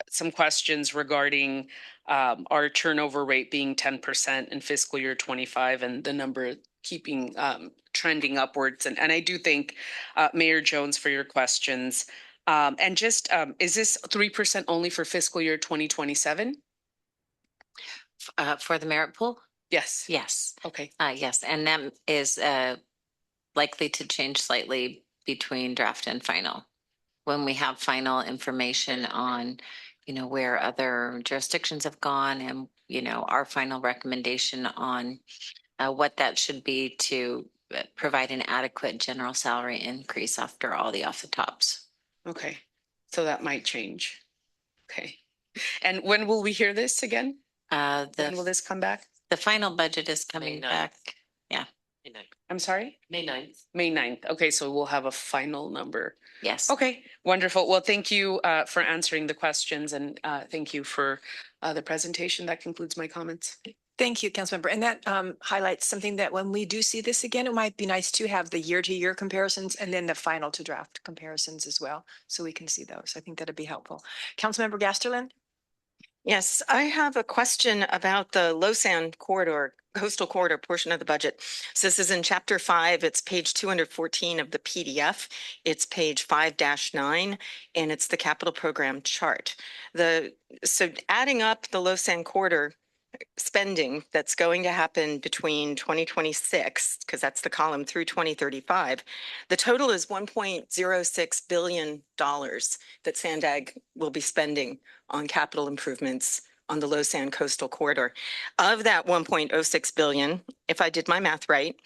[SPEAKER 20] some questions regarding our turnover rate being 10% in fiscal year 25 and the number keeping trending upwards. And I do thank Mayor Jones for your questions. And just, is this 3% only for fiscal year 2027?
[SPEAKER 6] For the merit pool?
[SPEAKER 20] Yes.
[SPEAKER 6] Yes.
[SPEAKER 20] Okay.
[SPEAKER 6] Yes, and that is likely to change slightly between draft and final. When we have final information on, where other jurisdictions have gone and, our final recommendation on what that should be to provide an adequate general salary increase after all the off the tops.
[SPEAKER 20] Okay, so that might change. Okay, and when will we hear this again? When will this come back?
[SPEAKER 6] The final budget is coming back. Yeah.
[SPEAKER 20] May 9th. I'm sorry?
[SPEAKER 15] May 9th.
[SPEAKER 20] May 9th. Okay, so we'll have a final number.
[SPEAKER 6] Yes.
[SPEAKER 20] Okay, wonderful. Well, thank you for answering the questions, and thank you for the presentation. That concludes my comments.
[SPEAKER 1] Thank you, Councilmember. And that highlights something that when we do see this again, it might be nice to have the year-to-year comparisons and then the final to draft comparisons as well, so we can see those. I think that'd be helpful. Councilmember Gasterland?
[SPEAKER 23] Yes, I have a question about the Lausanne corridor.
[SPEAKER 10] coastal corridor portion of the budget. So this is in chapter 5. It's page 214 of the PDF. It's page 5-9, and it's the capital program chart. So adding up the Lausanne corridor spending that's going to happen between 2026, because that's the column, through 2035, the total is $1.06 billion that SANDAG will be spending on capital improvements on the Lausanne coastal corridor. Of that 1.06 billion, if I did my math right,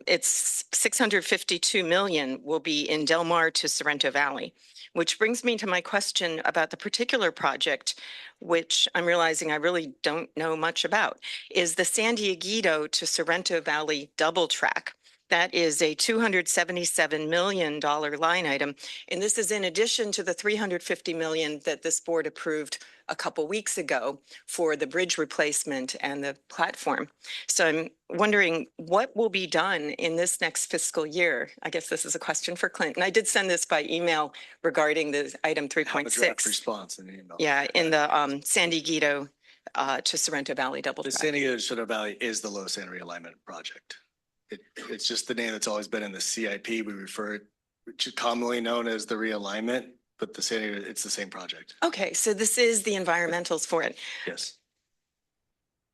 [SPEAKER 10] it's 652 million will be in Del Mar to Sorrento Valley, which brings me to my question about the particular project, which I'm realizing I really don't know much about, is the San Diego to Sorrento Valley double track. That is a $277 million line item. And this is in addition to the $350 million that this board approved a couple weeks ago for the bridge replacement and the platform. So I'm wondering what will be done in this next fiscal year. I guess this is a question for Clint. And I did send this by email regarding the item 3.6.
[SPEAKER 17] Response in the email.
[SPEAKER 10] Yeah, in the San Diego to Sorrento Valley double track.
[SPEAKER 17] The San Diego to Sorrento Valley is the Lausanne realignment project. It's just the name that's always been in the CIP. We refer it, which is commonly known as the realignment, but the San Diego, it's the same project.
[SPEAKER 10] Okay, so this is the environmentals for it.
[SPEAKER 17] Yes.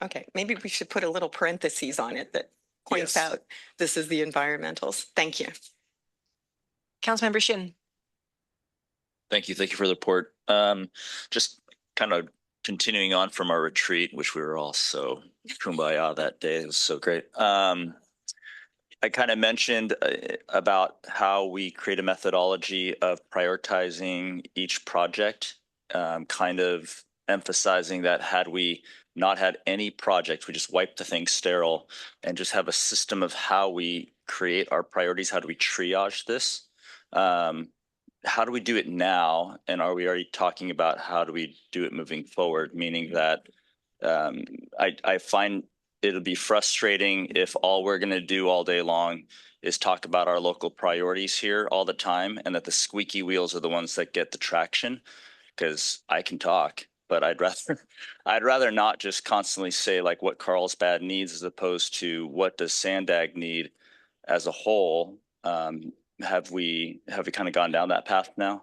[SPEAKER 10] Okay, maybe we should put a little parentheses on it that points out this is the environmentals. Thank you.
[SPEAKER 1] Councilmember Shin.
[SPEAKER 23] Thank you. Thank you for the report. Just kind of continuing on from our retreat, which we were all so kumbaya that day. It was so great. I kind of mentioned about how we create a methodology of prioritizing each project, kind of emphasizing that had we not had any project, we just wipe the thing sterile and just have a system of how we create our priorities. How do we triage this? How do we do it now? And are we already talking about how do we do it moving forward? Meaning that I find it'll be frustrating if all we're going to do all day long is talk about our local priorities here all the time, and that the squeaky wheels are the ones that get the traction. Because I can talk, but I'd rather not just constantly say like what Carlsbad needs, as opposed to what does SANDAG need as a whole. Have we kind of gone down that path now?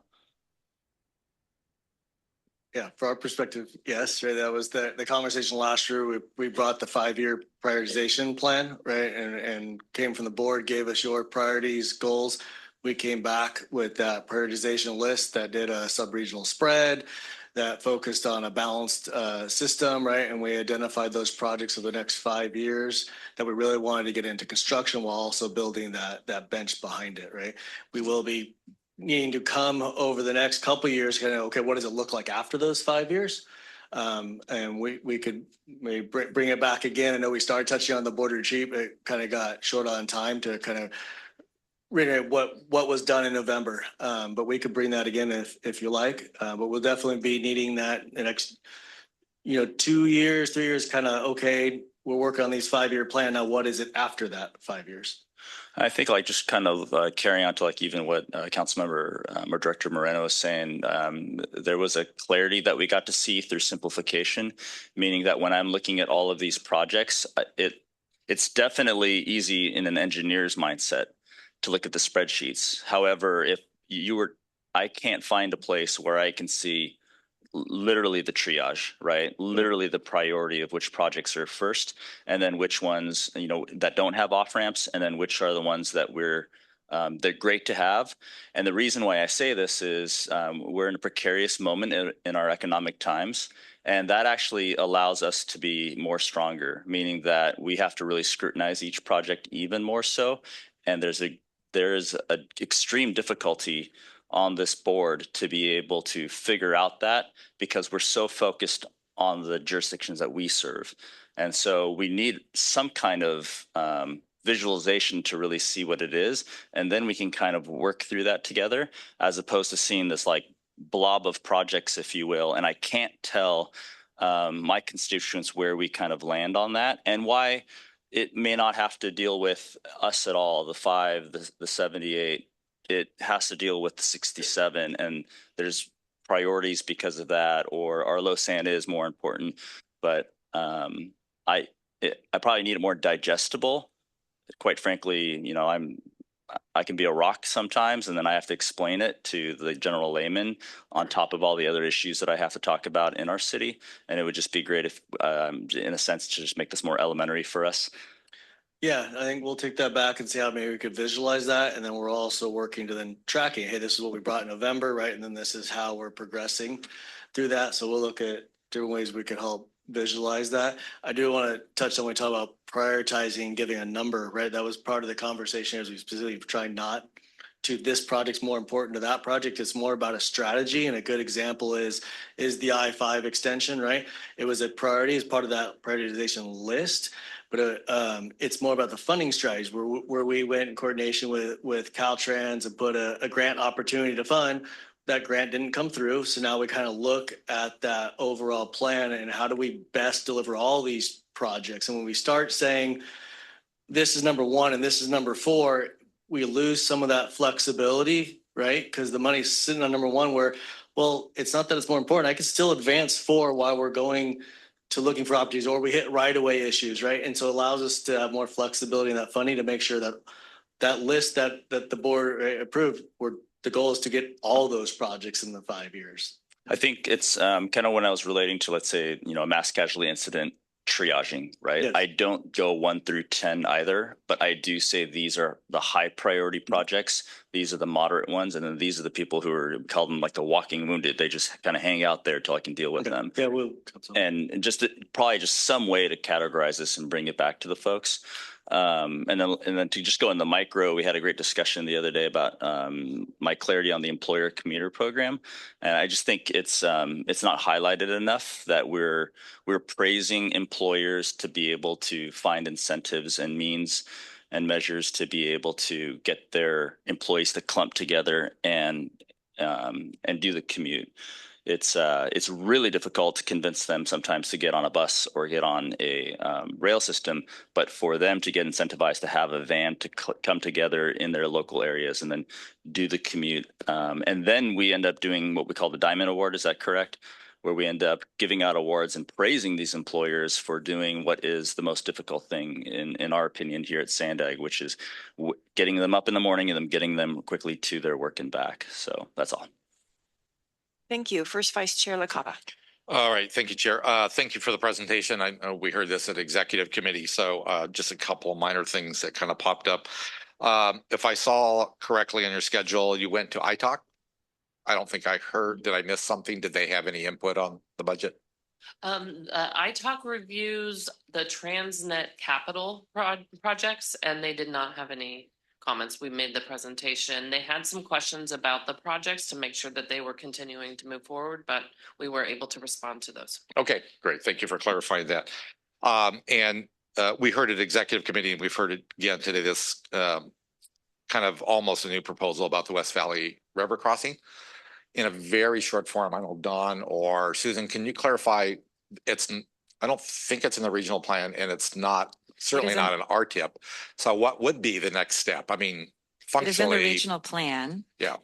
[SPEAKER 17] Yeah, from our perspective, yes, right. That was the conversation last year. We brought the 5-year prioritization plan, right, and came from the board, gave us your priorities, goals. We came back with that prioritization list that did a sub-regional spread that focused on a balanced system, right? And we identified those projects over the next 5 years that we really wanted to get into construction while also building that bench behind it, right? We will be needing to come over the next couple of years, kind of, okay, what does it look like after those 5 years? And we could maybe bring it back again. I know we started touching on the border retreat, but it kind of got short on time to kind of reiterate what was done in November. But we could bring that again if you like. But we'll definitely be needing that the next, 2 years, 3 years, kind of, okay, we're working on these 5-year plan. Now, what is it after that 5 years?
[SPEAKER 23] I think like just kind of carrying on to like even what Councilmember or Director Moreno was saying, there was a clarity that we got to see through simplification, meaning that when I'm looking at all of these projects, it's definitely easy in an engineer's mindset to look at the spreadsheets. However, if I can't find a place where I can see literally the triage, right? Literally the priority of which projects are first, and then which ones, that don't have off ramps, and then which are the ones that they're great to have. And the reason why I say this is we're in a precarious moment in our economic times. And that actually allows us to be more stronger, meaning that we have to really scrutinize each project even more so. And there is an extreme difficulty on this board to be able to figure out that, because we're so focused on the jurisdictions that we serve. And so we need some kind of visualization to really see what it is. And then we can kind of work through that together, as opposed to seeing this like blob of projects, if you will. And I can't tell my constituents where we kind of land on that, and why it may not have to deal with us at all, the 5, the 78. It has to deal with the 67, and there's priorities because of that, or our Lausanne is more important. But I probably need it more digestible. Quite frankly, you know, I can be a rock sometimes, and then I have to explain it to the general layman on top of all the other issues that I have to talk about in our city. And it would just be great if, in a sense, to just make this more elementary for us.
[SPEAKER 17] Yeah, I think we'll take that back and see how maybe we could visualize that. And then we're also working to then tracking, hey, this is what we brought in November, right? And then this is how we're progressing through that. So we'll look at different ways we could help visualize that. I do want to touch on when we talk about prioritizing, giving a number, right? That was part of the conversation as we specifically try not to this project's more important to that project. It's more about a strategy. And a good example is the I-5 extension, right? It was a priority as part of that prioritization list. But it's more about the funding strategies where we went in coordination with Caltrans and put a grant opportunity to fund. That grant didn't come through. So now we kind of look at that overall plan and how do we best deliver all these projects. And when we start saying this is number one and this is number four, we lose some of that flexibility, right? Because the money's sitting on number one where, well, it's not that it's more important. I can still advance four while we're going to looking for opportunities, or we hit right away issues, right? And so it allows us to have more flexibility in that funding to make sure that that list that the board approved, where the goal is to get all those projects in the 5 years.
[SPEAKER 23] I think it's kind of when I was relating to, let's say, you know, a mass casualty incident triaging, right?
[SPEAKER 17] Yes.
[SPEAKER 23] I don't go 1 through 10 either, but I do say these are the high priority projects. These are the moderate ones. And then these are the people who are, call them like the walking wounded. They just kind of hang out there till I can deal with them.
[SPEAKER 17] Yeah, we'll.
[SPEAKER 23] And just probably just some way to categorize this and bring it back to the folks. And then to just go in the micro, we had a great discussion the other day about my clarity on the employer commuter program, and I just think it's not highlighted enough that we're praising employers to be able to find incentives and means and measures to be able to get their employees to clump together and do the commute. It's really difficult to convince them sometimes to get on a bus or get on a rail system, but for them to get incentivized to have a van to come together in their local areas and then do the commute. And then we end up doing what we call the Diamond Award. Is that correct? Where we end up giving out awards and praising these employers for doing what is the most difficult thing in our opinion here at SANDAG, which is getting them up in the morning and then getting them quickly to their work and back. So that's all.
[SPEAKER 1] Thank you. First Vice Chair LaCava.
[SPEAKER 3] All right. Thank you, Chair. Thank you for the presentation. I know we heard this at Executive Committee, so just a couple of minor things that kind of popped up. If I saw correctly on your schedule, you went to ITALK. I don't think I heard. Did I miss something? Did they have any input on the budget?
[SPEAKER 15] ITALK reviews the Transnet Capital projects, and they did not have any comments. We made the presentation. They had some questions about the projects to make sure that they were continuing to move forward, but we were able to respond to those.
[SPEAKER 3] Okay, great. Thank you for clarifying that. And we heard at Executive Committee, and we've heard it again today, this kind of almost a new proposal about the West Valley River crossing. In a very short form, I don't know, Don or Susan, can you clarify? I don't think it's in the regional plan, and it's not, certainly not an RTIP. So what would be the next step? I mean, functionally.
[SPEAKER 13] It is in the regional plan.
[SPEAKER 3] Yeah.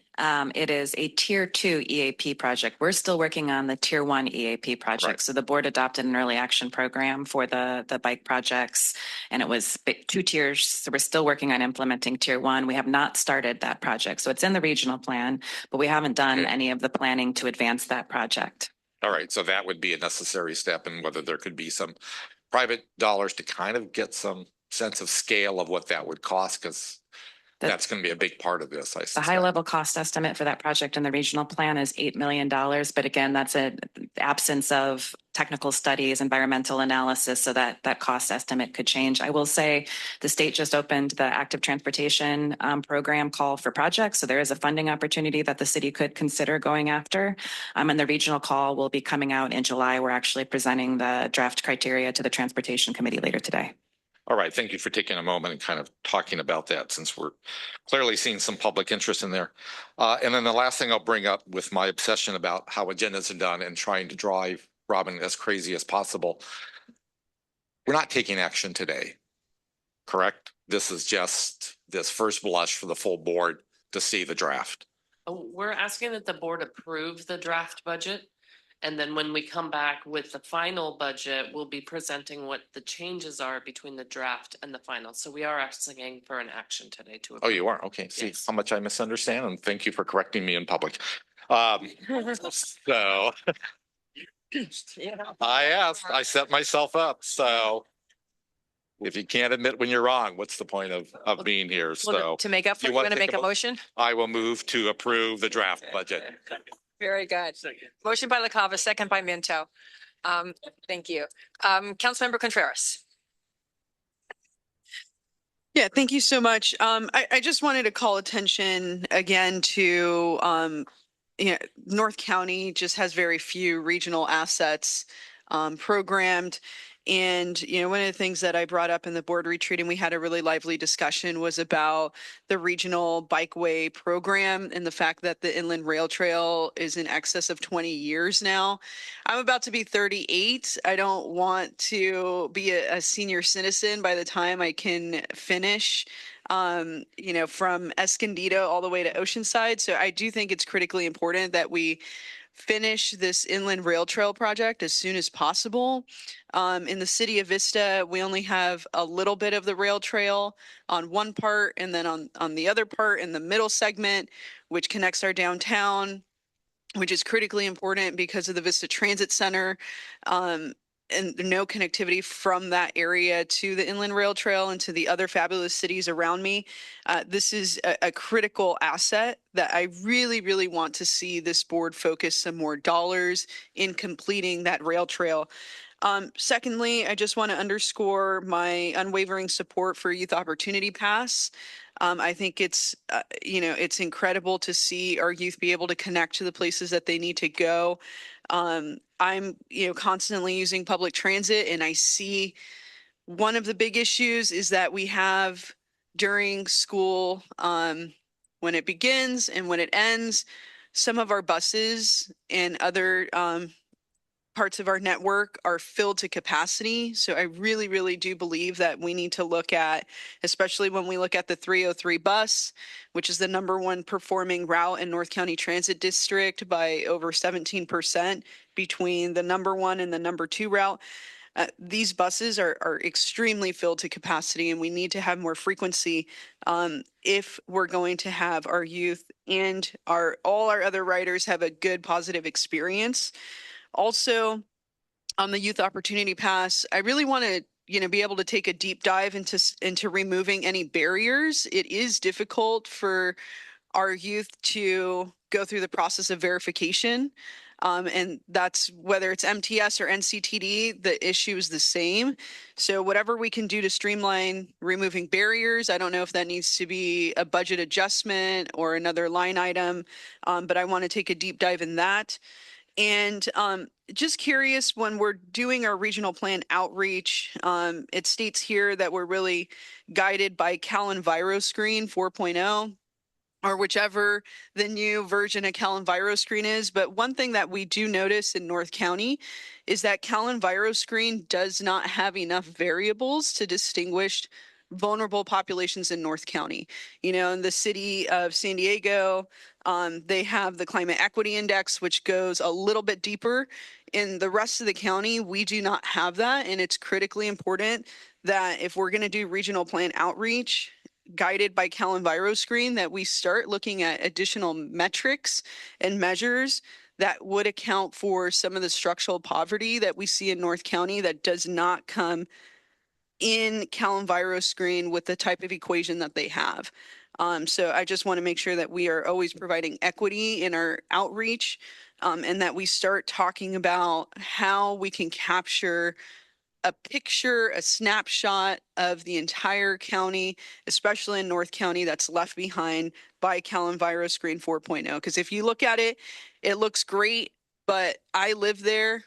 [SPEAKER 13] It is a tier 2 EAP project. We're still working on the tier 1 EAP project.
[SPEAKER 3] Right.
[SPEAKER 13] So the board adopted an early action program for the bike projects, and it was 2 tiers. So we're still working on implementing tier 1. We have not started that project. So it's in the regional plan, but we haven't done any of the planning to advance that project.
[SPEAKER 3] All right. So that would be a necessary step, and whether there could be some private dollars to kind of get some sense of scale of what that would cost, because that's going to be a big part of this.
[SPEAKER 13] The high level cost estimate for that project in the regional plan is $8 million. But again, that's an absence of technical studies, environmental analysis, so that cost estimate could change. I will say the state just opened the active transportation program call for projects. So there is a funding opportunity that the city could consider going after. And the regional call will be coming out in July. We're actually presenting the draft criteria to the Transportation Committee later today.
[SPEAKER 3] All right. Thank you for taking a moment and kind of talking about that, since we're clearly seeing some public interest in there. And then the last thing I'll bring up with my obsession about how agendas are done and trying to drive Robin as crazy as possible. We're not taking action today, correct? This is just this first blush for the full board to see the draft.
[SPEAKER 15] We're asking that the board approve the draft budget. And then when we come back with the final budget, we'll be presenting what the changes are between the draft and the final. So we are asking for an action today to.
[SPEAKER 3] Oh, you are? Okay. See
[SPEAKER 15] Yes.
[SPEAKER 3] how much I misunderstand, and thank you for correcting me in public. So I asked, I set myself up. So if you can't admit when you're wrong, what's the point of being here?
[SPEAKER 1] Well,
[SPEAKER 3] So
[SPEAKER 1] to make up for,
[SPEAKER 3] you
[SPEAKER 1] you
[SPEAKER 3] want
[SPEAKER 1] want to
[SPEAKER 3] to take
[SPEAKER 1] make a
[SPEAKER 3] a
[SPEAKER 1] motion?
[SPEAKER 3] I will move to approve the draft budget.
[SPEAKER 1] Very good. Motion by LaCava, second by Minto. Thank you. Councilmember Contreras.
[SPEAKER 4] Yeah, thank you so much. I just wanted to call attention again to, North County just has very few regional assets programmed. And, one of the things that I brought up in the board retreat, and we had a really lively discussion, was about the regional bikeway program and the fact that the inland rail trail is in excess of 20 years now. I'm about to be 38. I don't want to be a senior citizen by the time I can finish, from Escondido all the way to Oceanside. So I do think it's critically important that we finish this inland rail trail project as soon as possible. In the city of Vista, we only have a little bit of the rail trail on one part, and then on the other part in the middle segment, which connects our downtown, which is critically important because of the Vista Transit Center, and no connectivity from that area to the inland rail trail and to the other fabulous cities around me. This is a critical asset that I really, really want to see this board focus some more dollars in completing that rail trail. Secondly, I just want to underscore my unwavering support for Youth Opportunity Pass. I think it's incredible to see our youth be able to connect to the places that they need to go. I'm, constantly using public transit, and I see one of the big issues is that we have during school, when it begins and when it ends, some of our buses and other parts of our network are filled to capacity. So I really, really do believe that we need to look at, especially when we look at the 303 bus, which is the #1 performing route in North County Transit District by over 17% between the #1 and the #2 route. These buses are extremely filled to capacity, and we need to have more frequency if we're going to have our youth and all our other riders have a good, positive experience. Also, on the Youth Opportunity Pass, I really want to, be able to take a deep dive into removing any barriers. It is difficult for our youth to go through the process of verification. And that's whether it's MTS or NCTD, the issue is the same. So whatever we can do to streamline removing barriers, I don't know if that needs to be a budget adjustment or another line item, but I want to take a deep dive in that. And just curious, when we're doing our regional plan outreach, it states here that we're really guided by CalEnviroScreen 4.0, or whichever the new version of CalEnviroScreen is. But one thing that we do notice in North County is that CalEnviroScreen does not have enough variables to distinguish vulnerable populations in North County. In the city of San Diego, they have the Climate Equity Index, which goes a little bit deeper. In the rest of the county, we do not have that, and it's critically important that if we're going to do regional plan outreach guided by CalEnviroScreen, that we start looking at additional metrics and measures that would account for some of the structural poverty that we see in North County that does not come in CalEnviroScreen with the type of equation that they have. So I just want to make sure that we are always providing equity in our outreach, and that we start talking about how we can capture a picture, a snapshot of the entire county, especially in North County, that's left behind by CalEnviroScreen 4.0. Because if you look at it, it looks great, but I live there.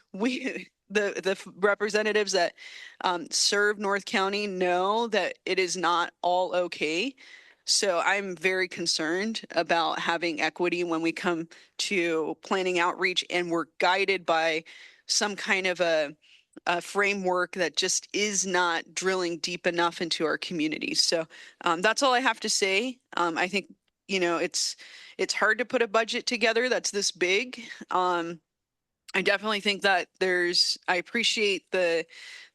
[SPEAKER 4] The representatives that serve North County know that it is not all okay. So I'm very concerned about having equity when we come to planning outreach, and we're guided by some kind of a framework that just is not drilling deep enough into our communities. So that's all I have to say. I think, it's hard to put a budget together that's this big. I definitely think that I appreciate the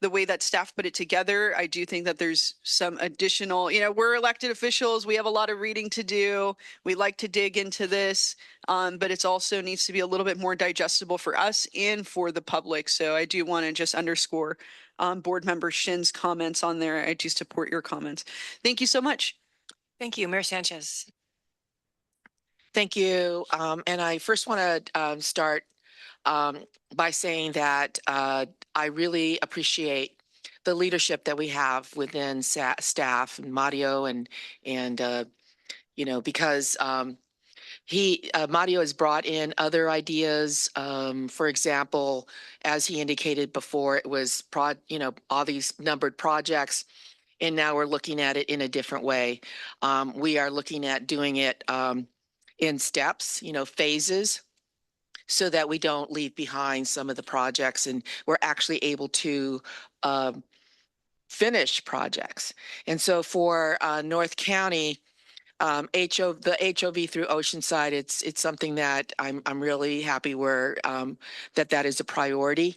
[SPEAKER 4] way that staff put it together. I do think that there's some additional, we're elected officials. We have a lot of reading to do. We like to dig into this, but it's also needs to be a little bit more digestible for us and for the public. So I do want to just underscore Board Member Shin's comments on there. I do support your comments. Thank you so much.
[SPEAKER 1] Thank you, Mayor Sanchez.
[SPEAKER 5] Thank you. And I first want to start by saying that I really appreciate the leadership that we have within staff and Mario and because Mario has brought in other ideas. For example, as he indicated before, it was all these numbered projects, and now we're looking at it in a different way. We are looking at doing it in steps, phases, so that we don't leave behind some of the projects and we're actually able to finish projects. And so for North County, the HOV through Oceanside, it's something that I'm really happy that is a priority.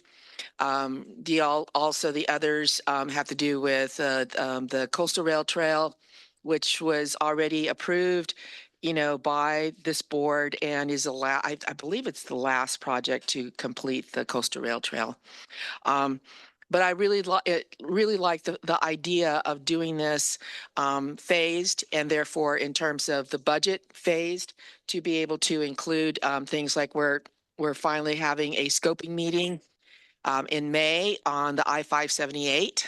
[SPEAKER 5] Also the others have to do with the Coastal Rail Trail, which was already approved by this board and is I believe it's the last project to complete the Coastal Rail Trail. But I really like the idea of doing this phased, and therefore in terms of the budget phased, to be able to include things like we're finally having a scoping meeting in May on the I-578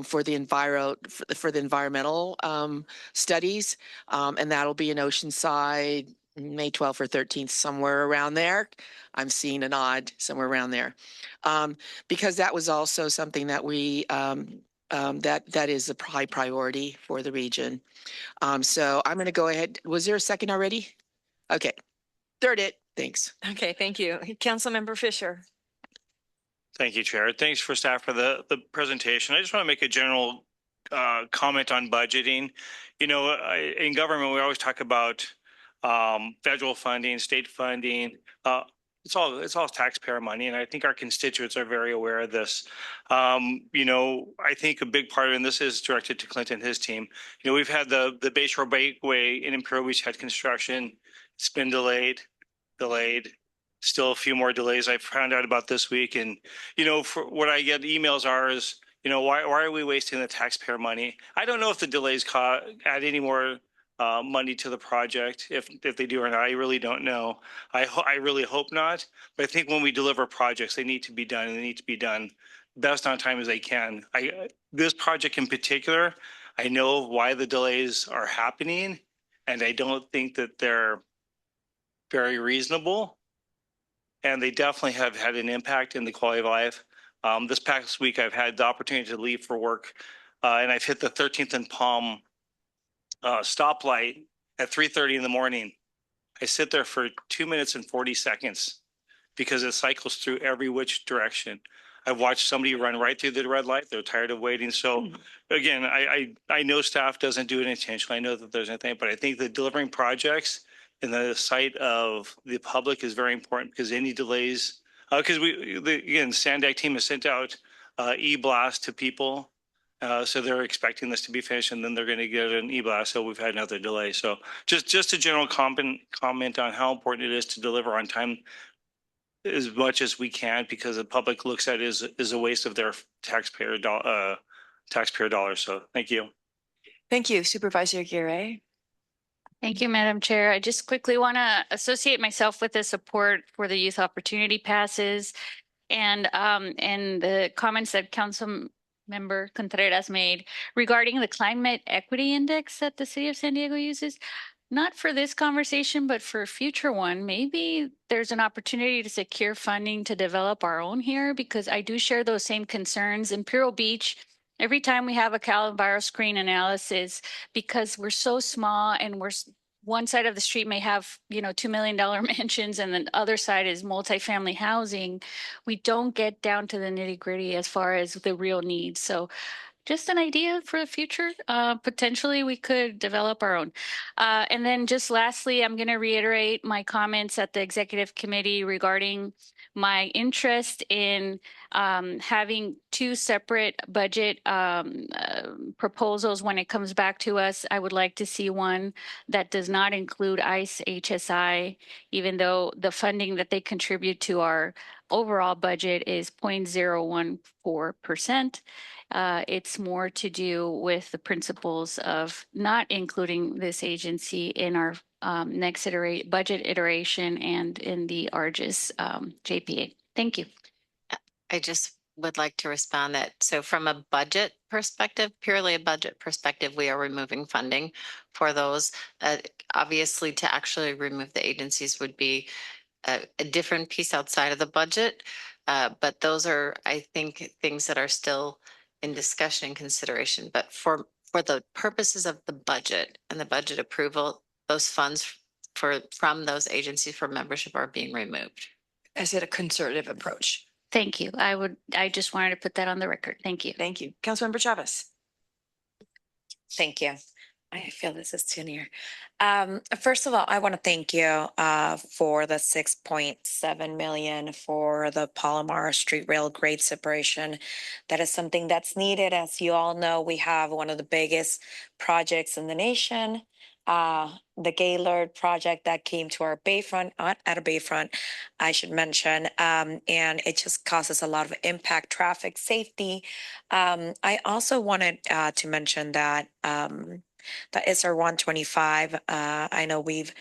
[SPEAKER 5] for the environmental studies, and that'll be in Oceanside, May 12th or 13th, somewhere around there. I'm seeing a nod somewhere around there, because that was also something that we that is a high priority for the region. So I'm going to go ahead. Was there a second already? Okay, third it. Thanks.
[SPEAKER 1] Okay, thank you, Councilmember Fisher.
[SPEAKER 18] Thank you, Chair. Thanks for staff for the presentation. I just want to make a general comment on budgeting. In government, we always talk about federal funding, state funding. It's all taxpayer money, and I think our constituents are very aware of this. I think a big part of it, and this is directed to Clint and his team. We've had the Bayshore Bakeway in Imperial Beach had construction. It's been delayed. Still a few more delays I found out about this week. And, for what I get emails is, why are we wasting the taxpayer money? I don't know if the delays add any more money to the project, if they do or not. I really don't know. I really hope not. But I think when we deliver projects, they need to be done, and they need to be done best on time as they can. This project in particular, I know why the delays are happening, and I don't think that they're very reasonable. And they definitely have had an impact in the quality of life. This past week, I've had the opportunity to leave for work, and I've hit the 13th and Palm stoplight at 3:30 in the morning. I sit there for 2 minutes and 40 seconds because it cycles through every which direction. I've watched somebody run right through the red light. They're tired of waiting. So again, I know staff doesn't do it intentionally. I know that there's anything, but I think that delivering projects in the sight of the public is very important, because any delays, because again, SANDAG team has sent out e-blast to people. So they're expecting this to be finished, and then they're going to get an e-blast. So we've had another delay. So just a general comment on how important it is to deliver on time as much as we can, because the public looks at it as a waste of their taxpayer dollars. So thank you.
[SPEAKER 1] Thank you, Supervisor Aguirre.
[SPEAKER 21] Thank you, Madam Chair. I just quickly want to associate myself with the support for the youth opportunity passes and the comments that Councilmember Contreras made regarding the climate equity index that the city of San Diego uses. Not for this conversation, but for a future one. Maybe there's an opportunity to secure funding to develop our own here, because I do share those same concerns. Imperial Beach, every time we have a CalEnviro screen analysis, because we're so small and one side of the street may have, $2 million mansions, and the other side is multifamily housing, we don't get down to the nitty gritty as far as the real needs. So just an idea for the future. Potentially, we could develop our own. And then just lastly, I'm going to reiterate my comments at the executive committee regarding my interest in having two separate budget proposals when it comes back to us. I would like to see one that does not include ICE HSI, even though the funding that they contribute to our overall budget is 0.014%. It's more to do with the principles of not including this agency in our next budget iteration and in the ARGIS JPA. Thank you.
[SPEAKER 6] I just would like to respond that, so from a budget perspective, purely a budget perspective, we are removing funding for those. Obviously, to actually remove the agencies would be a different piece outside of the budget. But those are, I think, things that are still in discussion and consideration. But for the purposes of the budget and the budget approval, those funds from those agencies for membership are being removed.
[SPEAKER 1] Is it a conservative approach?
[SPEAKER 21] Thank you. I just wanted to put that on the record. Thank you.
[SPEAKER 1] Thank you. Councilmember Chavez.
[SPEAKER 8] Thank you. I feel this is too near. First of all, I want to thank you for the 6.7 million for the Palomar Street Rail grade separation. That is something that's needed. As you all know, we have one of the biggest projects in the nation, the Gaylord project that came to our Bayfront, not at a Bayfront, I should mention, and it just causes a lot of impact, traffic safety. I also wanted to mention that the SR 125, I know we've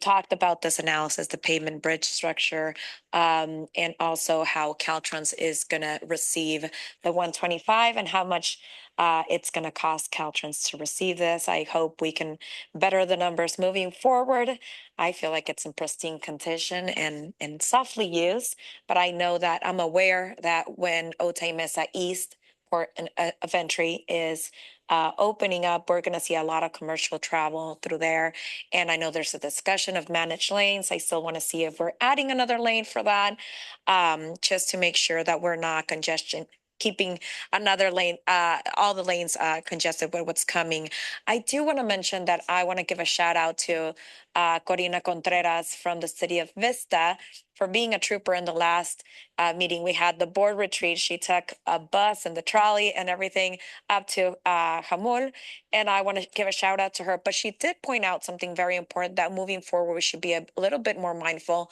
[SPEAKER 8] talked about this analysis, the pavement bridge structure, and also how Caltrans is going to receive the 125 and how much it's going to cost Caltrans to receive this. I hope we can better the numbers moving forward. I feel like it's in pristine condition and softly used, but I know that I'm aware that when Otay Mesa East port of entry is opening up, we're going to see a lot of commercial travel through there. And I know there's a discussion of managed lanes. I still want to see if we're adding another lane for that, just to make sure that we're not keeping another lane, all the lanes congested with what's coming. I do want to mention that I want to give a shout out to Corina Contreras from the city of Vista for being a trooper in the last meeting. We had the board retreat. She took a bus and the trolley and everything up to Jamul, and I want to give a shout out to her. But she did point out something very important, that moving forward, we should be a little bit more mindful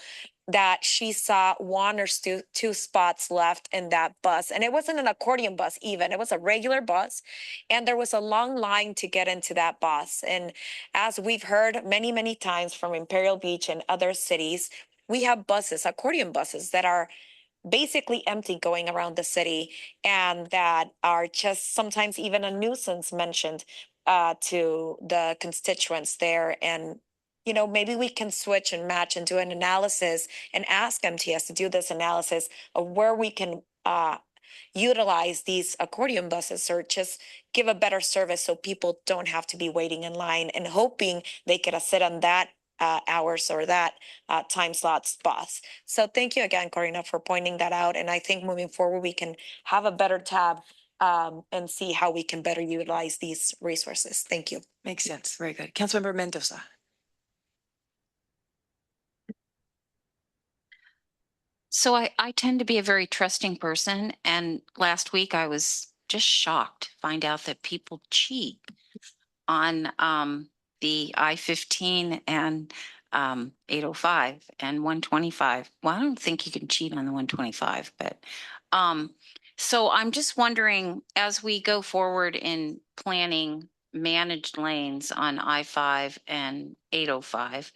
[SPEAKER 8] that she saw one or two spots left in that bus. And it wasn't an accordion bus even, it was a regular bus. And there was a long line to get into that bus. And as we've heard many, many times from Imperial Beach and other cities, we have buses, accordion buses that are basically empty going around the city and that are just sometimes even a nuisance mentioned to the constituents there. And you know, maybe we can switch and match and do an analysis and ask MTS to do this analysis of where we can utilize these accordion buses or just give a better service so people don't have to be waiting in line and hoping they could sit on that hours or that time slots bus. So thank you again, Corina, for pointing that out. And I think moving forward, we can have a better tab and see how we can better utilize these resources. Thank you.
[SPEAKER 1] Makes sense. Very good. Councilmember Mendoza.
[SPEAKER 6] So I tend to be a very trusting person, and last week I was just shocked to find out that people cheat on the I-15 and 805 and 125. Well, I don't think you can cheat on the 125, but so I'm just wondering, as we go forward in planning managed lanes on I-5 and 805,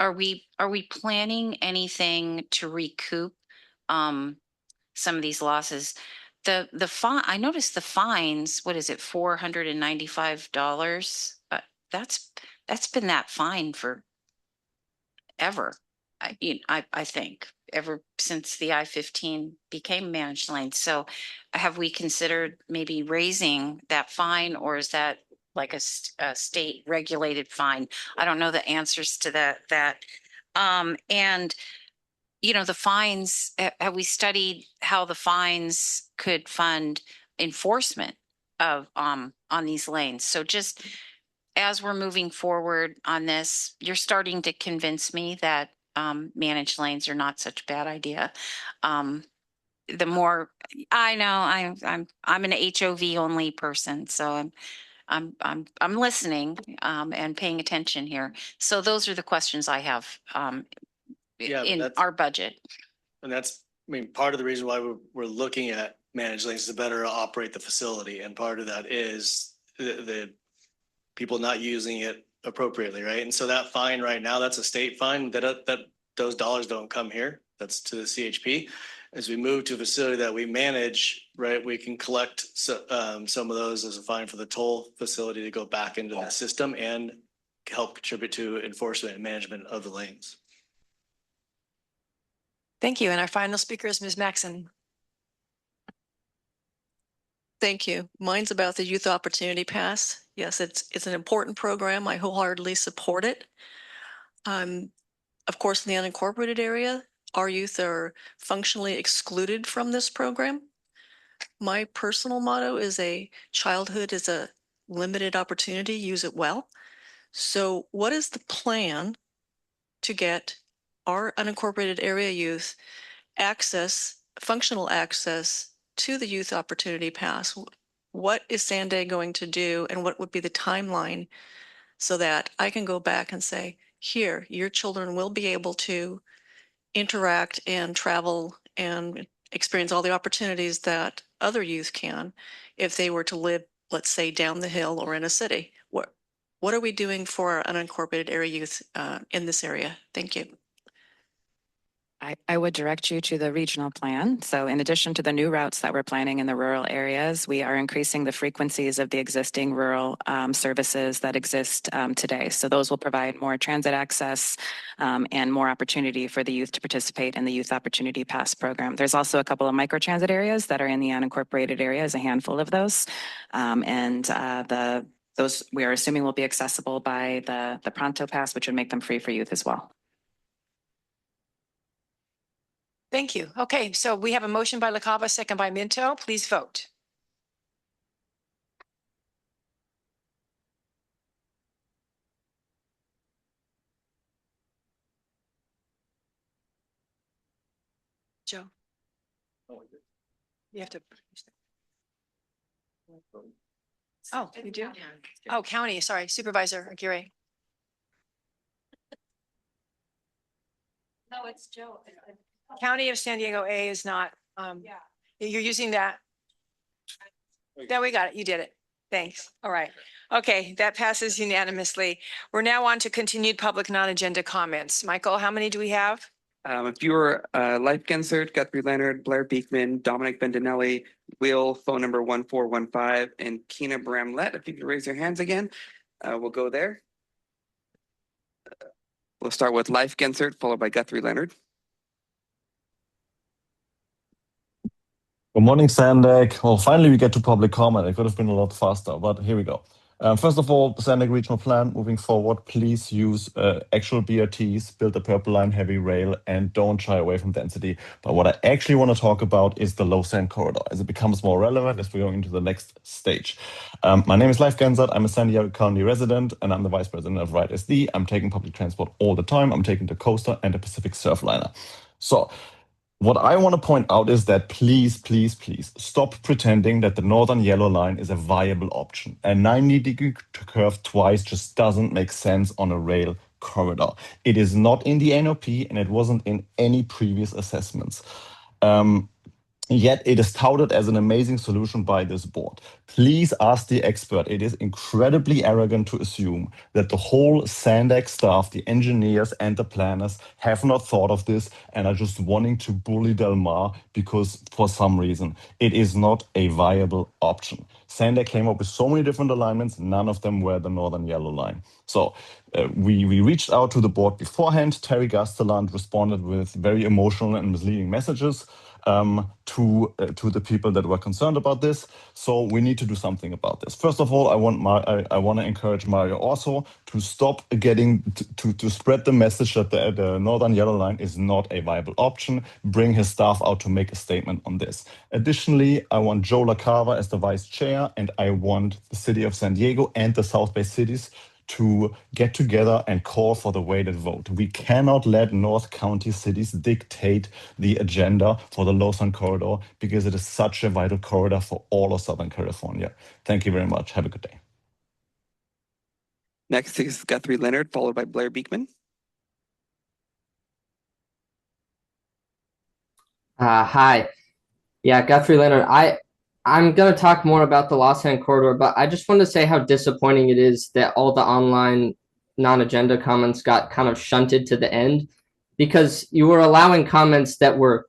[SPEAKER 6] are we planning anything to recoup some of these losses? The fine, I noticed the fines, what is it, $495? That's been that fine for ever. I think ever since the I-15 became managed lanes. So have we considered maybe raising that fine, or is that like a state regulated fine? I don't know the answers to that. And the fines, have we studied how the fines could fund enforcement of, on these lanes? So just as we're moving forward on this, you're starting to convince me that, managed lanes are not such a bad idea. The more I know, I'm an HOV only person, so I'm listening, and paying attention here. So those are the questions I have,
[SPEAKER 17] Yeah, but
[SPEAKER 6] in
[SPEAKER 17] that's-
[SPEAKER 6] our budget.
[SPEAKER 17] And that's, I mean, part of the reason why we're looking at managed lanes is to better operate the facility. And part of that is the people not using it appropriately, right? And so that fine right now, that's a state fine, that those dollars don't come here. That's to the CHP. As we move to a facility that we manage, right, we can collect some of those as a fine for the toll facility to go back into that system and help contribute to enforcement and management of the lanes.
[SPEAKER 1] Thank you. And our final speaker is Ms. Maxon.
[SPEAKER 9] Thank you. Mine's about the Youth Opportunity Pass. Yes, it's an important program. I wholeheartedly support it. Of course, in the unincorporated area, our youth are functionally excluded from this program. My personal motto is childhood is a limited opportunity, use it well. So what is the plan to get our unincorporated area youth functional access to the Youth Opportunity Pass? What is SANDAG going to do, and what would be the timeline so that I can go back and say, here, your children will be able to interact and travel and experience all the opportunities that other youth can if they were to live, let's say, down the hill or in a city? What are we doing for our unincorporated area youth in this area? Thank you.
[SPEAKER 13] I would direct you to the regional plan. So in addition to the new routes that we're planning in the rural areas, we are increasing the frequencies of the existing rural services that exist today. So those will provide more transit access and more opportunity for the youth to participate in the Youth Opportunity Pass program. There's also a couple of microtransit areas that are in the unincorporated areas, a handful of those. Those we are assuming will be accessible by the Pronto Pass, which would make them free for youth as well.
[SPEAKER 1] Thank you. Okay, so we have a motion by LaCava, second by Minto. Please vote. Joe. You have to. Oh, you do? Oh, county, sorry, Supervisor Aguirre.
[SPEAKER 21] No, it's Joe.
[SPEAKER 1] County of San Diego A is not, you're using that. There we got it. You did it. Thanks. All right. Okay, that passes unanimously. We're now on to continued public non-agenda comments. Michael, how many do we have?
[SPEAKER 2] If you were Leif Gensert, Guthrie Leonard, Blair Beekman, Dominic Bendinelli, Will, phone number 1415, and Kina Bramlett, if you could raise your hands again, we'll go there. We'll start with Leif Gensert, followed by Guthrie Leonard.
[SPEAKER 19] Good morning, SANDAG. Well, finally we get to public comment. It could have been a lot faster, but here we go. First of all, SANDAG regional plan moving forward, please use actual BRTs, build a purple line heavy rail, and don't shy away from density. But what I actually want to talk about is the low sand corridor as it becomes more relevant as we're going into the next stage. My name is Leif Gensert. I'm a San Diego County resident, and I'm the vice president of Ride SD. I'm taking public transport all the time. I'm taking the coaster and the Pacific Surfliner. So what I want to point out is that please, please, please stop pretending that the Northern Yellow Line is a viable option. A 90-degree curve twice just doesn't make sense on a rail corridor. It is not in the NOP and it wasn't in any previous assessments. Yet it is touted as an amazing solution by this board. Please ask the expert. It is incredibly arrogant to assume that the whole SANDAG staff, the engineers and the planners have not thought of this and are just wanting to bully Del Mar because for some reason it is not a viable option. SANDAG came up with so many different alignments, none of them were the Northern Yellow Line. So we reached out to the board beforehand. Terry Gasteland responded with very emotional and misleading messages. to the people that were concerned about this. So we need to do something about this. First of all, I want to encourage Mario also to stop to spread the message that the Northern Yellow Line is not a viable option. Bring his staff out to make a statement on this. Additionally, I want Joe LaCava as the vice chair, and I want the city of San Diego and the South Bay cities to get together and call for the weighted vote. We cannot let North County cities dictate the agenda for the Lawson Corridor because it is such a vital corridor for all of Southern California. Thank you very much. Have a good day.
[SPEAKER 2] Next is Guthrie Leonard, followed by Blair Beekman.
[SPEAKER 11] Hi. Yeah, Guthrie Leonard. I'm going to talk more about the Los Angeles corridor, but I just want to say how disappointing it is that all the online non-agenda comments got kind of shunted to the end, because you were allowing comments that were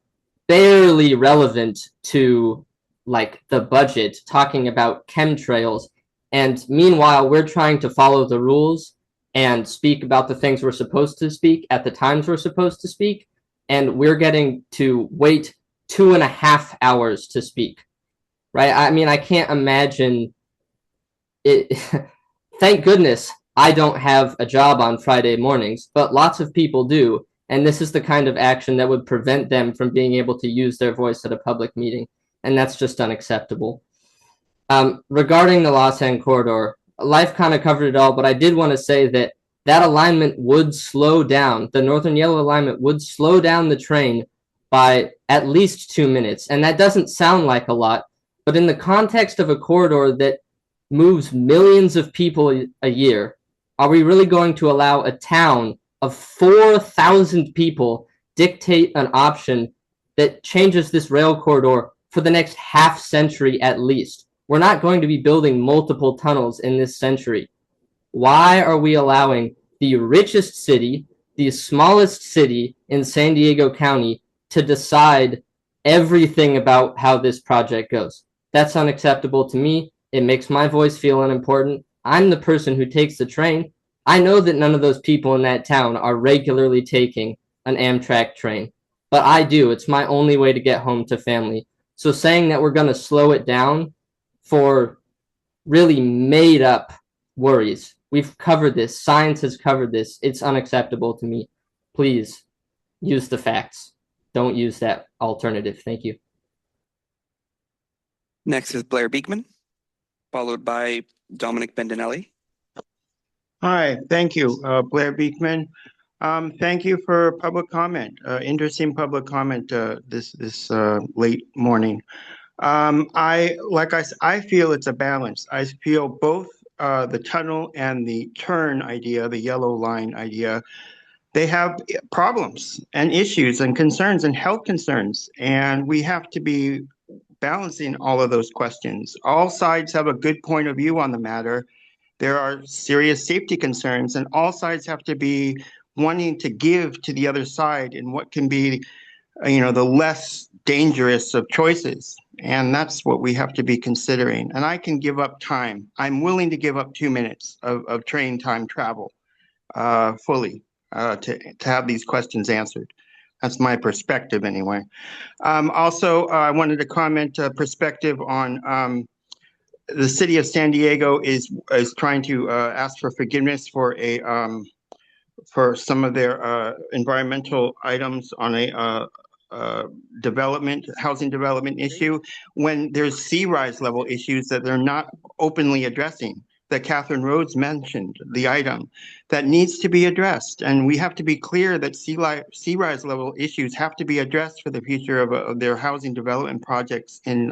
[SPEAKER 11] barely relevant to like the budget, talking about chemtrails. And meanwhile, we're trying to follow the rules and speak about the things we're supposed to speak at the times we're supposed to speak. And we're getting to wait 2.5 hours to speak. Right? I mean, I can't imagine it. Thank goodness I don't have a job on Friday mornings, but lots of people do. And this is the kind of action that would prevent them from being able to use their voice at a public meeting. And that's just unacceptable. Regarding the Los Angeles corridor, Life kind of covered it all, but I did want to say that that alignment would slow down. The Northern Yellow alignment would slow down the train by at least 2 minutes. And that doesn't sound like a lot. But in the context of a corridor that moves millions of people a year, are we really going to allow a town of 4,000 people dictate an option that changes this rail corridor for the next half century at least? We're not going to be building multiple tunnels in this century. Why are we allowing the richest city, the smallest city in San Diego County, to decide everything about how this project goes? That's unacceptable to me. It makes my voice feel unimportant. I'm the person who takes the train. I know that none of those people in that town are regularly taking an Amtrak train, but I do. It's my only way to get home to family. So saying that we're going to slow it down for really made up worries. We've covered this. Science has covered this. It's unacceptable to me. Please use the facts. Don't use that alternative. Thank you.
[SPEAKER 2] Next is Blair Beekman, followed by Dominic Bendinelli.
[SPEAKER 16] Hi, thank you, Blair Beekman. Thank you for public comment, interesting public comment this late morning. I feel it's a balance. I feel both the tunnel and the turn idea, the yellow line idea, they have problems and issues and concerns and health concerns, and we have to be balancing all of those questions. All sides have a good point of view on the matter. There are serious safety concerns, and all sides have to be wanting to give to the other side in what can be, the less dangerous of choices. And that's what we have to be considering. And I can give up time. I'm willing to give up 2 minutes of train time travel fully to have these questions answered. That's my perspective anyway. Also, I wanted to comment perspective on the city of San Diego is trying to ask for forgiveness for for some of their environmental items on a housing development issue, when there's sea rise level issues that they're not openly addressing. That Catherine Rhodes mentioned, the item that needs to be addressed, and we have to be clear that sea rise level issues have to be addressed for the future of their housing development projects in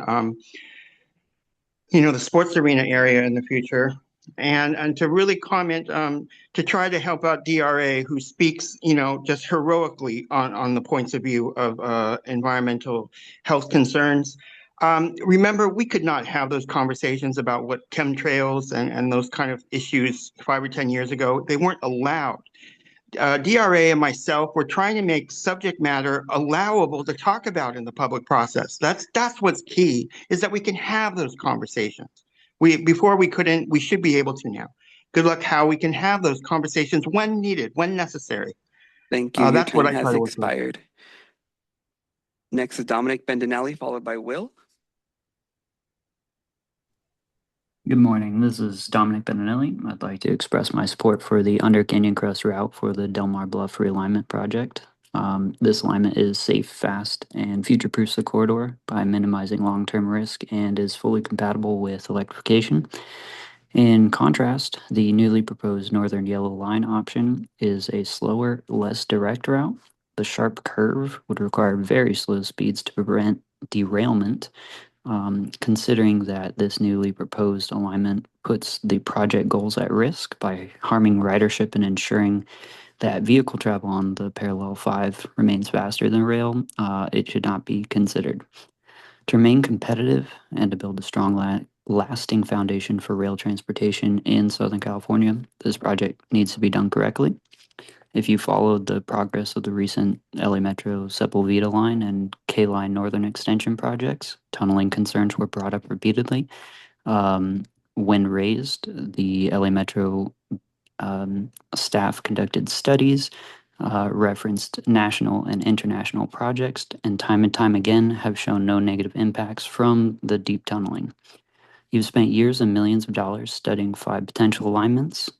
[SPEAKER 16] the sports arena area in the future. And to really comment, to try to help out DRA, who speaks, just heroically on the points of view of environmental health concerns. Remember, we could not have those conversations about what chemtrails and those kind of issues 5 or 10 years ago. They weren't allowed. DRA and myself were trying to make subject matter allowable to talk about in the public process. That's what's key, is that we can have those conversations. Before we couldn't, we should be able to now. Good luck how we can have those conversations when needed, when necessary.
[SPEAKER 2] Thank you.
[SPEAKER 16] That's what I
[SPEAKER 2] has
[SPEAKER 16] try to
[SPEAKER 2] expired. Next is Dominic Bendinelli, followed by Will.
[SPEAKER 12] Good morning. This is Dominic Bendinelli. I'd like to express my support for the Under Canyon Crest route for the Del Mar Bluff realignment project. This alignment is safe, fast, and future-proofs the corridor by minimizing long-term risk and is fully compatible with electrification. In contrast, the newly proposed Northern Yellow Line option is a slower, less direct route. The sharp curve would require very slow speeds to prevent derailment. Considering that this newly proposed alignment puts the project goals at risk by harming ridership and ensuring that vehicle travel on the parallel 5 remains faster than rail, it should not be considered. To remain competitive and to build a strong lasting foundation for rail transportation in Southern California, this project needs to be done correctly. If you followed the progress of the recent LA Metro Sepulveda Line and K-Line Northern Extension projects, tunneling concerns were brought up repeatedly. When raised, the LA Metro staff conducted studies, referenced national and international projects, and time again have shown no negative impacts from the deep tunneling. You've spent years and millions of dollars studying 5 potential alignments.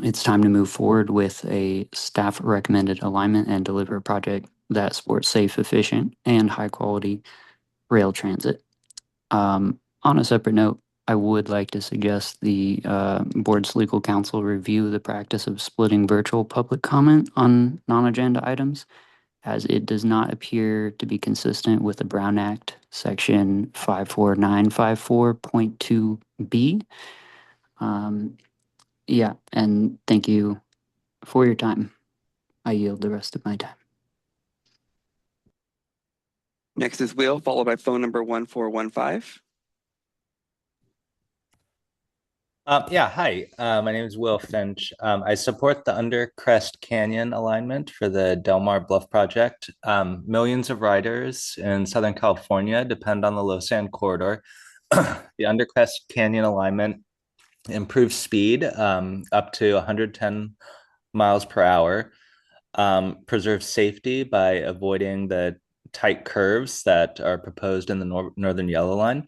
[SPEAKER 12] It's time to move forward with a staff-recommended alignment and deliver a project that supports safe, efficient, and high-quality rail transit. On a separate note, I would like to suggest the board's legal counsel review the practice of splitting virtual public comment on non-agenda items, as it does not appear to be consistent with the Brown Act, Section 54954.2b. Yeah, and thank you for your time. I yield the rest of my time.
[SPEAKER 2] Next is Will, followed by phone number 1415.
[SPEAKER 14] Hi, my name is Will Finch. I support the Undercrest Canyon alignment for the Del Mar Bluff project. Millions of riders in Southern California depend on the low sand corridor. The Undercrest Canyon alignment improves speed up to 110 miles per hour, preserves safety by avoiding the tight curves that are proposed in the Northern Yellow Line,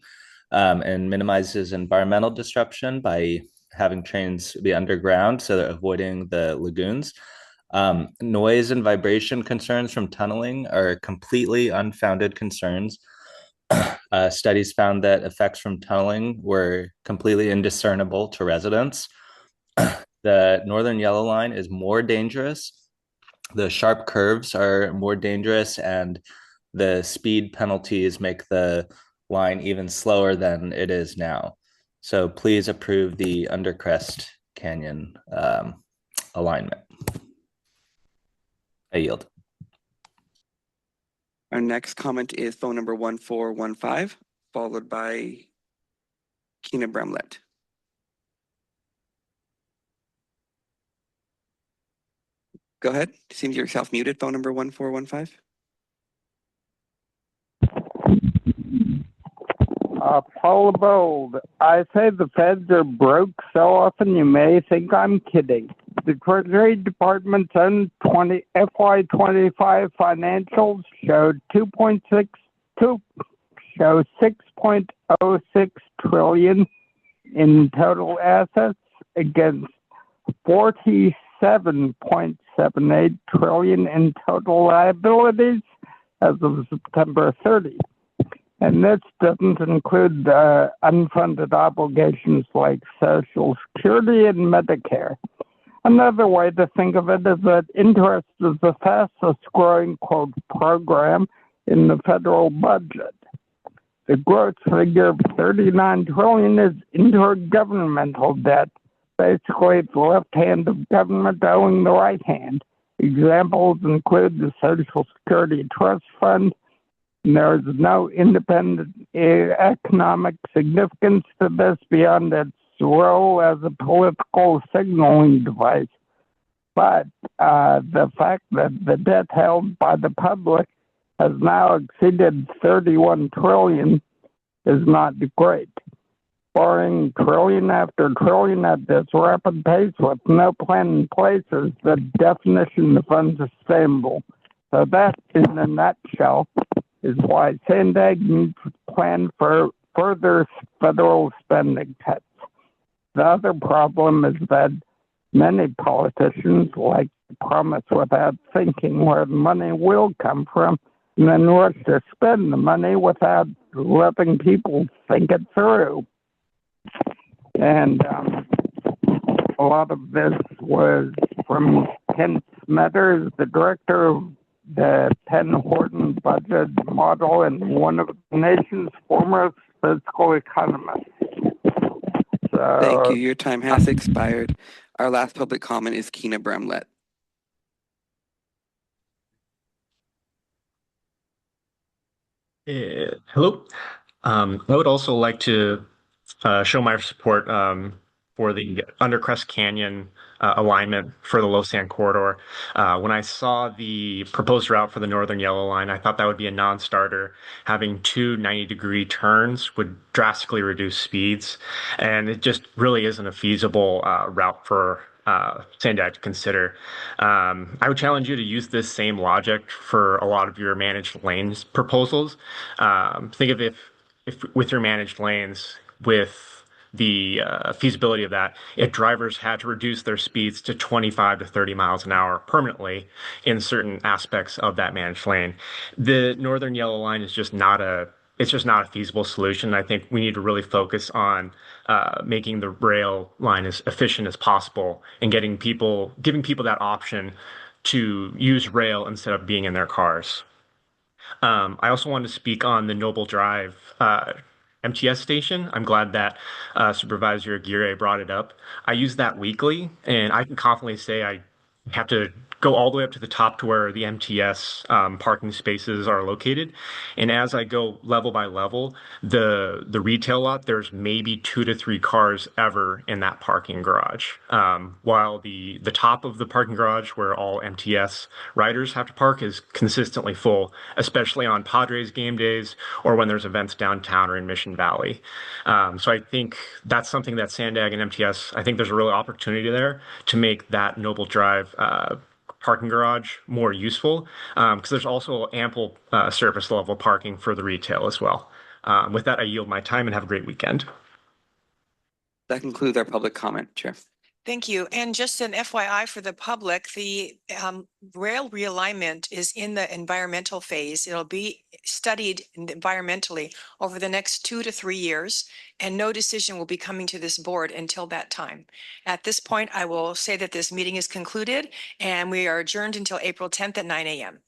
[SPEAKER 14] and minimizes environmental disruption by having trains be underground, so they're avoiding the lagoons. Noise and vibration concerns from tunneling are completely unfounded concerns. Studies found that effects from tunneling were completely indiscernible to residents. The Northern Yellow Line is more dangerous. The sharp curves are more dangerous, and the speed penalties make the line even slower than it is now. So please approve the Undercrest Canyon alignment. I yield.
[SPEAKER 2] Our next comment is phone number 1415, followed by Kina Bramlett. Go ahead. It seems you're self-muted, phone number 1415.
[SPEAKER 22] Paula Bold. I say the feds are broke so often you may think I'm kidding. The Treasury Department's own FY25 financials showed 6.06 trillion in total assets against 47.78 trillion in total liabilities as of September 30. And this doesn't include unfunded obligations like Social Security and Medicare. Another way to think of it is that interest is the fastest growing, quote, program in the federal budget. The gross figure of 39 trillion is intergovernmental debt, basically the left hand of government owing the right hand. Examples include the Social Security Trust Fund. And there is no independent economic significance to this beyond its role as a political signaling device. But the fact that the debt held by the public has now exceeded 31 trillion is not great. Borrowing trillion after trillion at this rapid pace with no plan in place is the definition of unsustainable. So that, in a nutshell, is why SANDAG needs to plan for further federal spending cuts. The other problem is that many politicians like to promise without thinking where the money will come from, and then rush to spend the money without letting people think it through. And a lot of this was from Ken Smetters, the director of the Penn Horton budget model and one of the nation's foremost fiscal economists. So,
[SPEAKER 2] Thank you. Your time has expired. Our last public comment is Kina Bramlett.
[SPEAKER 7] Hello. I would also like to show my support for the Undercrest Canyon alignment for the Low Sand Corridor. When I saw the proposed route for the Northern Yellow Line, I thought that would be a non-starter. Having two 90-degree turns would drastically reduce speeds, and it just really isn't a feasible route for SANDAG to consider. I would challenge you to use this same logic for a lot of your managed lanes proposals. Think of if with your managed lanes, with the feasibility of that, if drivers had to reduce their speeds to 25 to 30 miles an hour permanently in certain aspects of that managed lane. The Northern Yellow Line is just not a feasible solution. I think we need to really focus on making the rail line as efficient as possible and giving people that option to use rail instead of being in their cars. I also wanted to speak on the Noble Drive MTS station. I'm glad that Supervisor Aguirre brought it up. I use that weekly, and I can confidently say I have to go all the way up to the top to where the MTS parking spaces are located. And as I go level by level, the retail lot, there's maybe 2 to 3 cars ever in that parking garage. While the top of the parking garage where all MTS riders have to park is consistently full, especially on Padres game days or when there's events downtown or in Mission Valley. So I think that's something that SANDAG and MTS, I think there's a real opportunity there to make that Noble Drive parking garage more useful, because there's also ample surface level parking for the retail as well. With that, I yield my time and have a great weekend.
[SPEAKER 2] That concludes our public comment, Chair.
[SPEAKER 1] Thank you. And just an FYI for the public, the rail realignment is in the environmental phase. It'll be studied environmentally over the next 2 to 3 years, and no decision will be coming to this board until that time. At this point, I will say that this meeting is concluded, and we are adjourned until April 10th at 9 a.m.